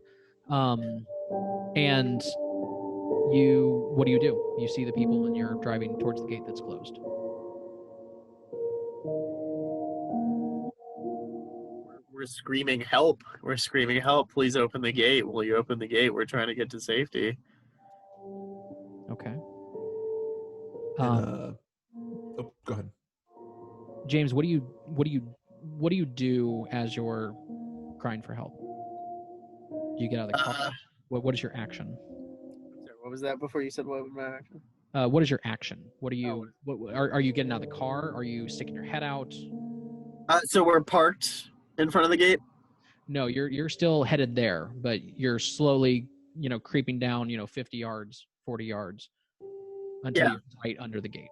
And what do? You see the people and you're driving towards the gate that's closed. We're screaming help. We're screaming help. Please open the gate. Will you open the gate? We're trying to get to safety. Okay. And, go ahead. James, what do you do as you're crying for help? Do you get out of the car? What is your action? Sorry, what was that before you said what was my action? What is your action? What are you? Are you getting out of the car? Are you sticking your head out? So we're parked in front of the gate? No, you're still headed there, but you're slowly, creeping down, 50 yards, 40 yards until you're right under the gate.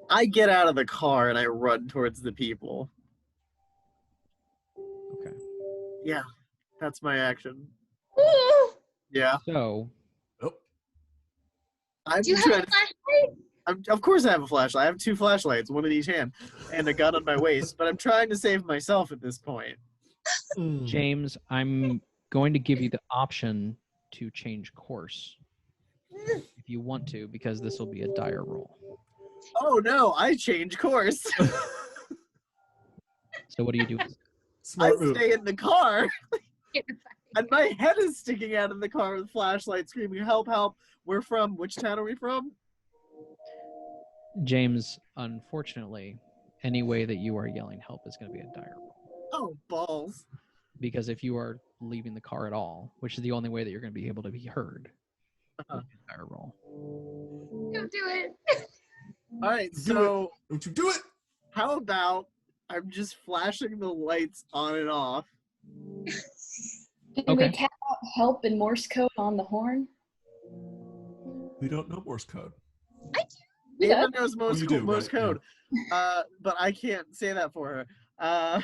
I get out of the car and I run towards the people. Okay. Yeah, that's my action. Yeah. So. Do you have a flashlight? Of course I have a flashlight. I have 2 flashlights, one in each hand, and a gun on my waist, but I'm trying to save myself at this point. James, I'm going to give you the option to change course if you want to, because this will be a dire roll. Oh no, I change course. So what do you do? Smart move. Stay in the car. And my head is sticking out of the car with flashlight, screaming, "Help! Help! We're from which town are we from?" James, unfortunately, any way that you are yelling help is going to be a dire roll. Oh, balls! Because if you are leaving the car at all, which is the only way that you're going to be able to be heard, Uh-huh. dire roll. Don't do it. All right, so Don't you do it? how about I'm just flashing the lights on and off? Can Okay. we tap out help in Morse code on the horn? We don't know Morse code. Yeah. Ava knows Morse you do, Morse right? code, but I can't say that for her.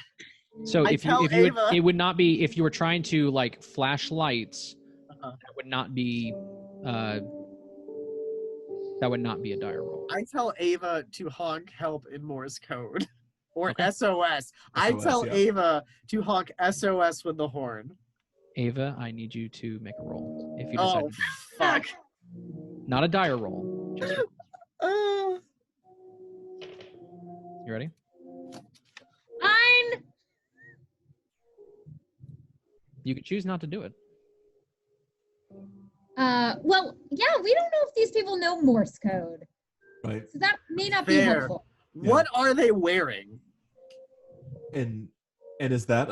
So I if you tell would, Ava- it would not be if you were trying to like flash lights. Uh-huh. That would not be a dire roll. I tell Ava to honk help in Morse code. Or Okay. SOS. I SOS, tell yeah. Ava to honk SOS with the horn. Ava, I need you to make a roll. If you Oh, decide, fuck. not a dire roll. Just, Uh, you ready? Fine. You could choose not to do it. Well, yeah, we don't know if these people know Morse code, Right. so that may not be Fair. helpful. Yeah. What are they wearing? And is that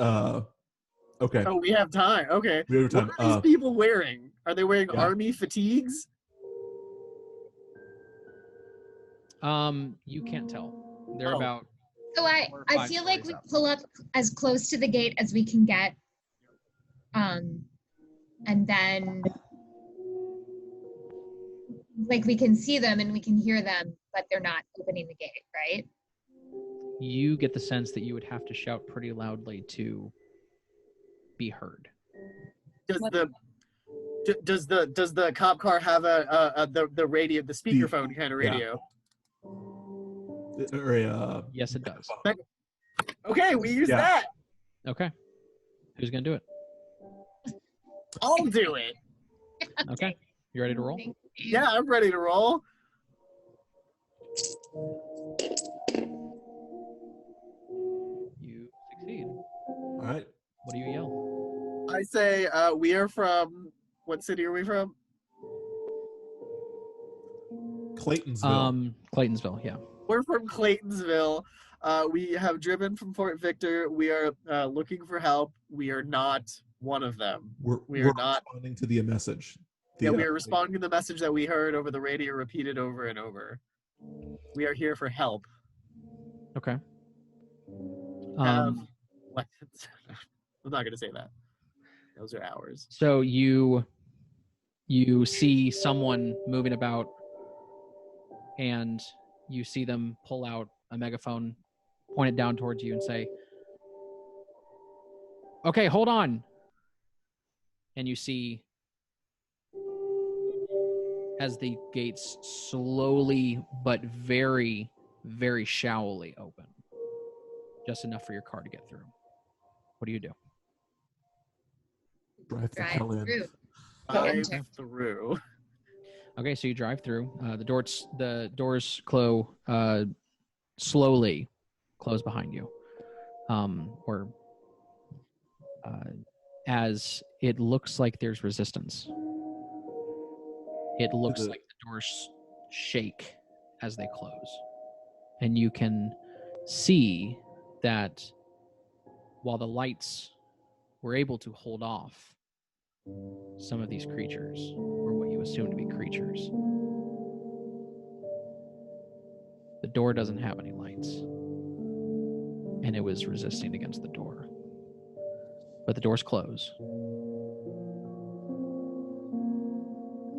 okay? Oh, we have time. Okay. We have What time. are these people wearing? Are they wearing Yeah. army fatigues? You can't tell. They're Oh. about So 4 or I 5 feel like stories we up. pull up as close to the gate as we can get. And then like we can see them and we can hear them, but they're not opening the gate, right? You get the sense that you would have to shout pretty loudly to be heard. Does What- the does the cop car have the radio, the speakerphone kind of Yeah. radio? Or Yes, it does. Okay, we use Yeah. that. Okay. Who's gonna do it? I'll do it. Okay. You ready to roll? Yeah, I'm ready to roll. You succeed. All right. What do you yell? I say we are from what city are we from? Claytonsville. Claytonsville, yeah. We're from Claytonsville. We have driven from Fort Victor. We are looking for help. We are not one of them. we're we're not- responding to the message. Yeah, we are responding to the message that we heard over the radio, repeated over and over. We are here for help. Okay. What? I'm not gonna say that. Those are ours. So you see someone moving about, and you see them pull out a megaphone, point it down towards you, and say, "Okay, hold on." And you see, as the gates slowly but very, very shallowly open, just enough for your car to get through. What do you do? Drive the Drive hell in. through. Drive enter. through. Okay, so you drive through. The doors slowly close behind you, as it looks like there's resistance. It looks like the doors shake as they close, and you can see that while the lights were able to hold off some of these creatures, or what you assume to be creatures, the door doesn't have any lights, and it was resisting against the door. But the doors close.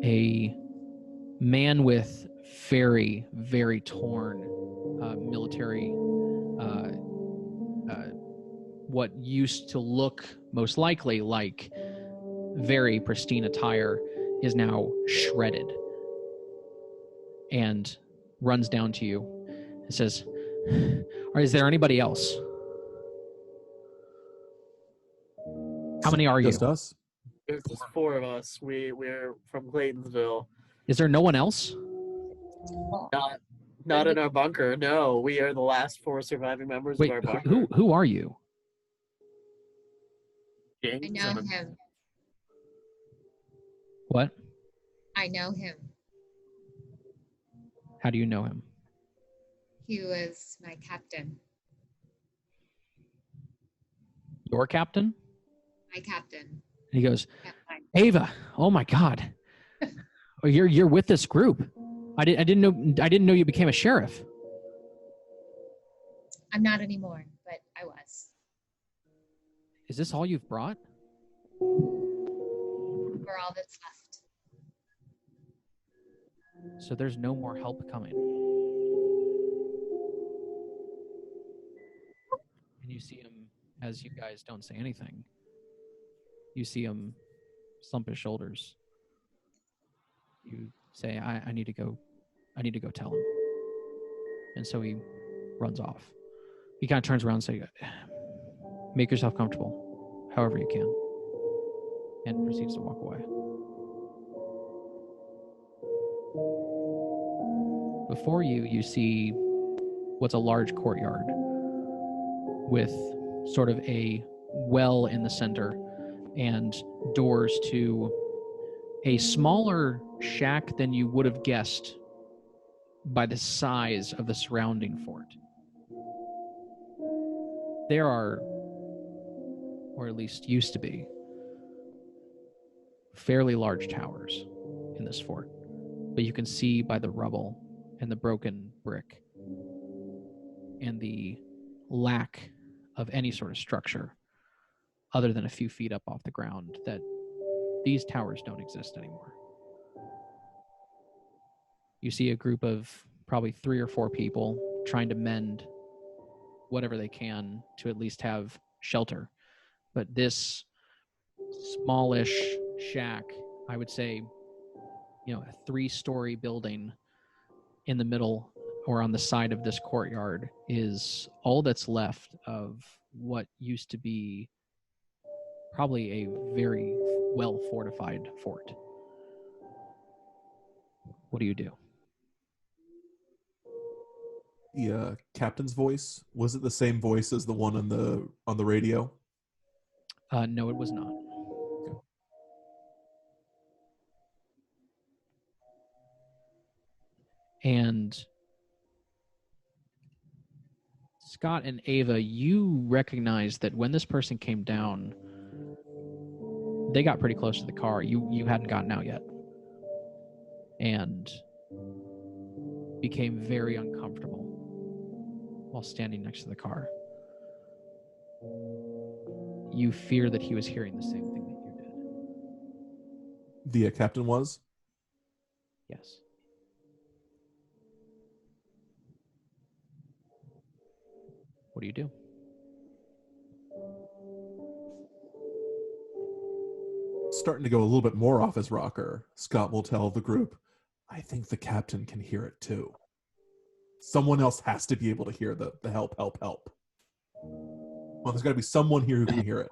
A man with very, very torn military, what used to look most likely like very pristine attire, is now shredded and runs down to you and says, is there anybody else? How many are you? Just us? There's just 4 of us. We're from Claytonsville. Is there no one else? Not in our bunker. No, we are the last 4 surviving members Wait, of our bunker. who are you? I know him. What? I know him. How do you know him? He was my captain. Your captain? My captain. And he goes, At my- Ava, oh my God. Oh, you're with this group. I didn't know you became a sheriff. I'm not anymore, but I was. Is this all you've brought? We're all that's left. So there's no more help coming. And you see him, as you guys don't say anything, you see him slump his shoulders. You say, I need to go tell him. And so he runs off. He kind of turns around and says, make yourself comfortable, however you can. And proceeds to walk away. Before you, you see what's a large courtyard with sort of a well in the center and doors to a smaller shack than you would have guessed by the size of the surrounding fort. There are, or at least used to be, fairly large towers in this fort, but you can see by the rubble and the broken brick and the lack of any sort of structure other than a few feet up off the ground that these towers don't exist anymore. You see a group of probably 3 or 4 people trying to mend whatever they can to at least have shelter. But this smallish shack, I would say, a 3-story building in the middle or on the side of this courtyard is all that's left of what used to be probably a very well fortified fort. What do you do? The captain's voice, was it the same voice as the one on the radio? No, it was not. Okay. And Scott and Ava, you recognize that when this person came down, they got pretty close to the car. You hadn't gotten out yet. And became very uncomfortable while standing next to the car. You fear that he was hearing the same thing that you did. The captain was? Yes. What do you do? Starting to go a little bit more off his rocker, Scott will tell the group, I think the captain can hear it too. Someone else has to be able to hear the help, help, help. Well, there's got to be someone here who can hear it.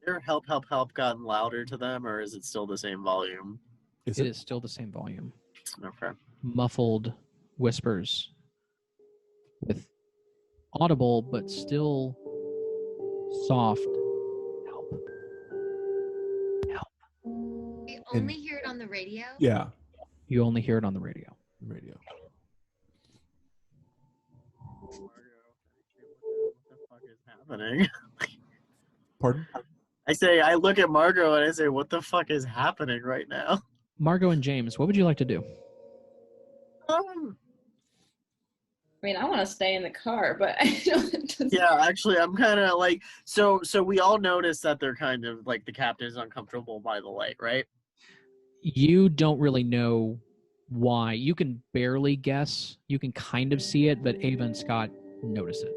Their help, help, help gotten louder to them, or is it still the same volume? Is It it? is still the same volume. Okay. Muffled whispers with audible but still soft help. Help. We only hear it on the radio. Yeah, You only hear it on the radio. radio. What the fuck is happening? Pardon? I say, I look at Margot and I say, what the fuck is happening right now? Margot and James, what would you like to do? I mean, I want to stay in the car, but I don't. Yeah, actually, I'm kind of like, so we all notice that they're kind of like the captain is uncomfortable by the light, right? You don't really know why. You can barely guess. You can kind of see it, but Ava and Scott notice it.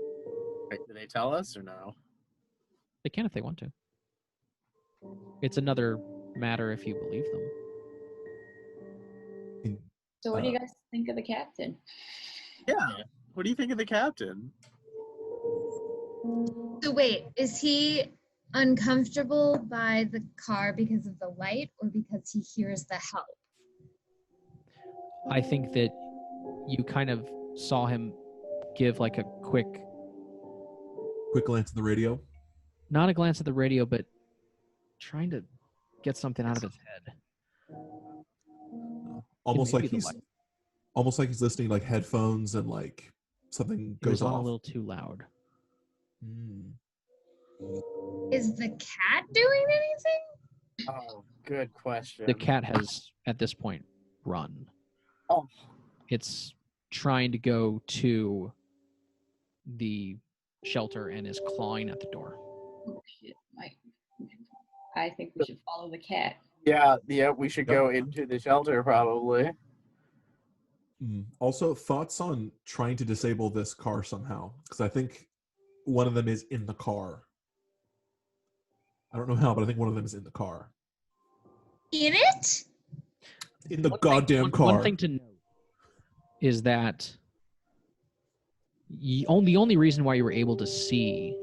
Right, do they tell us or no? They can if they want to. It's another matter if you believe them. So what do you guys think of the captain? Yeah. What do you think of the captain? So wait, is he uncomfortable by the car because of the light or because he hears the help? I think that you kind of saw him give like a quick, Quick glance at the radio. not a glance at the radio, but trying to get something out of his head. Almost Maybe like the he's light. almost like he's listening like headphones and like something It was goes on off. a little too loud. Is the cat doing anything? Oh, good question. The cat has, at this point, run. Oh. It's trying to go to the shelter and is clawing at the door. Oh shit! I think we should follow the cat. Yeah, we should go into the shelter probably. Also, thoughts on trying to disable this car somehow? Because I think one of them is in the car. I don't know how, but I think one of them is in the car. In it? In the goddamn car. One thing to note is that the only reason why you were able to see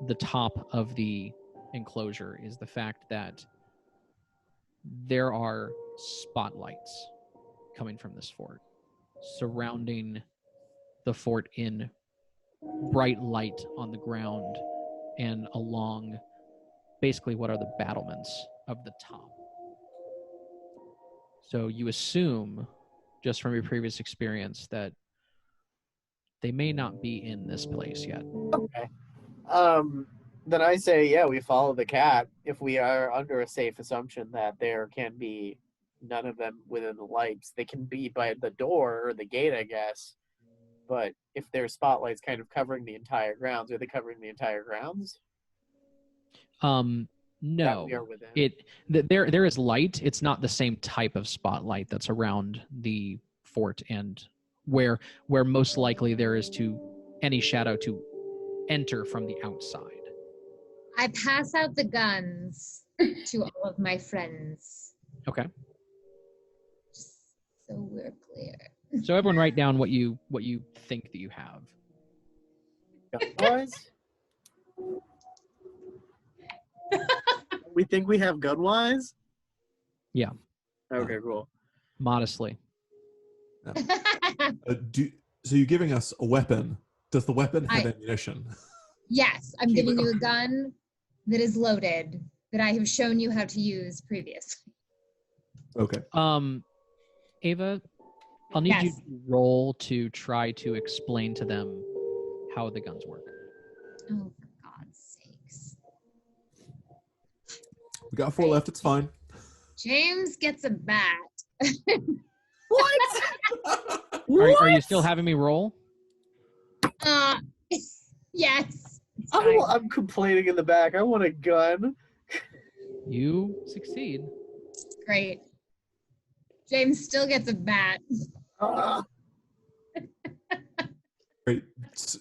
the top of the enclosure is the fact that there are spotlights coming from this fort, surrounding the fort in bright light on the ground and along basically what are the battlements of the top. So you assume, just from your previous experience, that they may not be in this place yet. Okay. Then I say, yeah, we follow the cat if we are under a safe assumption that there can be none of them within the lights. They can be by the door or the gate, I guess. But if there's spotlights kind of covering the entire grounds, are they covering the entire grounds? No. We are within? There is light. It's not the same type of spotlight that's around the fort and where most likely there is to any shadow to enter from the outside. I pass out the guns to all of my friends. Okay. Just so we're clear. So everyone write down what you think that you have. Gun-wise? We think we have gun-wise? Yeah. Okay, cool. Modestly. So you're giving us a weapon. Does the weapon have ammunition? Yes, I'm giving you a gun that is loaded that I have shown you how to use previously. Okay. Ava, I'll need you Yes. to roll to try to explain to them how the guns work. Oh, for God's sakes. We got 4 left. It's fine. James gets a bat. What? Are you still having me roll? Yes. It's fine. I'm complaining in the back. I want a gun. You succeed. Great. James still gets a bat. Great.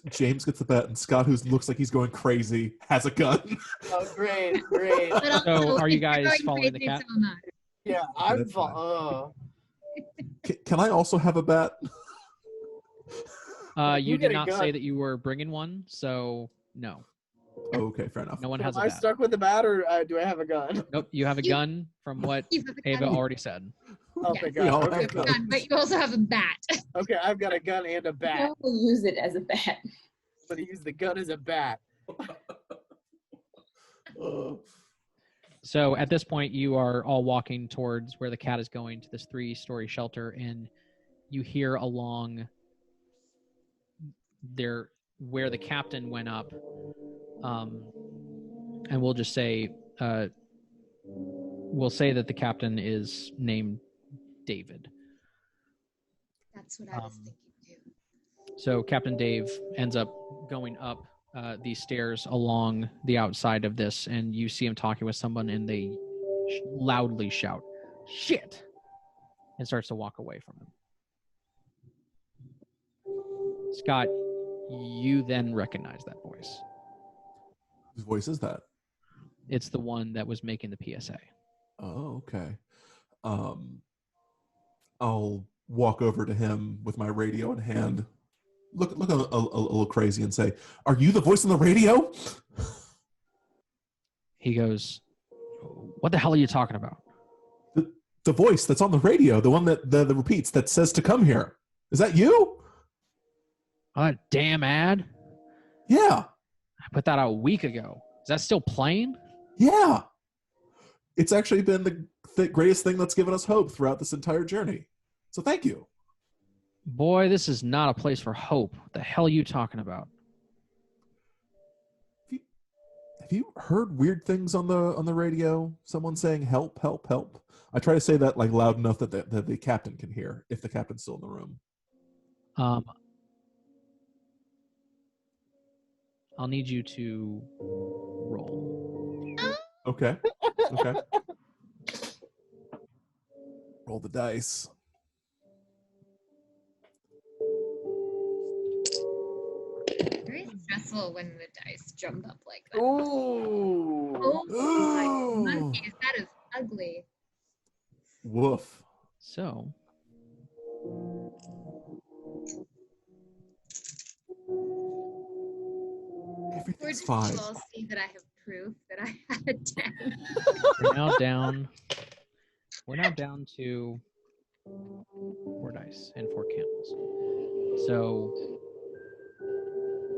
James gets the bat, and Scott, who looks like he's going crazy, has a gun. Oh, great, great. But So also, are you if you're guys going following the crazy, cat? so am I. Yeah, I'm That's fine. fine. Can I also have a bat? You get did a not gun. say that you were bringing one, so no. Oh, okay, fair enough. No one Am has a I bat. stuck with the bat, or do I have a gun? Nope, you have a gun from what You have a Ava gun. already said. Oh, Yes. thank We all God. have Okay, You have a gun, but you also have a bat. okay, I've got a gun and a bat. We'll use it as a bat. I'm gonna use the gun as a bat. So at this point, you are all walking towards where the cat is going, to this 3-story shelter, and you hear along there where the captain went up, and we'll just say, we'll say that the captain is named David. That's what I was thinking too. So Captain Dave ends up going up these stairs along the outside of this, and you see him talking with someone, and they loudly shout, "Shit!" and starts to walk away from him. Scott, you then recognize that voice. Whose voice is that? It's the one that was making the PSA. Oh, okay. I'll walk over to him with my radio in hand, look a little crazy, and say, "Are you the voice on the radio?" He goes, "What the hell are you talking about?" The voice that's on the radio, the one that repeats, that says to come here. Is that you? Damn ad. Yeah. I put that out a week ago. Is that still playing? Yeah. It's actually been the greatest thing that's given us hope throughout this entire journey. So thank you. Boy, this is not a place for hope. What the hell are you talking about? Have you heard weird things on the radio? Someone saying help, help, help. I try to say that like loud enough that the captain can hear, if the captain's still in the room. I'll need you to roll. Okay. Okay. Roll the dice. Very stressful when the dice jump up like that. Ooh. Oh my monkeys, that is ugly. Woof. So, Everything's Or fine. did you all see that I have proof that I had a 10? we're now down to 4 dice and 4 candles. So,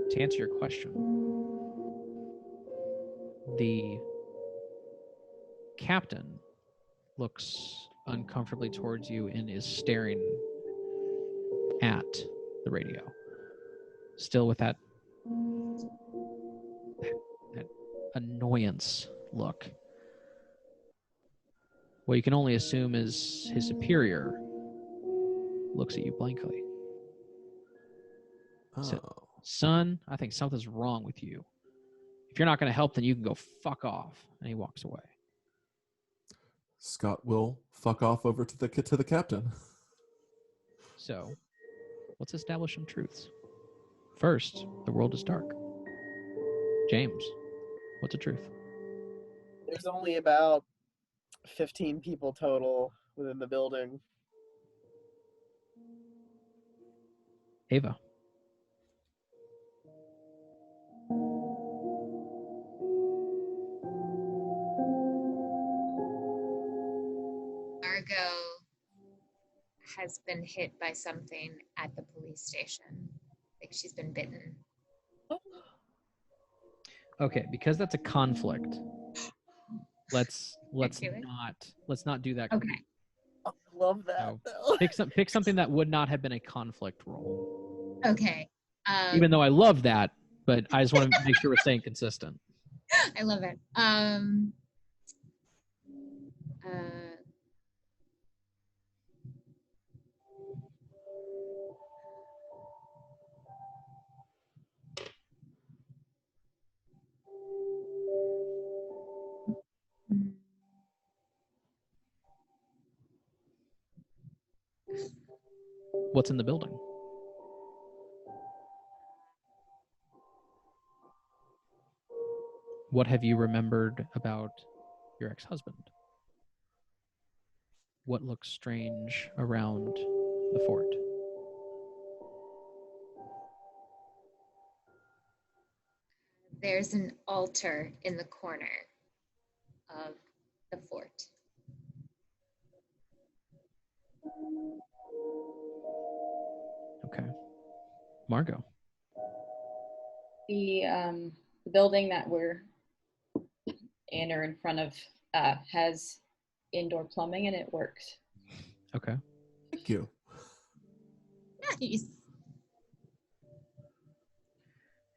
to answer your question, the captain looks uncomfortably towards you and is staring at the radio, still with that annoyance look. What you can only assume is his superior looks at you blankly. Oh. Son, I think something's wrong with you. If you're not going to help, then you can go fuck off. And he walks away. Scott will fuck off over to the captain. So, let's establish some truths. First, the world is dark. James, what's the truth? There's only about 15 people total within the building. Ava. Margot has been hit by something at the police station. Like she's been bitten. Okay, because that's a conflict. Let's do it? not do that. Okay. I love that. So, pick something that would not have been a conflict roll. Okay. Even though I love that, but I just want to make sure we're staying consistent. I love it. What's in the building? What have you remembered about your ex-husband? What looks strange around the fort? There's an altar in the corner of the fort. Okay. Margot. The building that we're in or in front of has indoor plumbing and it works. Okay. Thank you. Nice.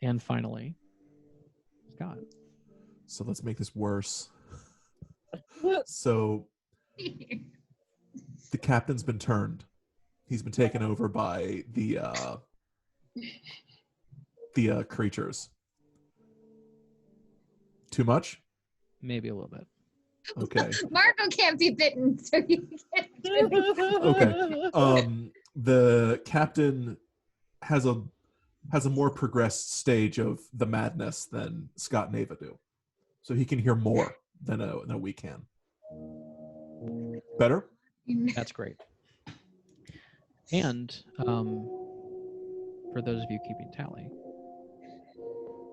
And finally, Scott. So let's make this worse. So the captain's been turned. He's been taken over by the creatures. Too much? Maybe a little bit. Okay. Margot can't be bitten, so you can't. Okay. The captain has a more progressed stage of the madness than Scott and Ava do, so he can hear more than we can. Better? That's great. And for those of you keeping tally,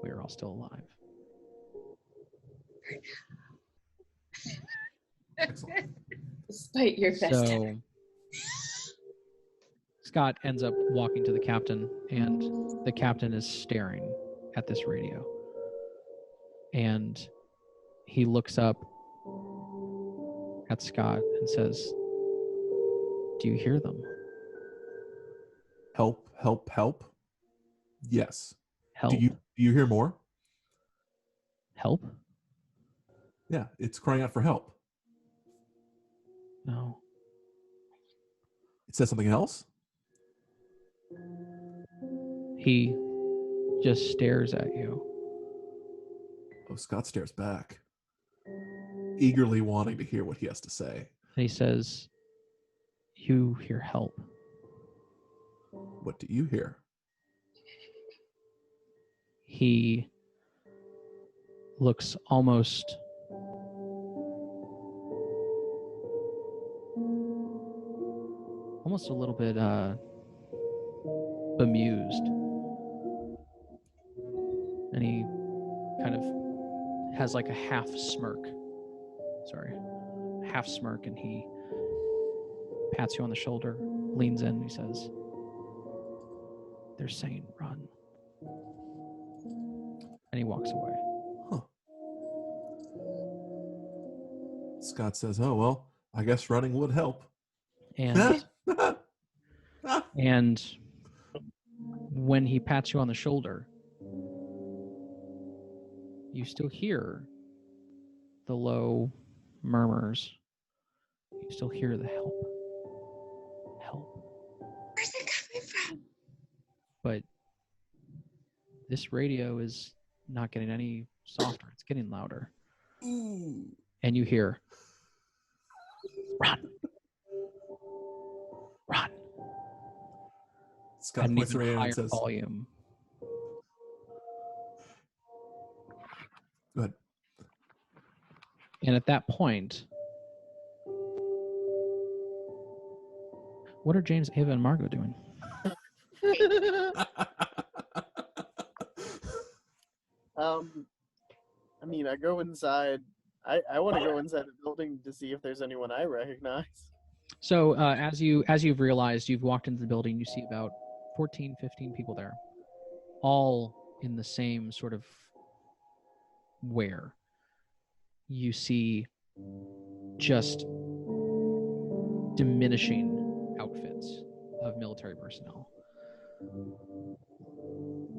we are all still alive. Excellent. Despite your best. So Scott ends up walking to the captain, and the captain is staring at this radio. And he looks up at Scott and says, "Do you hear them? Help, help, help. Yes. Help? Do you hear more? Help? Yeah, it's crying out for help. No. It says something else? He just stares at you. Oh, Scott stares back, eagerly wanting to hear what he has to say. And he says, "You hear help." What do you hear? He looks almost a little bit bemused. And he kind of has like a half smirk. And he pats you on the shoulder, leans in, and he says, "They're saying run." And he walks away. Huh. Scott says, "Oh, well, I guess running would help." And and when he pats you on the shoulder, you still hear the low murmurs. You still hear the help. Where's it coming from? But this radio is not getting any softer. It's getting louder. Ooh. And you hear, "Run. Run." Scott At an points even around higher and says, volume. "Go ahead." And at that point, what are James, Ava, and Margot doing? I mean, I go inside. I want to go inside the building to see if there's anyone I recognize. So as you've realized, you've walked into the building, you see about 14, 15 people there, all in the same sort of wear. You see just diminishing outfits of military personnel.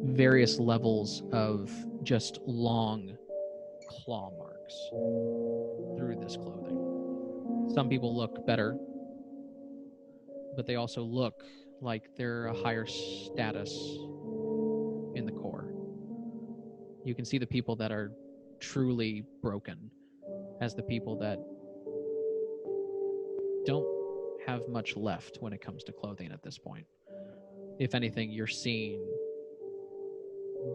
Various levels of just long claw marks through this clothing. Some people look better, but they also look like they're a higher status in the Corps. You can see the people that are truly broken as the people that don't have much left when it comes to clothing at this point. If anything, you're seeing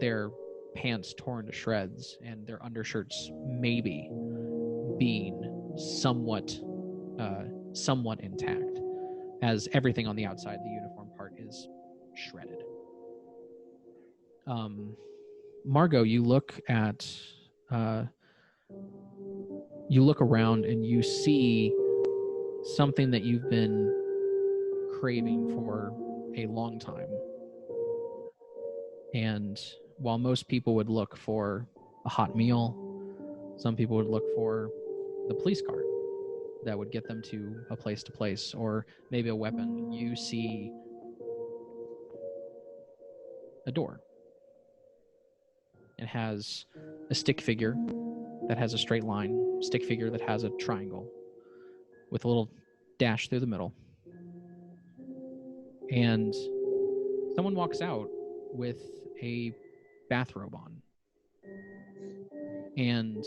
their pants torn to shreds and their undershirts maybe being somewhat intact, as everything on the outside, the uniform part, is shredded. Margot, you look around and you see something that you've been craving for a long time. And while most people would look for a hot meal, some people would look for the police car that would get them to a place, or maybe a weapon. You see a door. It has a stick figure that has a straight line, stick figure that has a triangle with a little dash through the middle. And someone walks out with a bathrobe on. And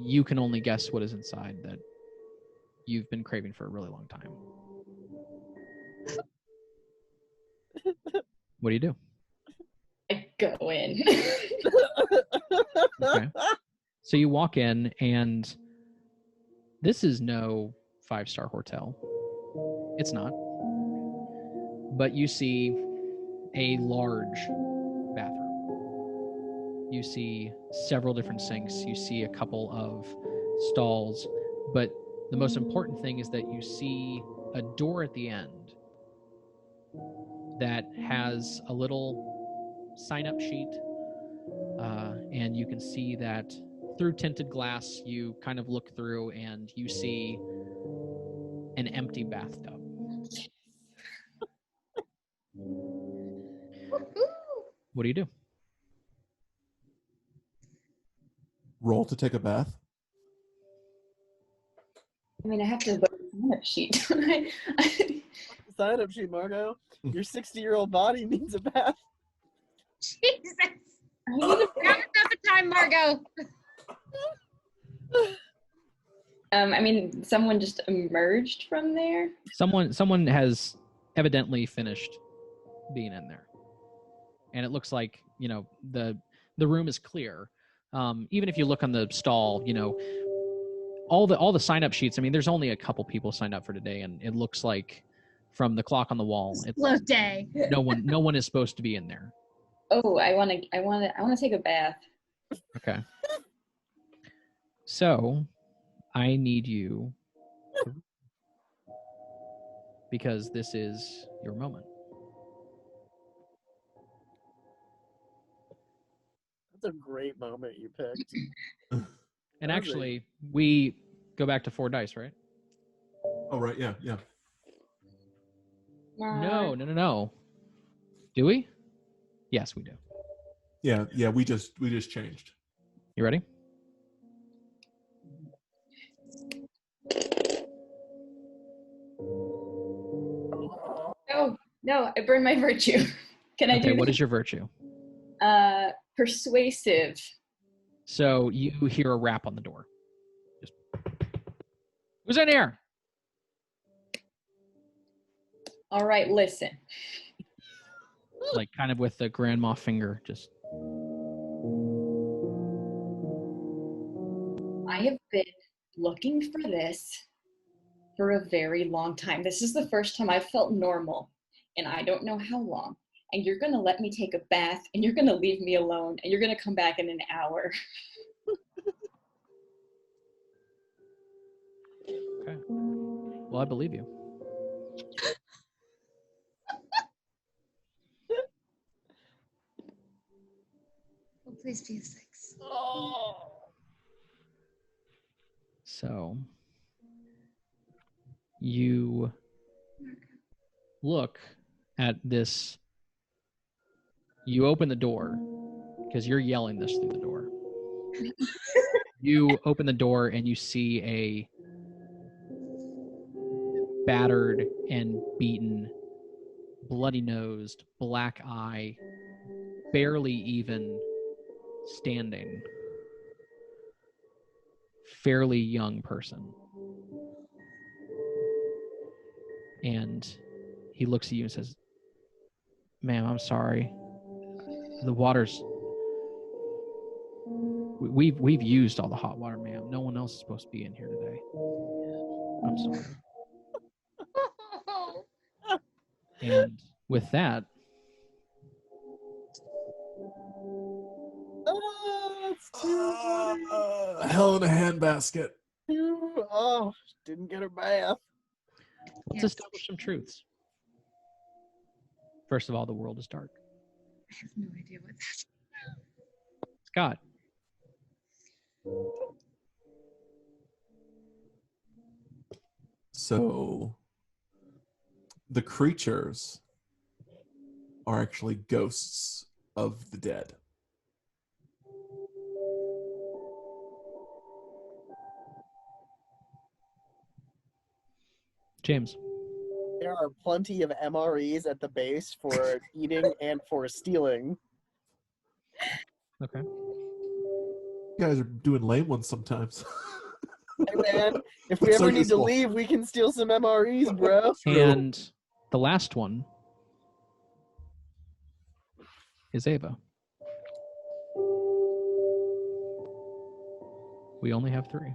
you can only guess what is inside that you've been craving for a really long time. What do you do? I go in. Okay. So you walk in, and this is no 5-star hotel. It's not. But you see a large bathroom. You see several different sinks. You see a couple of stalls. But the most important thing is that you see a door at the end that has a little sign-up sheet, and you can see that through tinted glass, you kind of look through and you see an empty bathtub. What do you do? Roll to take a bath. I mean, I have to put a sign-up sheet, don't I? Sign up sheet, Margo. Your 60-year-old body needs a bath. Jesus. I need Now is the time, Margo. I mean, someone just emerged from there. Someone has evidently finished being in there, and it looks like the room is clear. Even if you look on the stall, all the sign up sheets. I mean, there's only a couple people signed up for today, and it looks like from the clock on the wall, Slow day. no one is supposed to be in there. Oh, I want to take a bath. Okay. So, I need you because this is your moment. That's a great moment you picked. And actually, we go back to 4 dice, right? Oh, right. Yeah. No. Do we? Yes, we do. Yeah. We just changed. You ready? No, I burned my virtue. Can I do What that? is your virtue? Persuasive. So you hear a rap on the door. Just, who's in here? All right, listen. Like kind of with the grandma finger, just. I have been looking for this for a very long time. This is the first time I've felt normal, and I don't know how long. And you're going to let me take a bath, and you're going to leave me alone, and you're going to come back in an hour. Okay. Well, I believe you. Oh, please be a 6. Oh. So you look at this. You open the door because you're yelling this through the door. You open the door and you see a battered and beaten, bloody-nosed, black eye, barely even standing, fairly young person. And he looks at you and says, "Ma'am, I'm sorry. The water's... We've used all the hot water, ma'am. No one else is supposed to be in here today. I'm sorry." And with that, That's too funny. Hell in a handbasket. Oh, didn't get her bath. let's establish some truths. First of all, the world is dark. I have no idea what that is. Scott. So the creatures are actually ghosts of the dead. James. There are plenty of MREs at the base for eating and for stealing. Okay. You guys are doing lame ones sometimes. Hey man, if we So ever need to useful. leave, we can steal some MREs, bro. And the last one is Ava. We only have 3.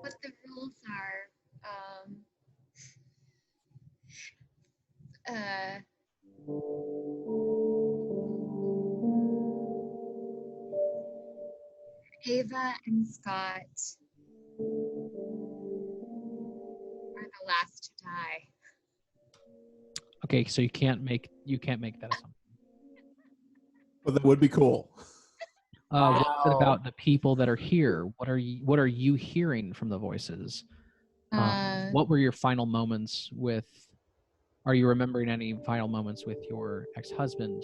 What the rules are. and Scott are the last to die. Okay, so you can't make that assumption. But that would be cool. What is it Wow. about the people that are here? What are you hearing from the voices? What were your final moments with? Are you remembering any final moments with your ex-husband?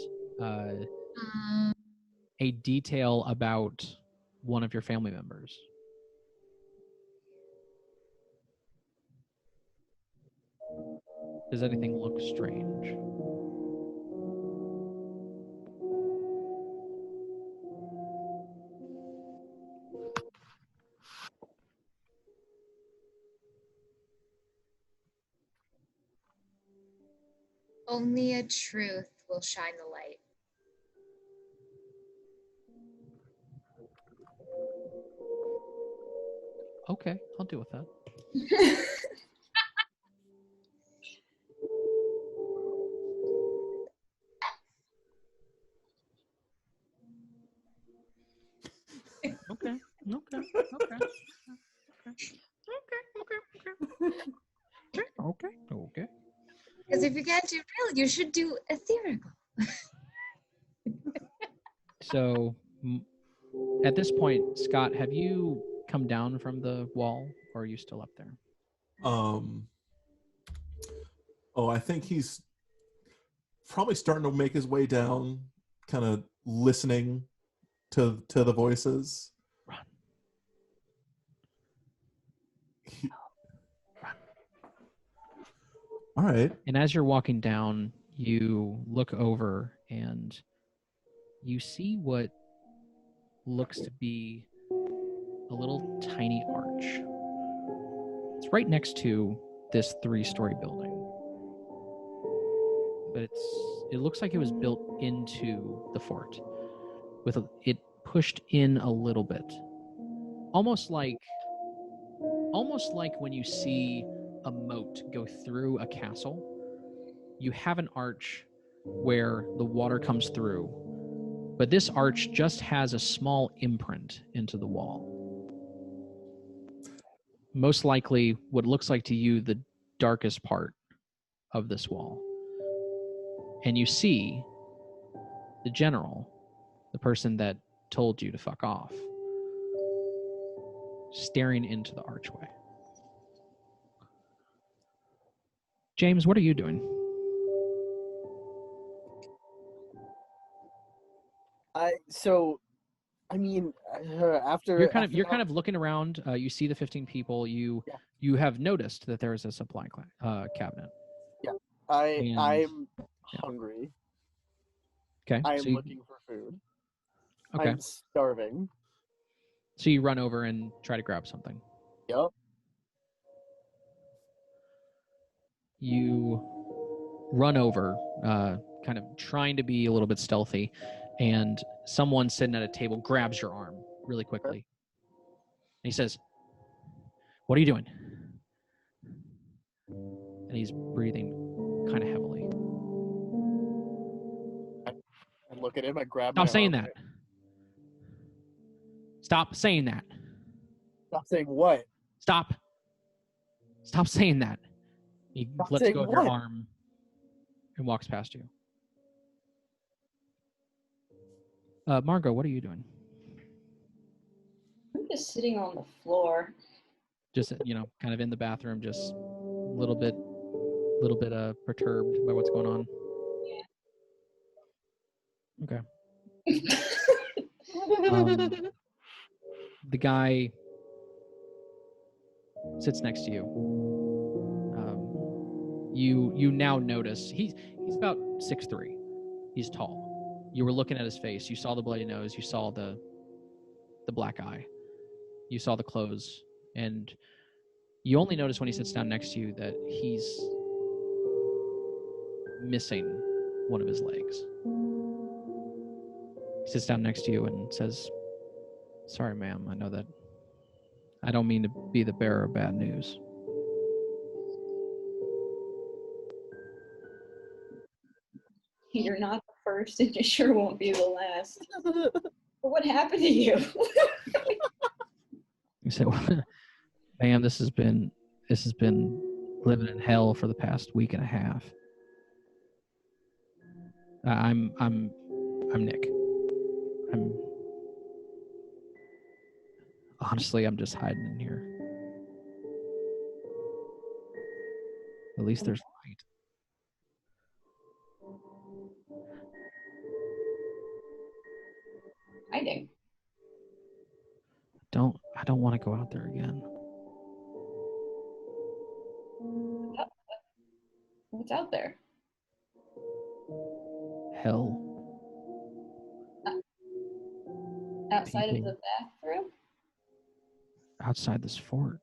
A detail about one of your family members. Does anything look strange? Only a truth will shine the light. Okay, I'll deal with that. Okay. Because if you can't do real, you should do etherical. So, at this point, Scott, have you come down from the wall, or are you still up there? I think he's probably starting to make his way down, kind of listening to the voices. Run. All right. And as you're walking down, you look over and you see what looks to be a little tiny arch. It's right next to this 3-story building. But it looks like it was built into the fort with it pushed in a little bit. Almost like when you see a moat go through a castle. You have an arch where the water comes through, but this arch just has a small imprint into the wall. Most likely what looks like to you the darkest part of this wall. And you see the general, the person that told you to fuck off, staring into the archway. James, what are you doing? After You're kind of looking around. You see the 15 people. You have noticed that there is a supply cabinet. I'm hungry. Okay. I am looking for food. Okay. I'm starving. So you run over and try to grab something. Yep. You run over, kind of trying to be a little bit stealthy, and someone sitting at a table grabs your arm really quickly. And he says, "What are you doing?" And he's breathing kind of heavily. I look at him, I grab Stop my saying arm. that. Stop saying that. Stop saying what? Stop saying that. He lets go of your arm and walks past you. Margot, what are you doing? I'm just sitting on the floor. Just, kind of in the bathroom, just a little bit perturbed by what's going on. Okay. The guy sits next to you. You now notice he's about 6'3". He's tall. You were looking at his face. You saw the bloody nose. You saw the black eye. You saw the clothes, and you only notice when he sits down next to you that he's missing one of his legs. He sits down next to you and says, "Sorry, ma'am. I know that I don't mean to be the bearer of bad news." You're not the first, and you sure won't be the last. But what happened to you? You say, "Ma'am, this has been living in hell for the past week and a half. I'm Nick. I'm just hiding in here. At least there's light." Hiding. I don't want to go out there again. What's out there? Hell. Outside of People. the bathroom? Outside this fort.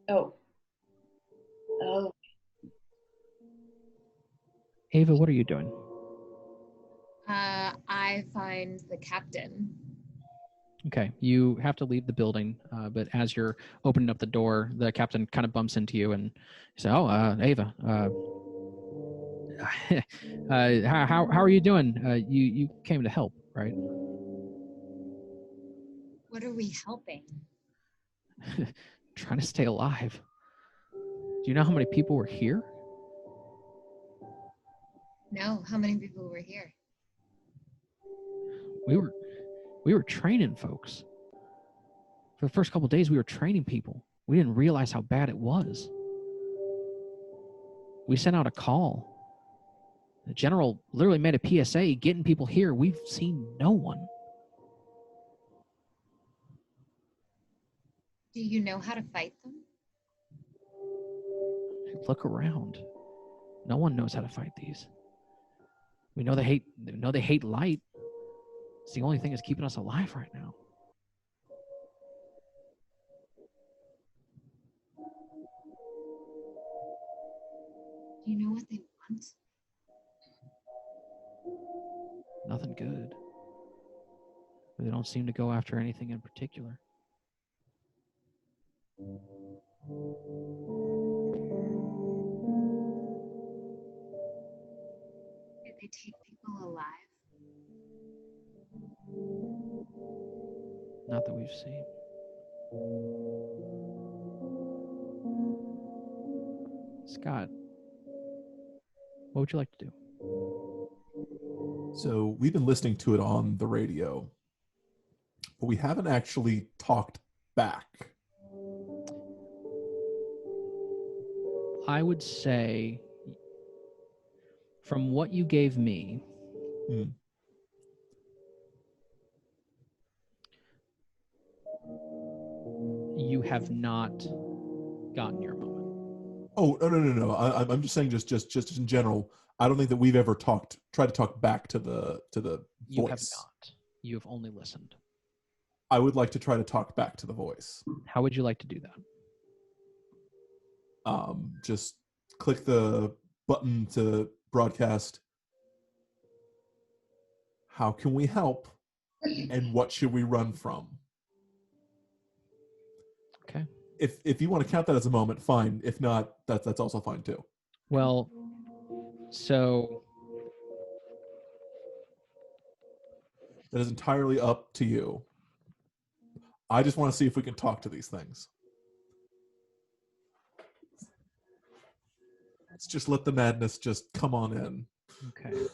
Oh. Ava, what are you doing? I find the captain. Okay, you have to leave the building, but as you're opening up the door, the captain kind of bumps into you and you say, "Oh, Ava, how are you doing? You came to help, right?" What are we helping? Trying to stay alive. Do you know how many people were here? No, how many people were here? We were training folks. For the first couple of days, we were training people. We didn't realize how bad it was. We sent out a call. The general literally made a PSA getting people here. We've seen no one. Do you know how to fight them? Look around. No one knows how to fight these. We know they hate light. It's the only thing that's keeping us alive right now. Do you know what they want? Nothing good. But they don't seem to go after anything in particular. Did they take people alive? Not that we've seen. Scott, what would you like to do? So we've been listening to it on the radio, but we haven't actually talked back. I would say, from what you gave me, you have not gotten your moment. Oh, no. I'm just saying, just in general. I don't think that we've ever tried to talk back to the You voice. have not. You have only listened. I would like to try to talk back to the voice. How would you like to do that? Just click the button to broadcast. How can we help? And what should we run from? Okay. If you want to count that as a moment, fine. If not, that's also fine too. Well, so that is entirely up to you. I just want to see if we can talk to these things. Let's just let the madness just come on in. Okay.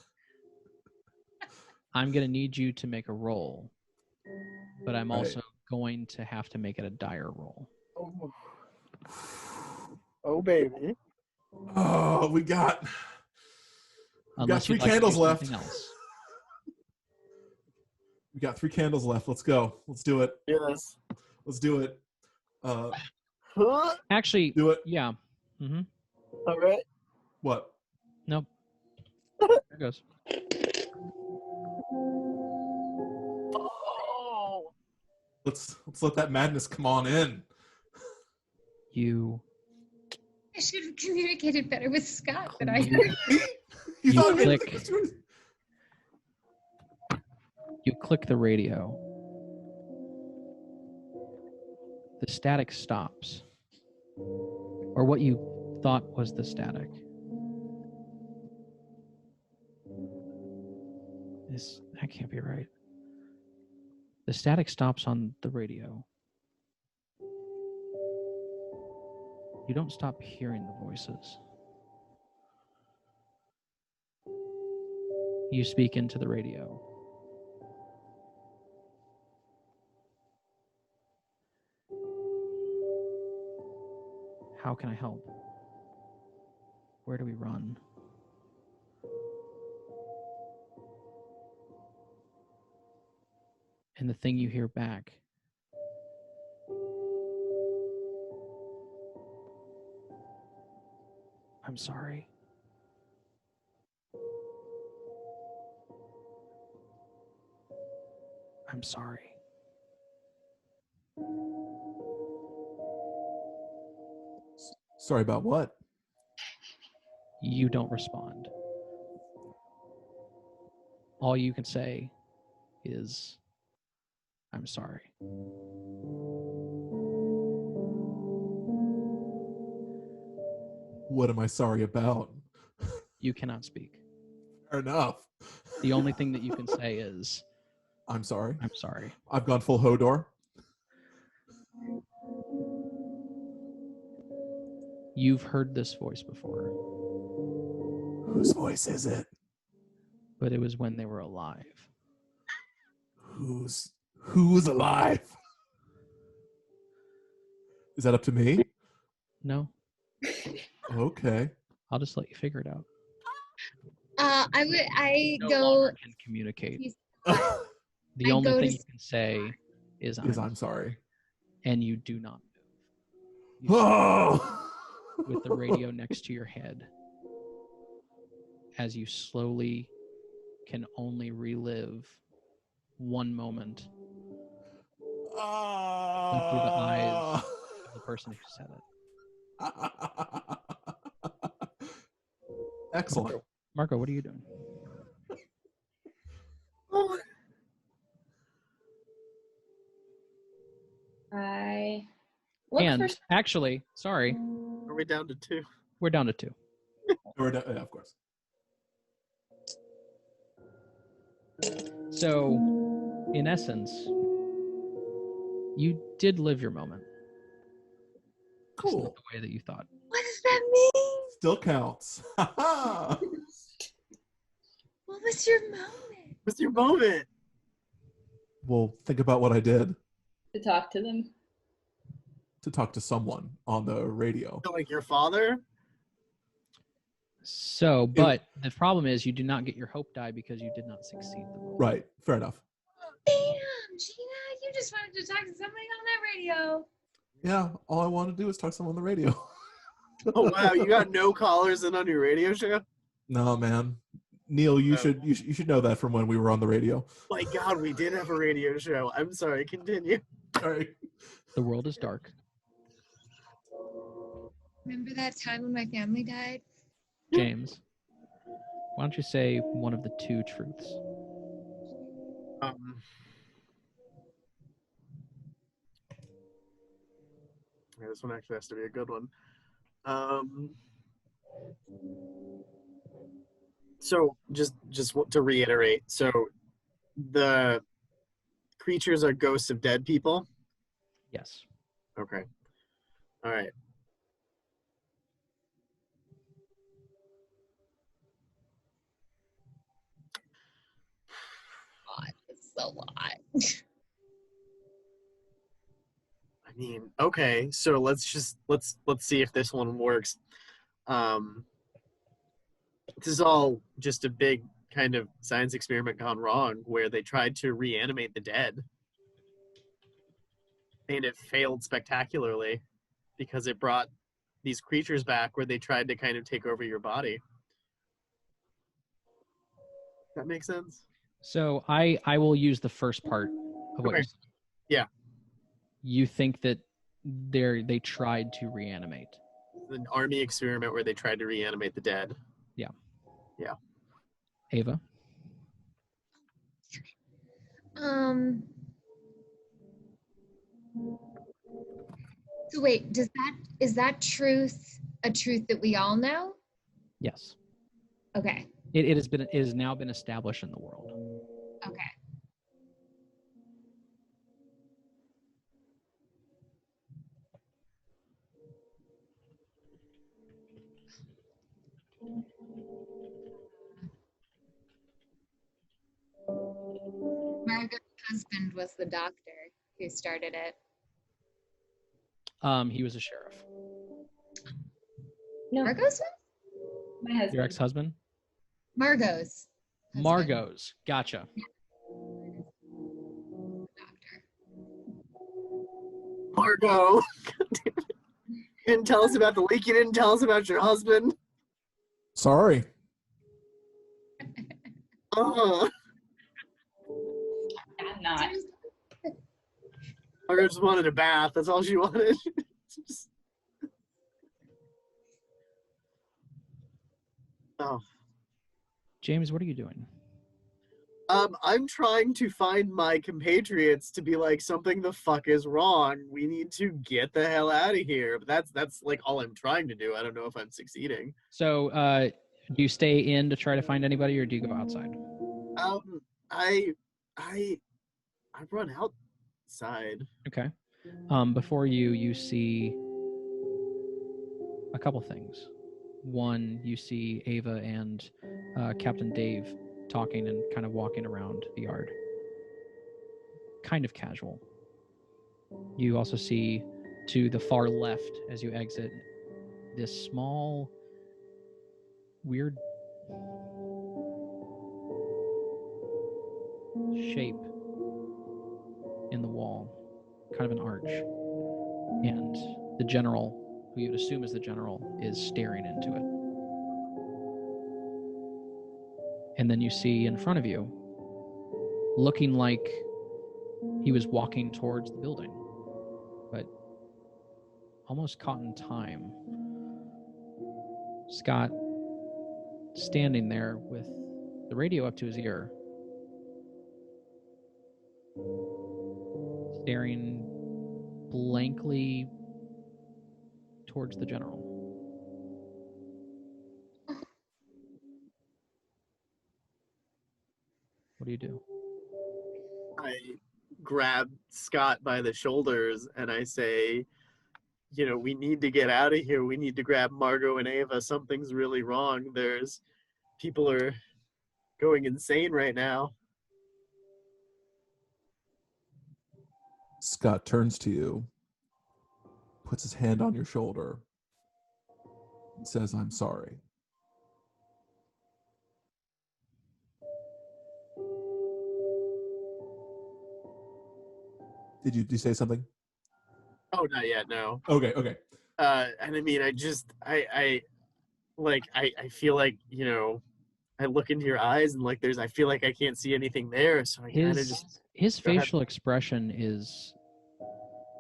I'm going to need you to make a roll, but I'm also going to have to make it a dire roll. Oh baby. Oh, we got Unless 3 you'd like to candles do left. something else. We got 3 candles left. Let's go. Let's do it. Yes. Let's do it. Actually, do it. Yeah. Mm-hmm. All right. What? Nope. There it goes. Oh. Let's let that madness come on in. You I should have communicated better with Scott, but I You thought click. You click the radio. The static stops. Or what you thought was the static. That can't be right. The static stops on the radio. You don't stop hearing the voices. You speak into the radio. How can I help? Where do we run? And the thing you hear back, I'm sorry. I'm sorry. Sorry about what? You don't respond. All you can say is, I'm sorry. What am I sorry about? You cannot speak. Fair enough. The only thing that you can say is, I'm sorry. I'm sorry. I've gone full Hodor. You've heard this voice before, Whose voice is it? but it was when they were alive. Who's alive? Is that up to me? No, Okay. I'll just let you figure it out. I No go. longer can communicate. The I only go thing to you can say is I'm sorry. and you do not move. You Oh! with the radio next to your head as you slowly can only relive one moment through the eyes of the person who said it. Excellent. Marco, what are you doing? Actually, sorry, Are we down to 2? we're down to 2. Yeah, of course. So, in essence, you did live your moment. Just Cool. not the way that you thought. What does that mean? Still counts. What was your moment? What's your moment? Well, think about what I did To talk to them. to talk to someone on the radio. Like your father? So, but the problem is you do not get your hope die because you did not succeed the role. Right. Fair enough. Damn, Gina, you just wanted to talk to somebody on that radio. Yeah. All I want to do is talk to someone on the radio. Oh wow, you got no callers in on your radio show? No, man. Neil, you should know that from when we were on the radio. My God, we did have a radio show. I'm sorry, continue. Sorry. The world is dark. Remember that time when my family died? James, why don't you say one of the 2 truths? Yeah, this one actually has to be a good one. So just to reiterate, so the creatures are ghosts of dead people? Yes. Okay. All right. God, it's a lot. I mean, okay, so let's see if this one works. This is all just a big kind of science experiment gone wrong where they tried to reanimate the dead. And it failed spectacularly because it brought these creatures back where they tried to kind of take over your body. That makes sense? So I will use the first part of what you said. Yeah. You think that they tried to reanimate. An army experiment where they tried to reanimate the dead. Yeah. Yeah. Ava? So wait, is that truth a truth that we all know? Yes. Okay. It has now been established in the world. Okay. was the doctor who started it? He was a sheriff. No, Margot's? my husband. Your ex-husband? Margot's husband. Margot's. Gotcha. Doctor. Margot. You didn't tell us about the leak. You didn't tell us about your husband. Sorry. Uh-huh. I'm not. Margot just wanted a bath. That's all she wanted. Oh. James, what are you doing? I'm trying to find my compatriots to be like, something the fuck is wrong. We need to get the hell out of here. But that's like all I'm trying to do. I don't know if I'm succeeding. So, do you stay in to try to find anybody, or do you go outside? I run outside. Okay. Before you see a couple things. One, you see Ava and Captain Dave talking and kind of walking around the yard. Kind of casual. You also see to the far left as you exit this small, weird shape in the wall, kind of an arch. And the general, who you would assume is the general, is staring into it. And then you see in front of you, looking like he was walking towards the building, but almost caught in time, Scott standing there with the radio up to his ear, staring blankly towards the general. What do you do? I grab Scott by the shoulders and I say, we need to get out of here. We need to grab Margot and Ava. Something's really wrong. People are going insane right now. Scott turns to you, puts his hand on your shoulder, and says, "I'm sorry." Did you say something? Oh, not yet, no. Okay. And I mean, I feel like, I look into your eyes and like I feel like I can't see anything there. So I kind of just. His facial expression is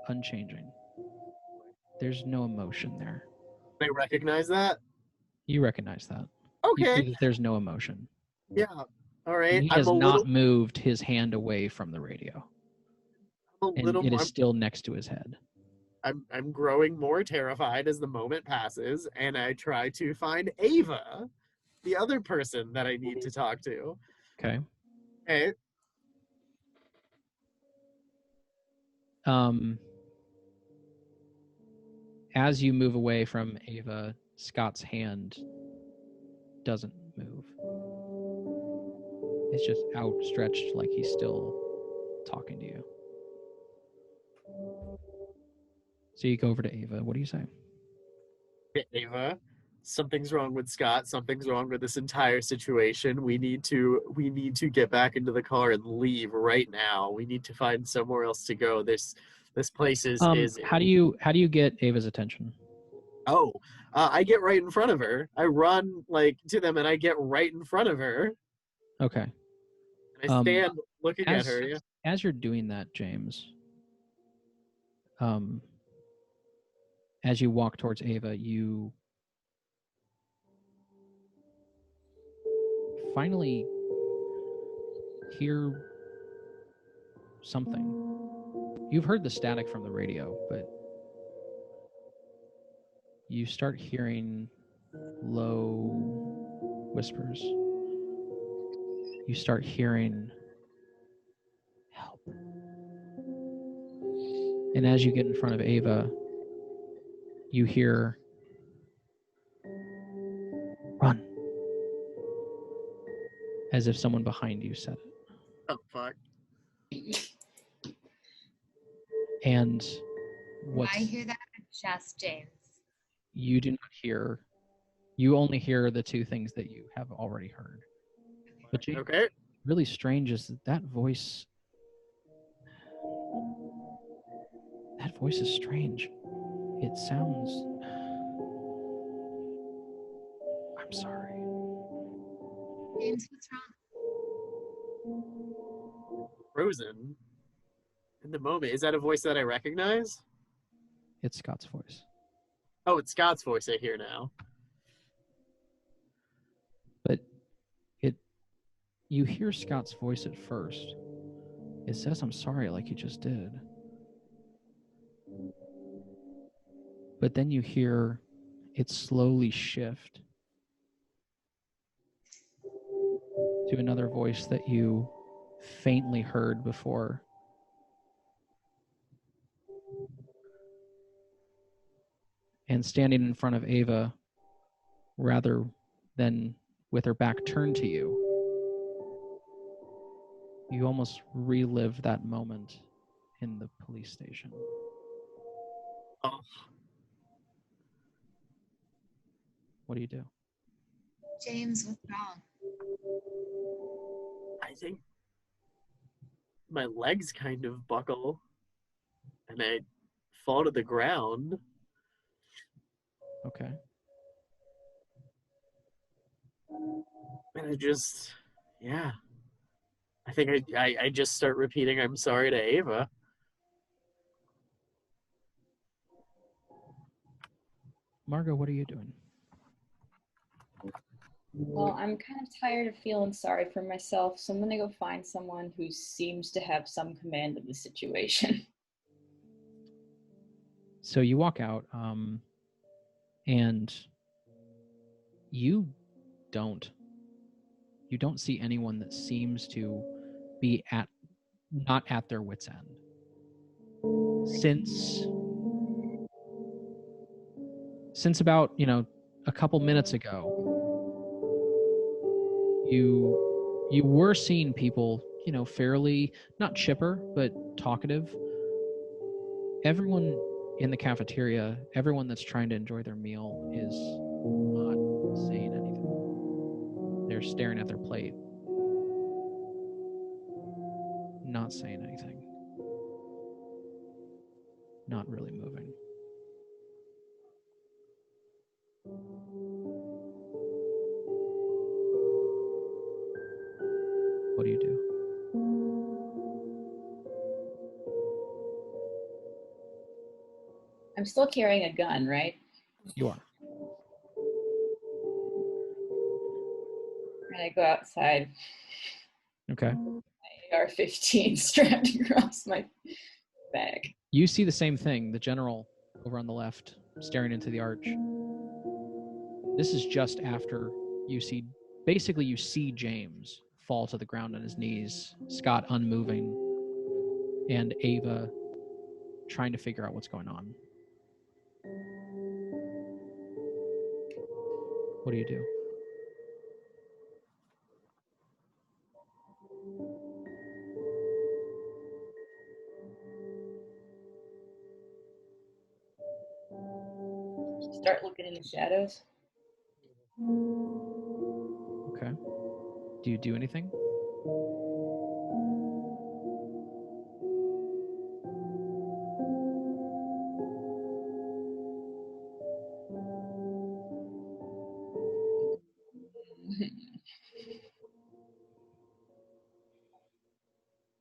unchanging. There's no emotion there. I recognize that. You recognize that. Okay. You see that there's no emotion. Yeah. All right. And he has not moved his hand away from the radio. And it is still next to his head. I'm growing more terrified as the moment passes, and I try to find Ava, the other person that I need to talk to. Okay. Okay. As you move away from Ava, Scott's hand doesn't move. It's just outstretched like he's still talking to you. So you go over to Ava. What do you say? Ava, something's wrong with Scott. Something's wrong with this entire situation. We need to get back into the car and leave right now. We need to find somewhere else to go. This place is. How do you get Ava's attention? I get right in front of her. I run to them and I get right in front of her. Okay. And I stand looking at her. Yeah. As you're doing that, James, as you walk towards Ava, you finally hear something. You've heard the static from the radio, but you start hearing low whispers. You start hearing help. And as you get in front of Ava, you hear, run. As if someone behind you said it. Oh, fuck. And Do I hear that or just James? you do not hear, you only hear the two things that you have already heard. But James, Okay. really strange is that voice is strange. It sounds, I'm sorry. James, what's wrong? Frozen. In the moment. Is that a voice that I recognize? It's Scott's voice. Oh, it's Scott's voice I hear now. But you hear Scott's voice at first. It says I'm sorry like you just did. But then you hear it slowly shift to another voice that you faintly heard before. And standing in front of Ava, rather than with her back turned to you, you almost relive that moment in the police station. Oh. What do you do? James, what's wrong? I think my legs kind of buckle and I fall to the ground. Okay. And I just, yeah. I think I just start repeating I'm sorry to Ava. Margot, what are you doing? Well, I'm kind of tired of feeling sorry for myself, so I'm gonna go find someone who seems to have some command of the situation. So you walk out, and you don't see anyone that seems to be not at their wits' end. Since about, a couple minutes ago, you were seeing people, fairly not chipper, but talkative. Everyone in the cafeteria, everyone that's trying to enjoy their meal is not saying anything. They're staring at their plate, not saying anything, not really moving. What do you do? I'm still carrying a gun, right? You are. And I go outside. Okay. My AR-15 strapped across my back. You see the same thing, the general over on the left, staring into the arch. This is just after you see James fall to the ground on his knees, Scott unmoving, and Ava trying to figure out what's going on. What do you do? Start looking in the shadows. Okay. Do you do anything?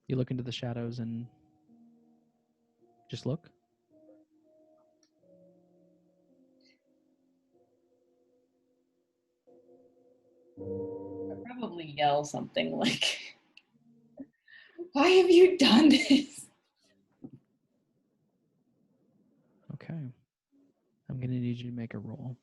You look into the shadows and just look? I'd probably yell something like, "Why have you done this?" Okay. I'm going to need you to make a roll.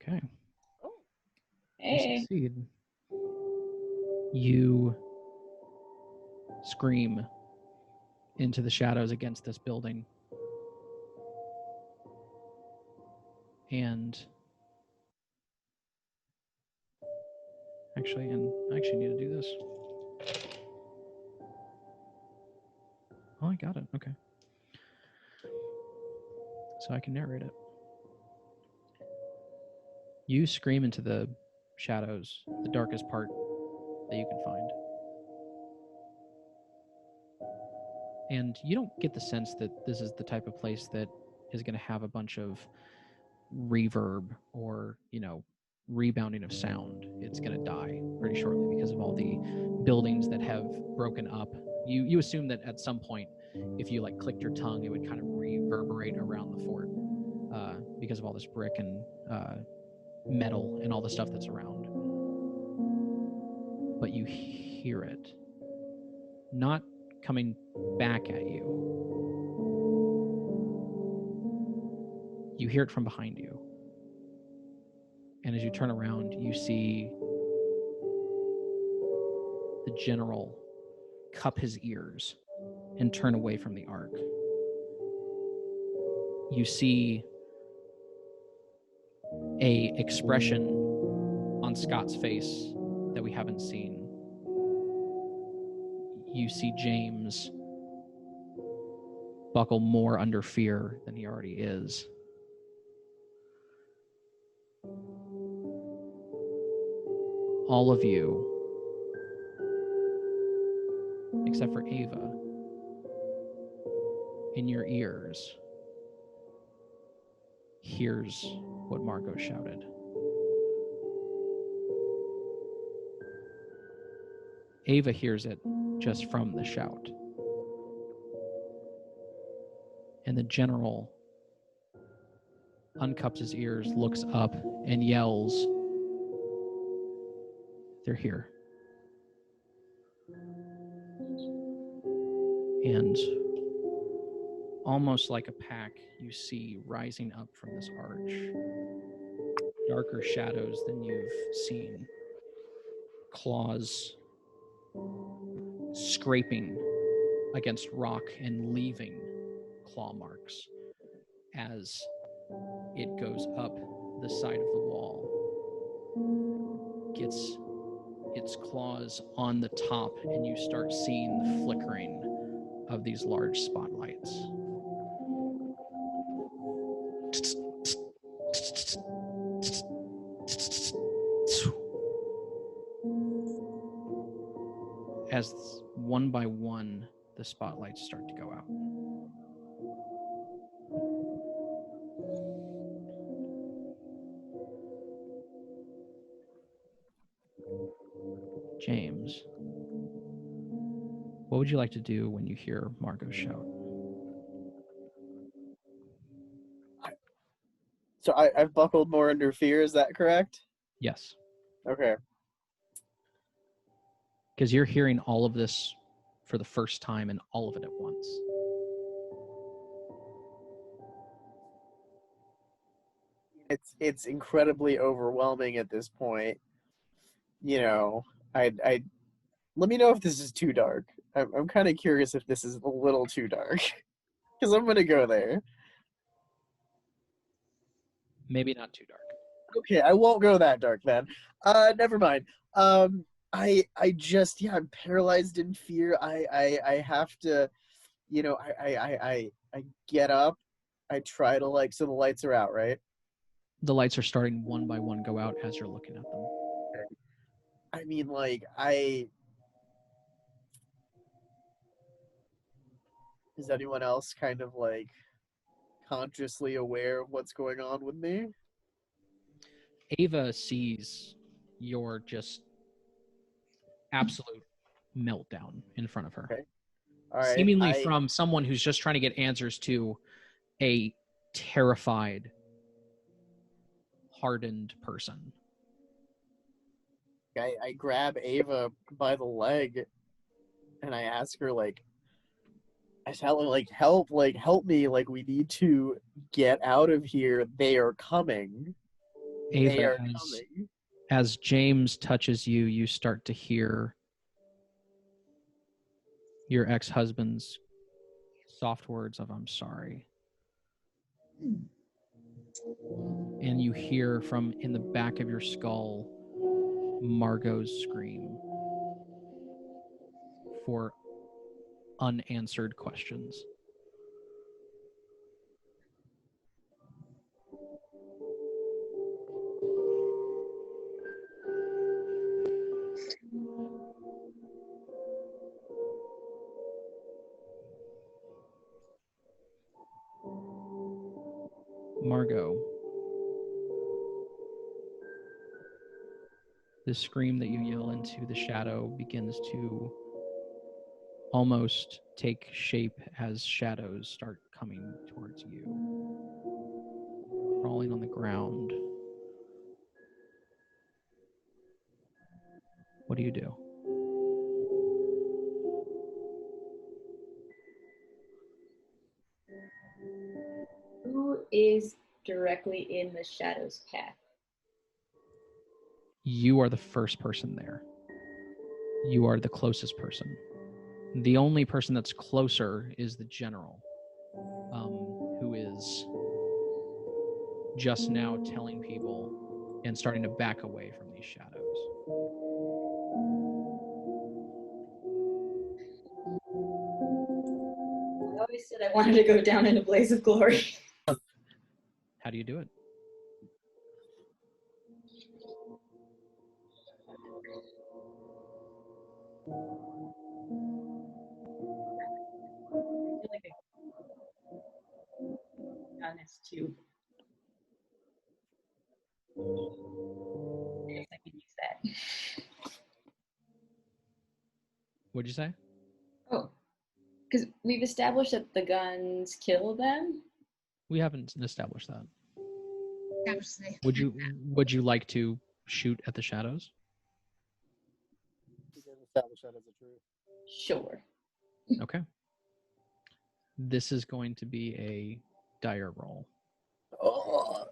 Okay. You Hey. succeed. You scream into the shadows against this building. And I actually need to do this. Oh, I got it. Okay. So I can narrate it. You scream into the shadows, the darkest part that you can find. And you don't get the sense that this is the type of place that is going to have a bunch of reverb or, rebounding of sound. It's going to die pretty shortly because of all the buildings that have broken up. You assume that at some point, if you clicked your tongue, it would kind of reverberate around the fort because of all this brick and metal and all the stuff that's around. But you hear it, not coming back at you. You hear it from behind you. And as you turn around, you see the general cup his ears and turn away from the ark. You see a expression on Scott's face that we haven't seen. You see James buckle more under fear than he already is. All of you, except for Ava, in your ears, hears what Margot shouted. Ava hears it just from the shout. And the general uncups his ears, looks up, and yells, "They're here." And almost like a pack, you see rising up from this arch darker shadows than you've seen. Claws scraping against rock and leaving claw marks as it goes up the side of the wall, gets its claws on the top, and you start seeing the flickering of these large spotlights. As one by one, the spotlights start to go out. James, what would you like to do when you hear Margot shout? So I've buckled more under fear, is that correct? Yes, Okay. because you're hearing all of this for the first time and all of it at once. It's incredibly overwhelming at this point. I let me know if this is too dark. I'm kind of curious if this is a little too dark, because I'm gonna go there. Maybe not too dark. Okay, I won't go that dark then. Never mind. I just, yeah, I'm paralyzed in fear. I have to, I get up. I try to so the lights are out, right? The lights are starting one by one go out as you're looking at them. I mean, is anyone else kind of consciously aware of what's going on with me? Ava sees your just absolute meltdown in front of her. Okay. All right. Seemingly from someone who's just trying to get answers to a terrified, hardened person. I grab Ava by the leg and I ask her, I tell her, help me, we need to get out of here. They are coming. Ava, they are coming. As James touches you, you start to hear your ex-husband's soft words of "I'm sorry." And you hear from in the back of your skull Margot's scream for unanswered questions. Margot, the scream that you yell into the shadow begins to almost take shape as shadows start coming towards you, crawling on the ground. What do you do? Who is directly in the shadow's path? You are the first person there. You are the closest person. The only person that's closer is the general, who is just now telling people and starting to back away from these shadows. I always said I wanted to go down in a blaze of glory. How do you do it? I feel like a gun is too. I guess I could use that. What'd you say? Oh, because we've established that the guns kill them. We haven't established that. Absolutely. Would you like to shoot at the shadows? We can establish that as a truth. Sure. Okay. This is going to be a dire roll. Oh.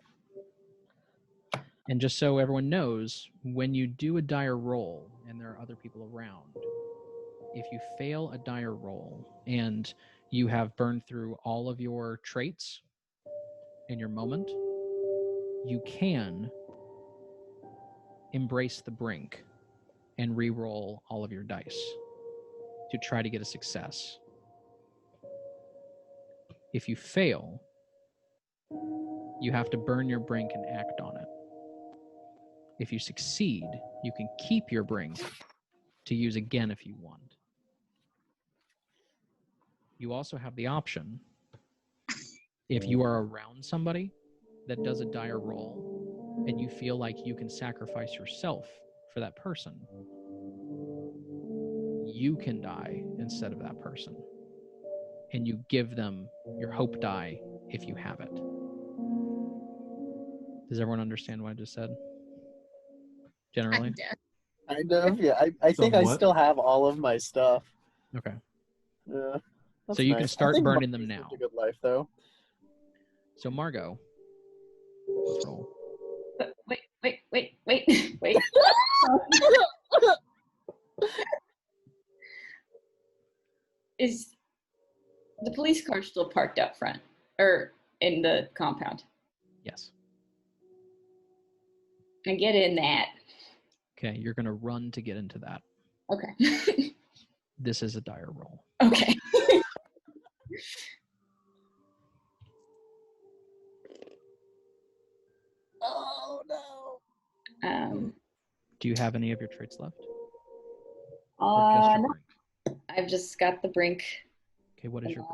And just so everyone knows, when you do a dire roll and there are other people around, if you fail a dire roll and you have burned through all of your traits in your moment, you can embrace the brink and re-roll all of your dice to try to get a success. If you fail, you have to burn your brink and act on it. If you succeed, you can keep your brink to use again if you want. You also have the option, if you are around somebody that does a dire roll and you feel like you can sacrifice yourself for that person, you can die instead of that person. And you give them your hope die if you have it. Does everyone understand what I just said? Generally? Kind of, yeah. I think I Somewhat. still have all of my stuff. Okay. Yeah. That's So you can nice. start I think burning them Margot's now. lived a good life, though. So Margot, let's roll. Wait. Is the police car still parked up front or in the compound? Yes. I get in that. Okay, you're going to run to get into that. Okay. This is a dire roll. Okay. Oh, no. Do you have any of your traits left? Or just your No, brink? I've just got the brink. Okay, what is your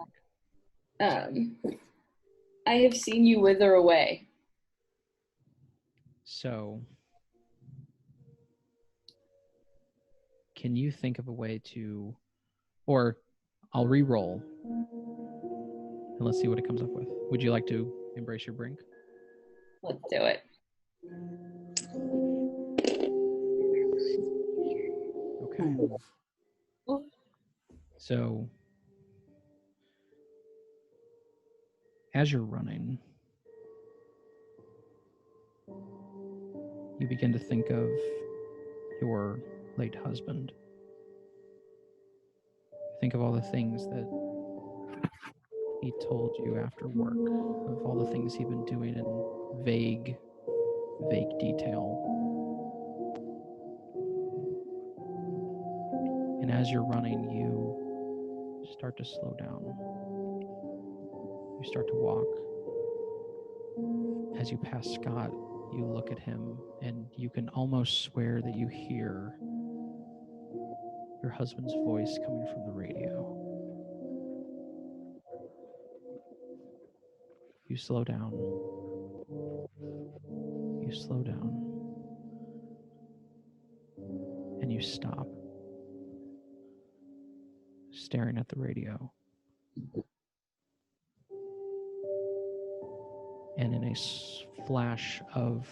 brink? I have seen you wither away. So, can you think of a way to, or I'll re-roll, and let's see what it comes up with. Would you like to embrace your brink? Let's do it. Okay. So, as you're running, you begin to think of your late husband. Think of all the things that He told you after work of all the things he'd been doing in vague detail. And as you're running, you start to slow down. You start to walk. As you pass Scott, you look at him, and you can almost swear that you hear your husband's voice coming from the radio. You slow down. You slow down. And you stop, staring at the radio. And in a flash of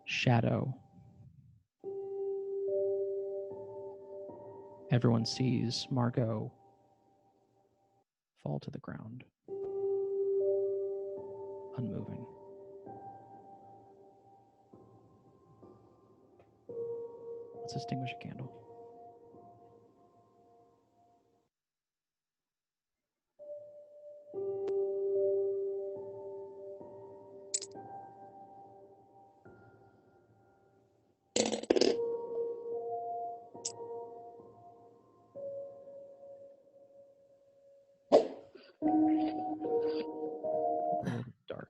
shadow, everyone sees Margot fall to the ground, unmoving. Let's extinguish a candle. A little dark.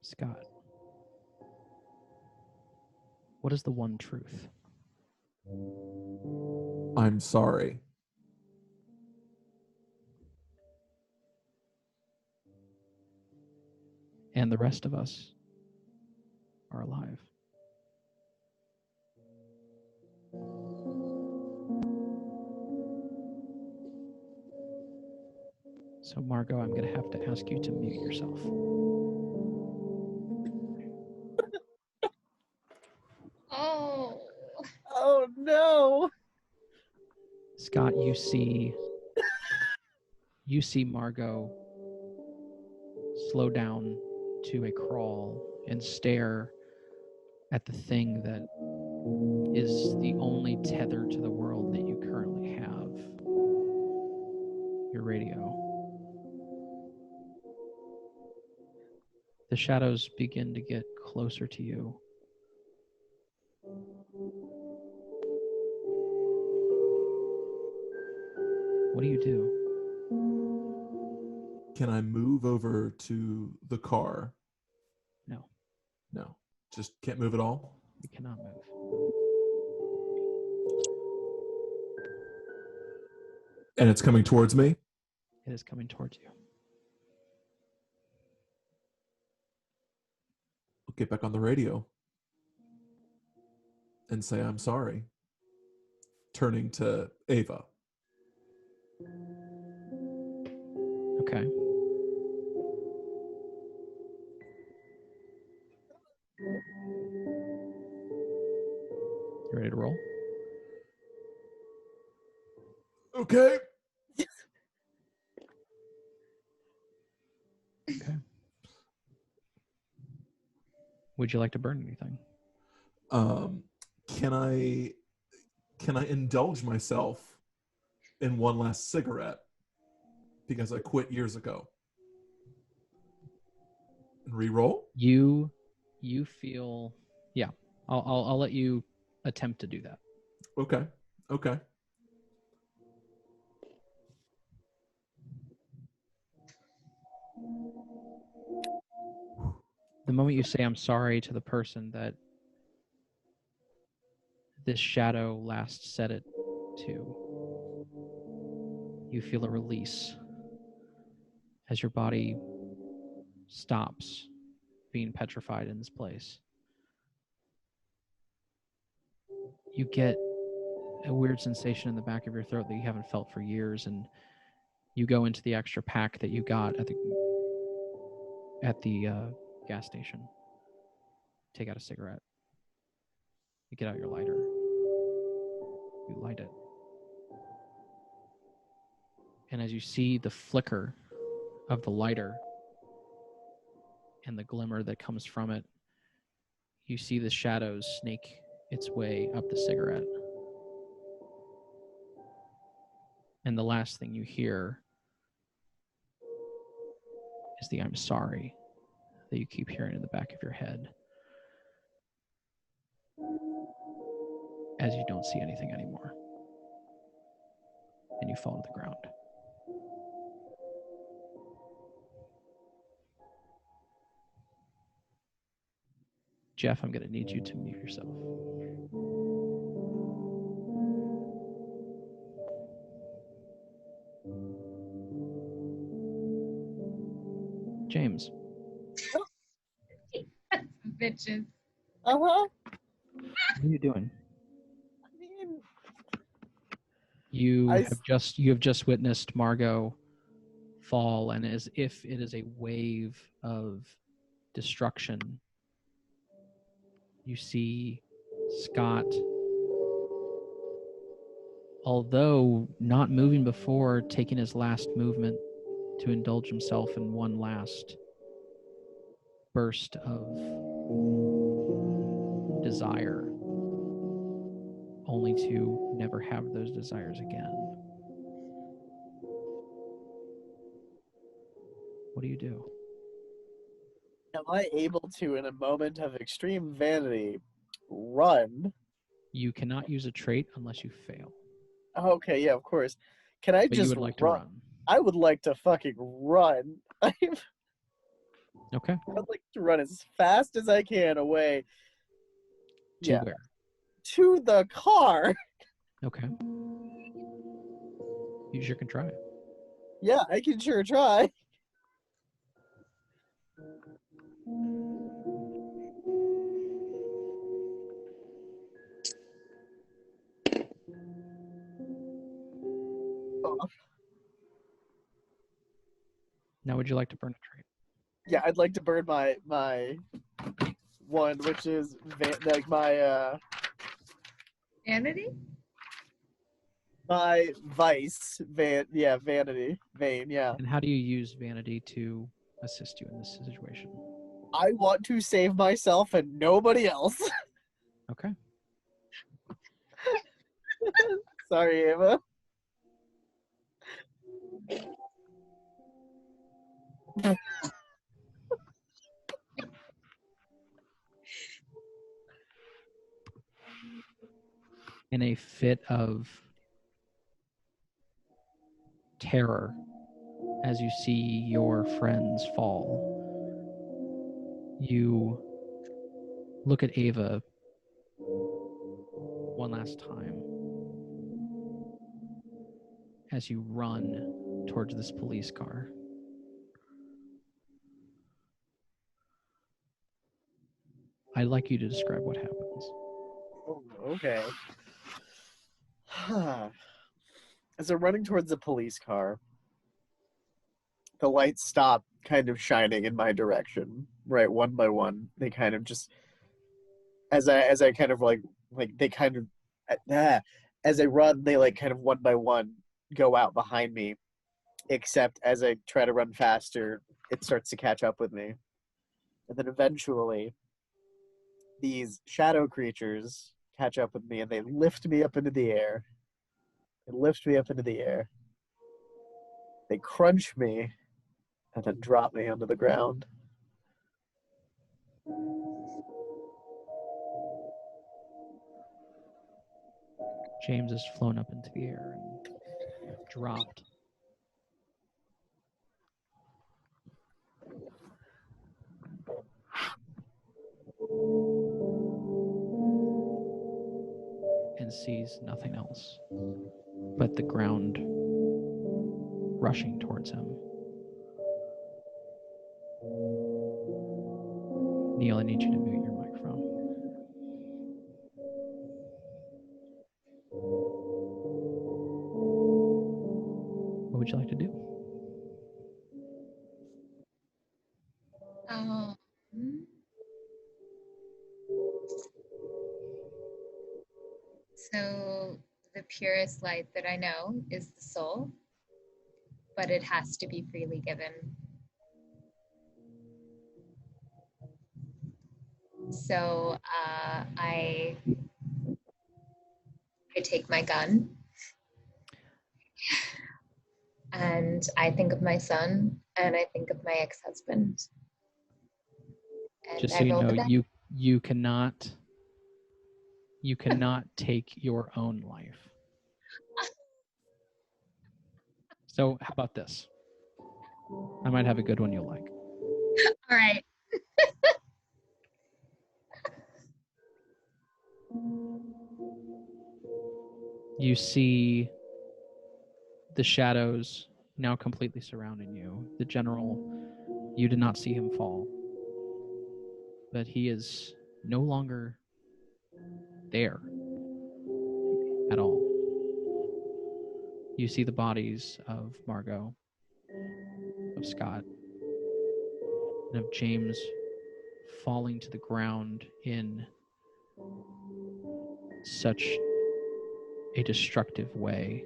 Scott, what is the one truth? I'm sorry. And the rest of us are alive. So, Margot, I'm going to have to ask you to mute yourself. Oh. Oh no! Scott, you see Margot slow down to a crawl and stare at the thing that is the only tether to the world that you currently have, your radio. The shadows begin to get closer to you. What do you do? Can I move over to the car? No, No. Just can't move at all? you cannot move. And it's coming towards me? It is coming towards you. I'll get back on the radio and say I'm sorry. Turning to Ava. Okay. You ready to roll? Okay. Okay. Would you like to burn anything? Can I indulge myself in one last cigarette because I quit years ago? And re-roll? You feel, yeah. I'll let you attempt to do that. Okay. The moment you say I'm sorry to the person that this shadow last said it to, you feel a release as your body stops being petrified in this place. You get a weird sensation in the back of your throat that you haven't felt for years, and you go into the extra pack that you got at the gas station. Take out a cigarette. You get out your lighter. You light it. And as you see the flicker of the lighter and the glimmer that comes from it, you see the shadows snake its way up the cigarette. And the last thing you hear is the "I'm sorry" that you keep hearing in the back of your head as you don't see anything anymore. And you fall to the ground. Jeff, I'm going to need you to mute yourself. James. Bitches. Uh-huh. What are you doing? I mean, You have just witnessed Margot fall, and as if it is a wave of destruction, you see Scott, although not moving before, taking his last movement to indulge himself in one last burst of desire, only to never have those desires again. What do you do? am I able to, in a moment of extreme vanity, run? You cannot use a trait unless you fail, Okay, yeah, of course. Can I but you just would like to run. I would like to fucking run. Okay. I'd like to run as fast as I can away. To where? To the car. Okay. You sure can try. Yeah, I can sure try. Oh, Now, would you like to burn a trait? yeah, I'd like to burn my one, which is like my Vanity? my vice vanity vein. Yeah, And how do you use vanity to assist you in this situation? I want to save myself and nobody else. Okay. Sorry, Ava. In a fit of terror, as you see your friends fall, you look at Ava one last time as you run towards this police car. I'd like you to describe what happens. Oh, okay. As I'm running towards the police car, the lights stop kind of shining in my direction, right, one by one. They kind of just as I kind of like they kind of as I run, they like kind of one by one go out behind me. Except as I try to run faster, it starts to catch up with me. And then eventually these shadow creatures catch up with me and they lift me up into the air. They lift me up into the air. They crunch me and then drop me onto the ground. James has flown up into the air and dropped. And sees nothing else but the ground rushing towards him. Neil, I need you to mute your microphone. What would you like to do? So the purest light that I know is the soul, but it has to be freely given. So I take my gun And I think of my son, and I think of my ex-husband. And Just I so you roll know, the dice. you cannot take your own life. So how about this? I might have a good one you'll like. All right. You see the shadows now completely surrounding you. The general, you did not see him fall, but he is no longer there at all. You see the bodies of Margot, of Scott, and of James falling to the ground in such a destructive way.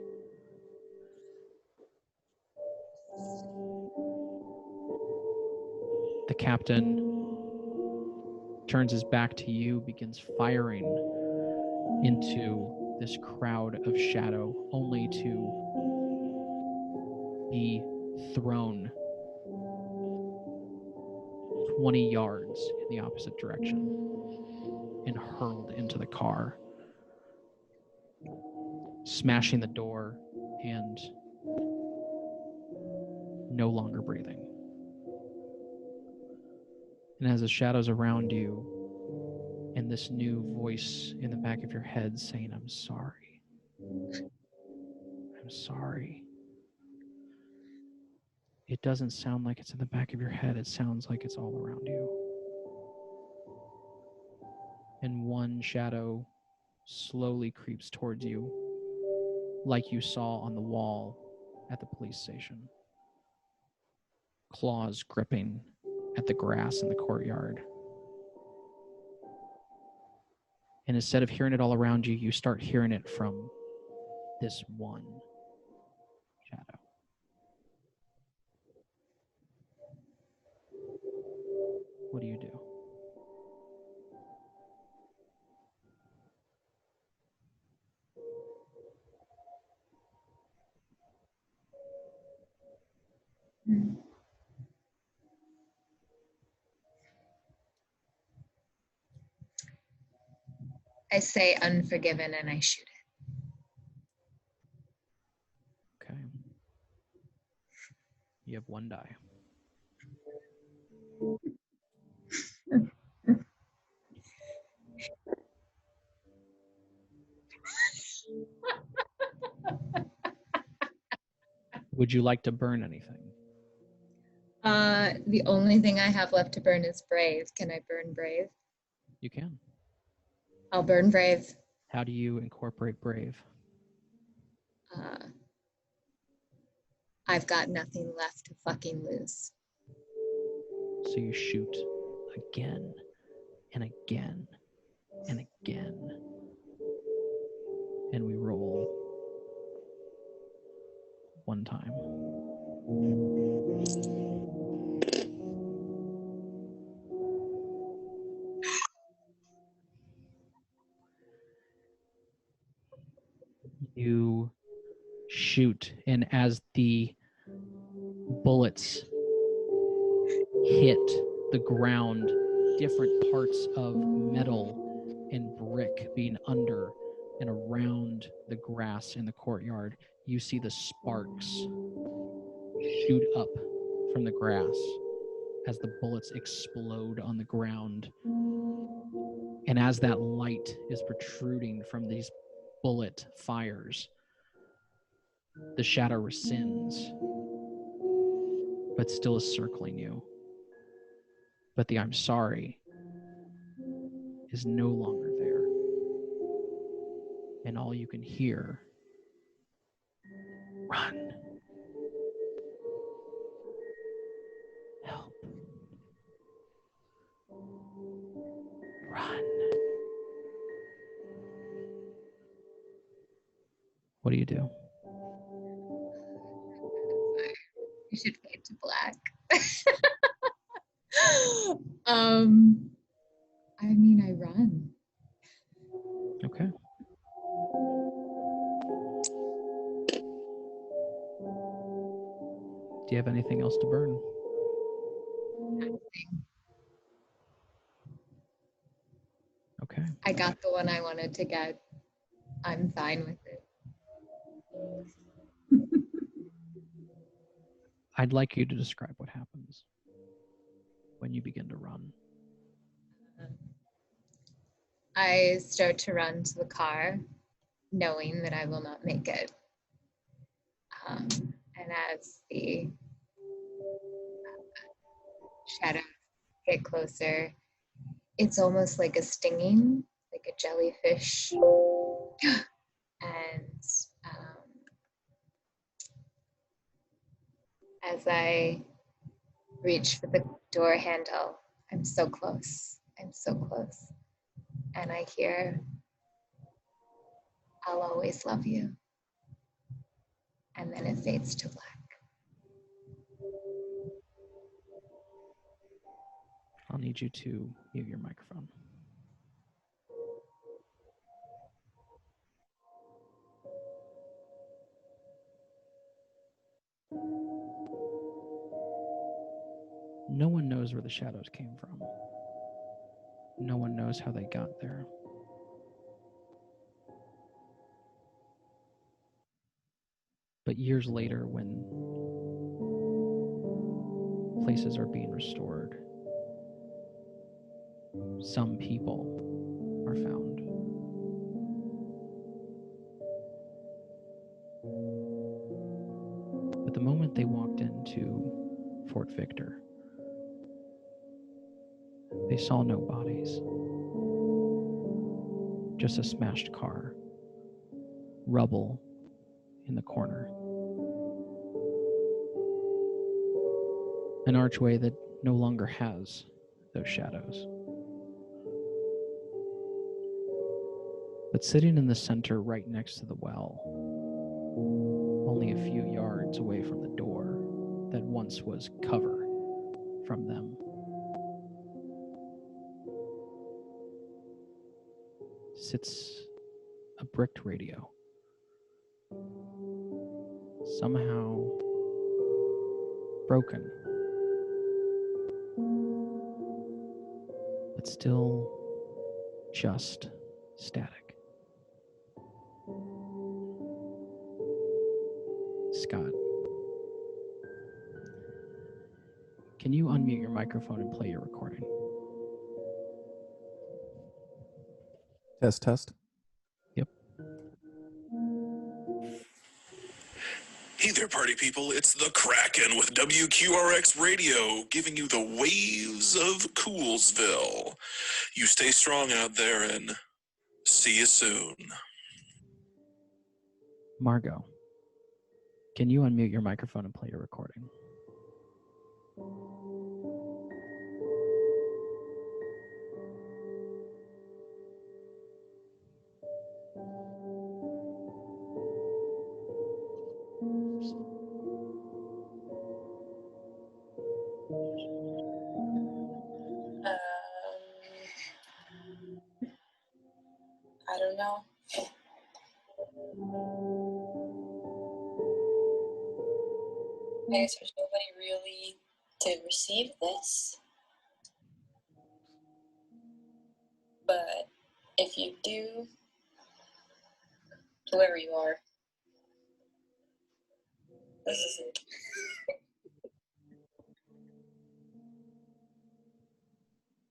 The captain turns his back to you, begins firing into this crowd of shadow, only to be thrown 20 yards in the opposite direction and hurled into the car, smashing the door and no longer breathing. And as the shadows around you and this new voice in the back of your head saying, I'm sorry. I'm sorry. It doesn't sound like it's in the back of your head. It sounds like it's all around you. And one shadow slowly creeps towards you, like you saw on the wall at the police station. Claws gripping at the grass in the courtyard. And instead of hearing it all around you, you start hearing it from this one shadow. What do you do? I say unforgiven and I shoot it. Okay. You have one die. Would you like to burn anything? The only thing I have left to burn is brave. Can I burn brave? You can. I'll burn brave. How do you incorporate brave? I've got nothing left to fucking lose. So you shoot again and again and again. And we roll one time. You shoot, and as the bullets hit the ground, different parts of metal and brick being under and around the grass in the courtyard, you see the sparks shoot up from the grass as the bullets explode on the ground. And as that light is protruding from these bullet fires, the shadow rescinds, but still is circling you. But the I'm sorry is no longer there. And all you can hear, run. Help. Run. What do you do? You should fade to black. I mean, I run. Okay. Do you have anything else to burn? Okay. I got the one I wanted to get. I'm fine with it. I'd like you to describe what happens when you begin to run. I start to run to the car, knowing that I will not make it. And as the shadows get closer, it's almost like a stinging, like a jellyfish. And as I reach for the door handle, I'm so close. I'm so close. And I hear, "I'll always love you." And then it fades to black. I'll need you to mute your microphone. No one knows where the shadows came from. No one knows how they got there. But years later, when places are being restored, some people are found. But the moment they walked into Fort Victor, they saw no bodies, just a smashed car, rubble in the corner, an archway that no longer has those shadows. But sitting in the center right next to the well, only a few yards away from the door that once was cover from them, sits a bricked radio. Somehow broken, but still just static. Scott, can you unmute your microphone and play your recording? Test, test. Yep. Hey there, party people. It's the Kraken with WQRX Radio, giving you the waves of Coolsville. You stay strong out there, and see you soon. Margot, can you unmute your microphone and play your recording? I don't know. I guess there's nobody really to receive this. But if you do, whoever you are, this is it.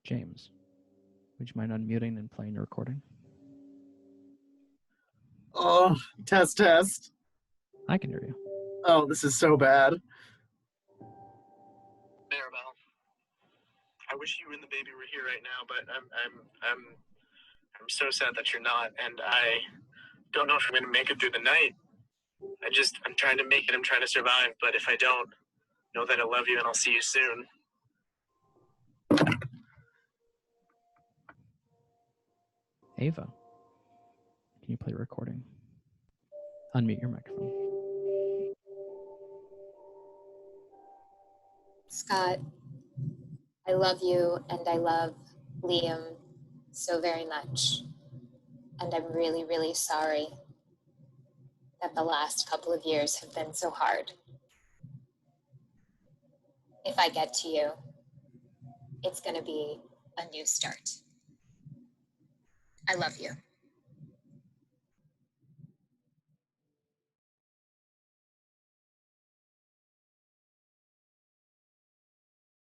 James, would you mind unmuting and playing your recording? Oh, test, test. I can hear you. Oh, this is so bad. Maribel, I wish you and the baby were here right now, but I'm so sad that you're not, and I don't know if I'm gonna make it through the night. I'm trying to make it. I'm trying to survive, but if I don't, know that I love you and I'll see you soon. Ava, can you play a recording? Unmute your microphone. Scott, I love you and I love Liam so very much. And I'm really, really sorry that the last couple of years have been so hard. if I get to you, it's going to be a new start. I love you.